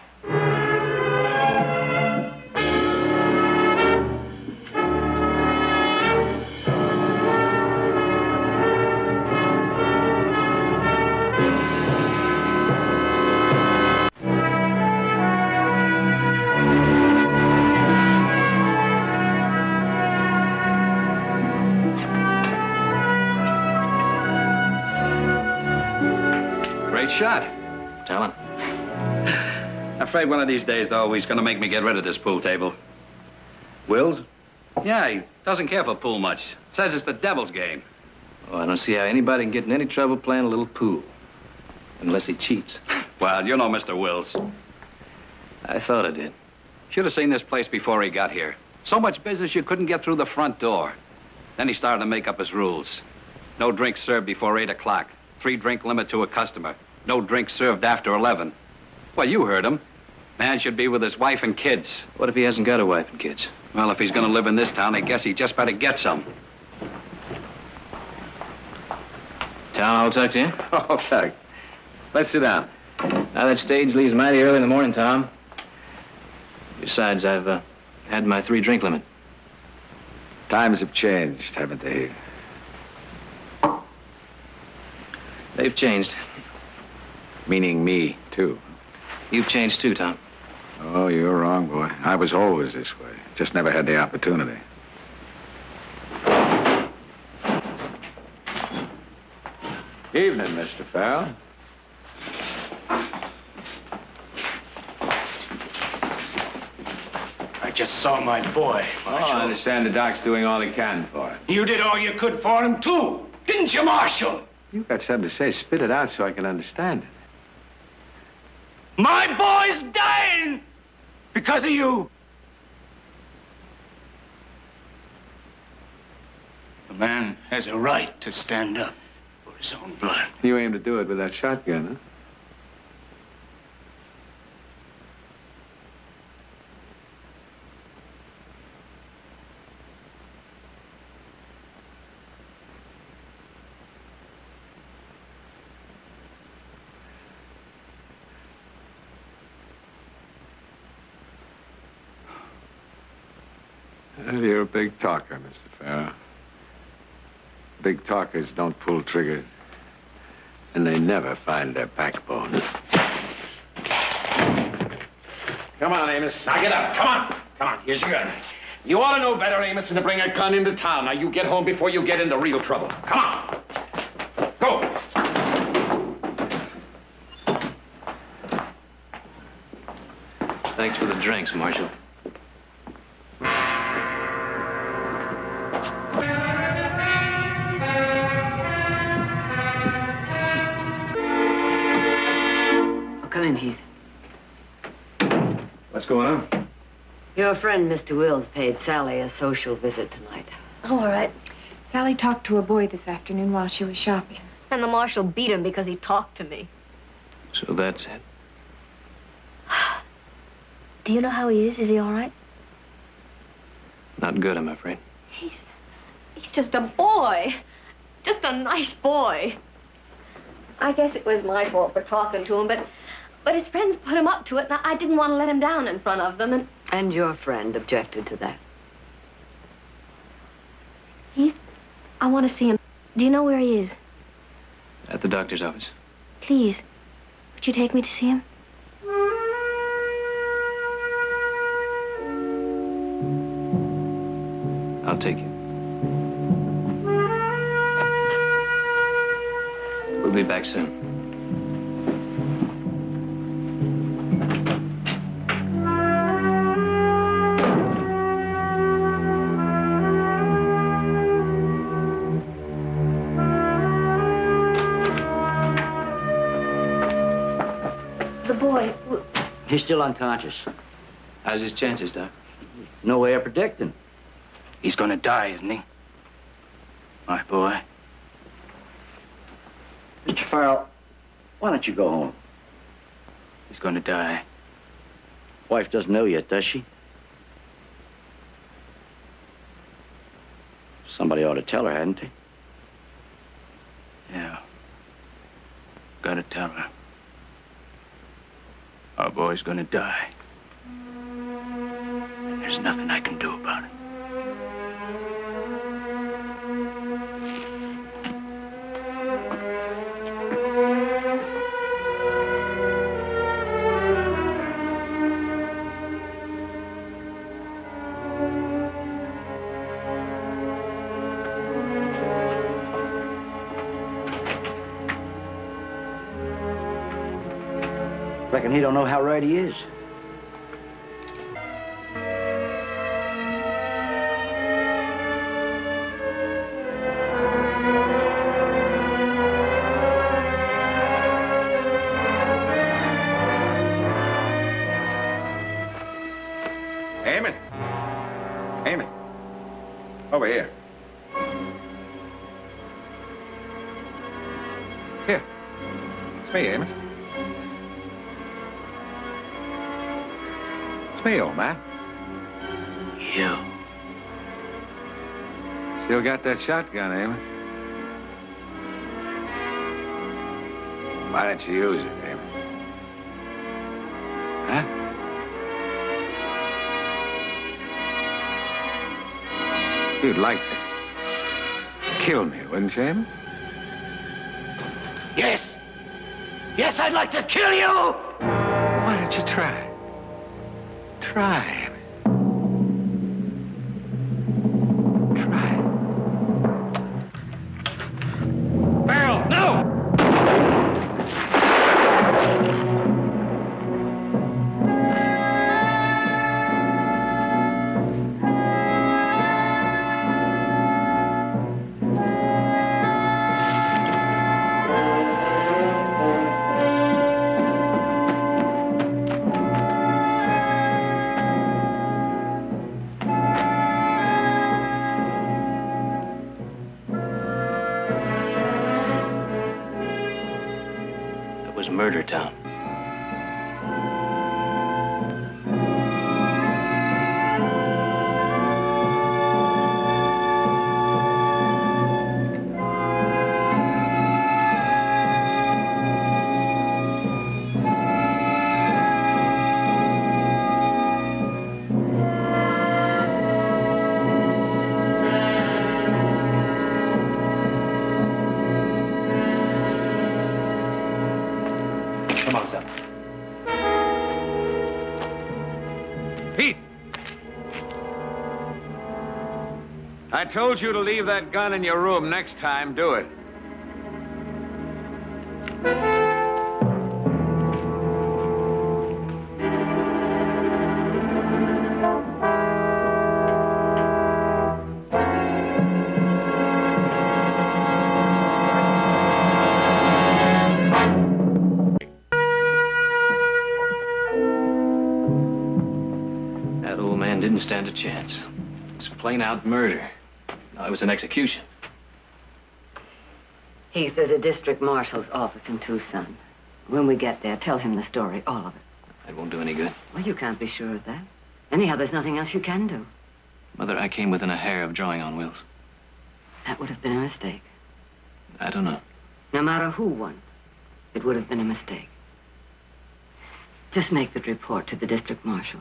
Shot. Tell him. Afraid one of these days, though, he's going to make me get rid of this pool table. Wills? Yeah, he doesn't care for pool much. Says it's the devil's game. Oh, I don't see how anybody can get in any trouble playing a little pool. Unless he cheats. Well, you know Mr. Wills. I thought I did. Should have seen this place before he got here. So much business you couldn't get through the front door. Then he started to make up his rules. No drinks served before 8 o'clock. 3-drink limit to a customer. No drinks served after 11. Well, you heard him. Man should be with his wife and kids. What if he hasn't got a wife and kids? Well, if he's going to live in this town, I guess he just better get some. Town all tucked in? All tucked. Let's sit down. Now, that stage leaves mighty early in the morning, Tom. Besides, I've had my 3-drink limit. Times have changed, haven't they? They've changed. Meaning me, too. You've changed too, Tom. Oh, you're wrong, boy. I was always this way. Just never had the opportunity. Evening, Mr. Farrell. I just saw my boy, Marshal. I understand the doc's doing all he can for him. You did all you could for him, too. Didn't you, Marshal? You've got something to say. Spit it out so I can understand it. My boy's dying because of you. A man has a right to stand up for his own blood. You aim to do it with that shotgun, huh? You're a big talker, Mr. Farrell. Big talkers don't pull triggers, and they never find their backbone. Come on, Amos. Now get up. Come on. Come on. Here's your gun. You ought to know better, Amos, than to bring a gun into town. Now, you get home before you get into real trouble. Come on. Go. Thanks for the drinks, Marshal. Come in, Heath. What's going on? Your friend, Mr. Wills, paid Sally a social visit tonight. Oh, all right. Sally talked to a boy this afternoon while she was shopping. And the marshal beat him because he talked to me. So that's it. Do you know how he is? Is he all right? Not good, I'm afraid. He's just a boy. Just a nice boy. I guess it was my fault for talking to him, but his friends put him up to it, and I didn't want to let him down in front of them, And your friend objected to that. Heath, I want to see him. Do you know where he is? At the doctor's office. Please, would you take me to see him? I'll take you. We'll be back soon. The boy. He's still unconscious. How's his chances, Doc? No way of predicting. He's gonna die, isn't he? My boy. Mr. Farrell, why don't you go home? He's gonna die. Wife doesn't know yet, does she? Somebody ought to tell her, hadn't they? Yeah. Gotta tell her. Our boy's gonna die. And there's nothing I can do about it. Reckon he don't know how right he is. Over here. Here. It's me, Amos. It's me, old man. You. Still got that shotgun, Amos? Why don't you use it, Amos? Huh? You'd like to kill me, wouldn't you, Amos? Yes. Yes, I'd like to kill you. Why don't you try? Try. Farrell, no! Murder Town. Come on, son. Pete! I told you to leave that gun in your room. Next time, do it. That old man didn't stand a chance. It's plain out murder. No, it was an execution. Heath, there's a district marshal's office in Tucson. When we get there, tell him the story, all of it. It won't do any good. Well, you can't be sure of that. Anyhow, there's nothing else you can do. Mother, I came within a hair of drawing on Wills. That would have been a mistake. I don't know. No matter who won, it would have been a mistake. Just make that report to the district marshal.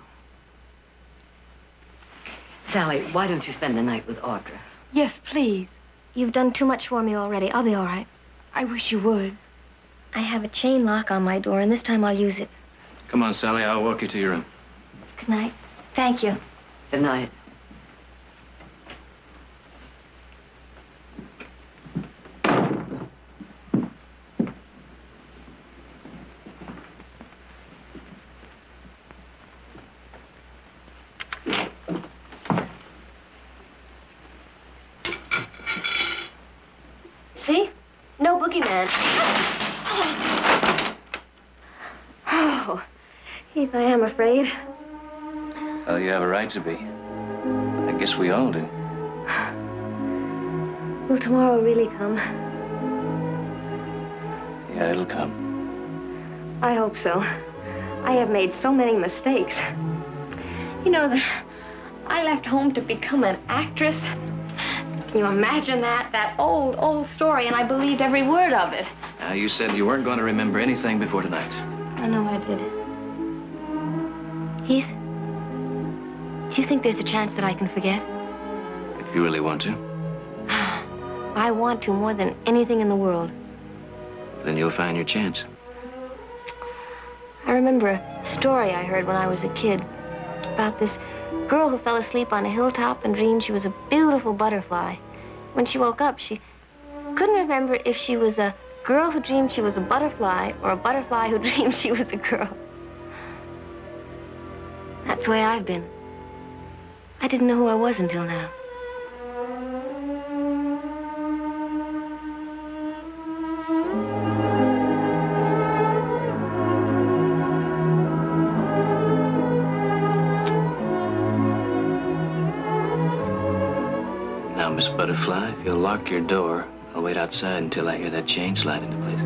Sally, why don't you spend the night with Audra? Yes, please. You've done too much for me already. I'll be all right. I wish you would. I have a chain lock on my door, and this time I'll use it. Come on, Sally. I'll walk you to your room. Good night. Thank you. Good night. See? No boogeyman. Oh, Heath, I am afraid. Well, you have a right to be. I guess we all do. Will tomorrow really come? Yeah, it'll come. I hope so. I have made so many mistakes. You know, I left home to become an actress. Can you imagine that? That old, old story, and I believed every word of it. Now, you said you weren't going to remember anything before tonight. I know I did. Heath, do you think there's a chance that I can forget? If you really want to, I want to more than anything in the world. then you'll find your chance. I remember a story I heard when I was a kid about this girl who fell asleep on a hilltop and dreamed she was a beautiful butterfly. When she woke up, she couldn't remember if she was a girl who dreamed she was a butterfly or a butterfly who dreamed she was a girl. That's the way I've been. I didn't know who I was until now. Miss Butterfly, if you'll lock your door, I'll wait outside until I hear that chain slide into place.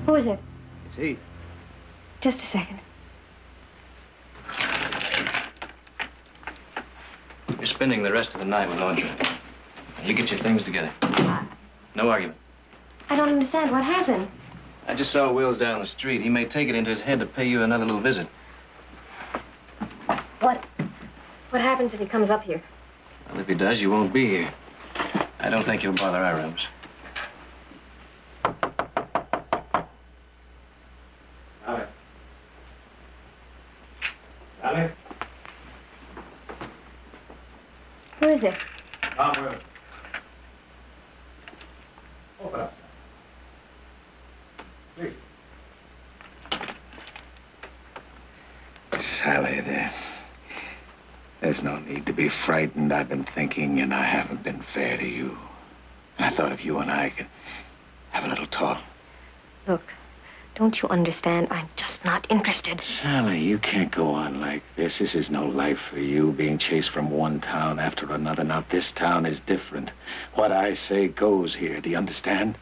Who is it? It's Heath. Just a second. You're spending the rest of the night with Audrey. You get your things together. No argument. I don't understand. What happened? I just saw Wills down the street. He may take it into his head to pay you another little visit. What happens if he comes up here? Well, if he does, you won't be here. I don't think he'll bother our rooms. Sally? Who is it? Tom Wills. Open up. Please. Sally, there's no need to be frightened. I've been thinking, and I haven't been fair to you. I thought if you and I could have a little talk. Look, don't you understand? I'm just not interested. Sally, you can't go on like this. This is no life for you, being chased from one town after another. Now, this town is different. What I say goes here. Do you understand?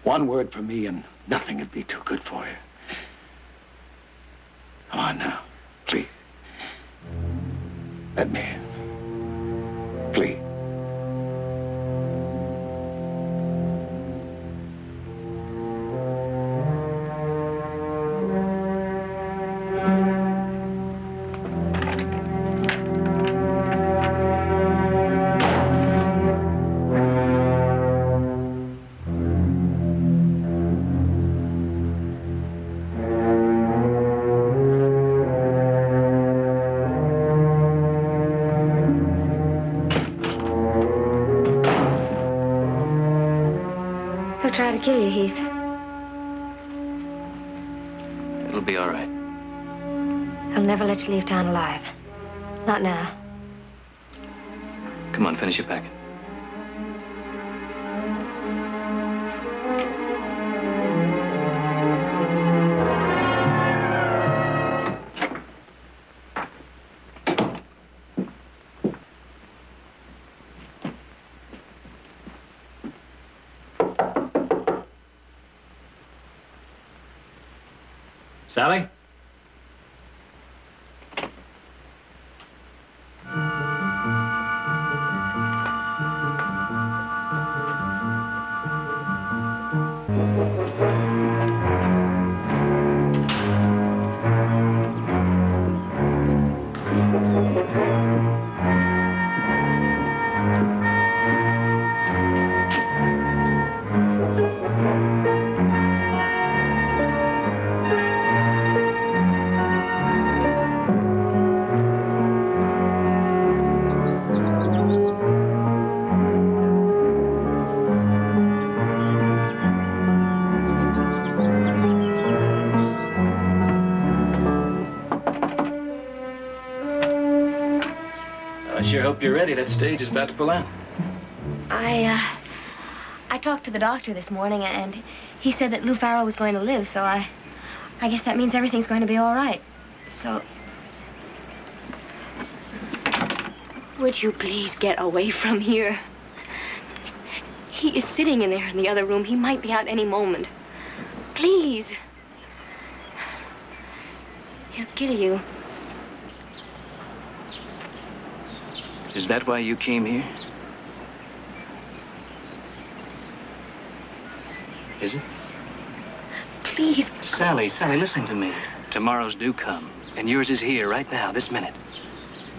One word from me and nothing would be too good for you. Come on now, please. Let me in. Please. Try to kill you, Heath. It'll be all right. I'll never let you leave town alive. Not now. Come on, finish your packing. Sally? Hope you're ready. That stage is about to pull out. I talked to the doctor this morning, and he said that Lou Farrell was going to live, so I guess that means everything's going to be all right. So... Would you please get away from here? He is sitting in there in the other room. He might be out any moment. Please. He'll kill you. Is that why you came here? Is it? Please. Sally, listen to me. Tomorrow's due come, and yours is here right now, this minute.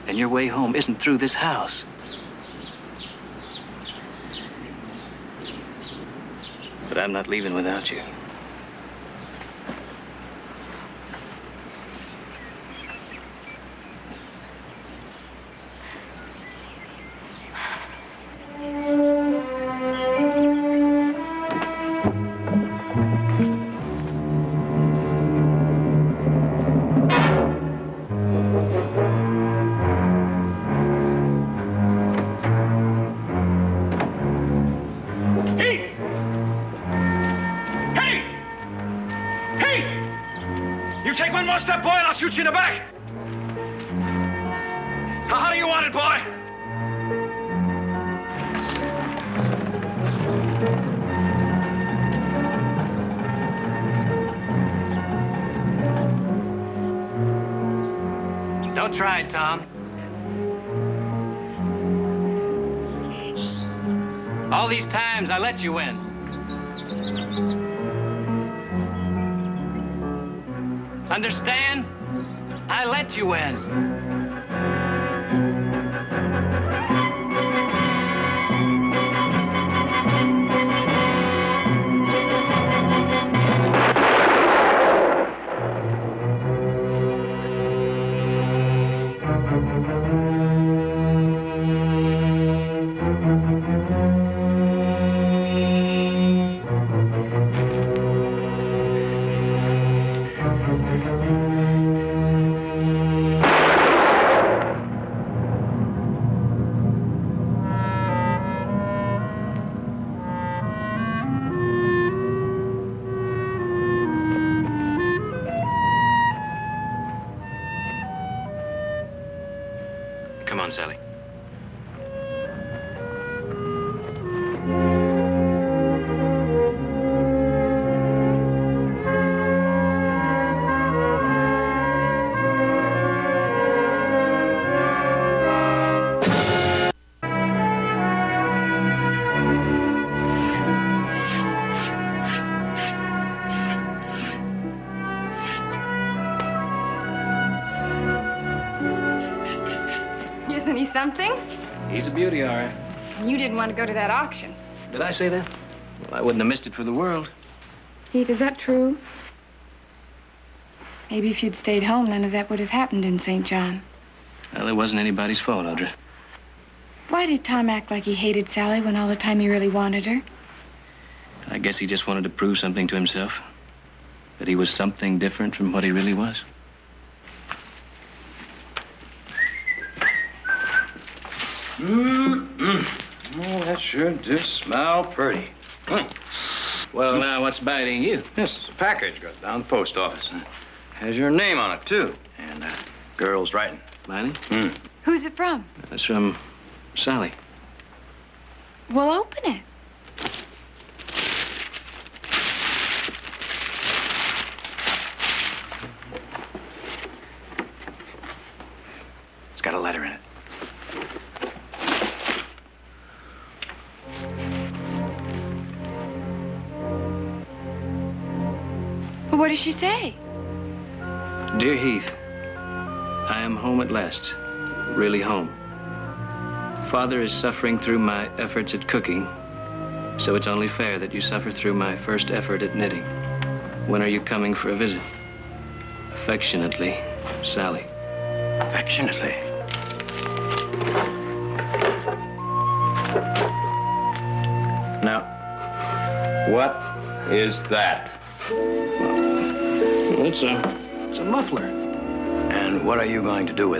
And your way home isn't through this house. But I'm not leaving without you. Shoot you in the back. How do you want it, boy? Don't try it, Tom. All these times I let you win. Understand? I let you win. Come on, Sally. Isn't he something? He's a beauty, all right. You didn't want to go to that auction. Did I say that? Well, I wouldn't have missed it for the world. Heath, is that true? Maybe if you'd stayed home, none of that would have happened in St. John. Well, it wasn't anybody's fault, Audra. Why did Tom act like he hated Sally when all the time he really wanted her? I guess he just wanted to prove something to himself. That he was something different from what he really was. Oh, that sure does smell pretty. Well, now, what's biting you? This is a package got down the post office. Has your name on it, too. And girl's writing. Lanny? Who's it from? It's from Sally. Well, open it. It's got a letter in it. What does she say? Dear Heath, I am home at last. Really home. Father is suffering through my efforts at cooking, so it's only fair that you suffer through my first effort at knitting. When are you coming for a visit? Affectionately, Sally. Affectionately? Now, what is that? Well, it's a muffler. And what are you going to do with it?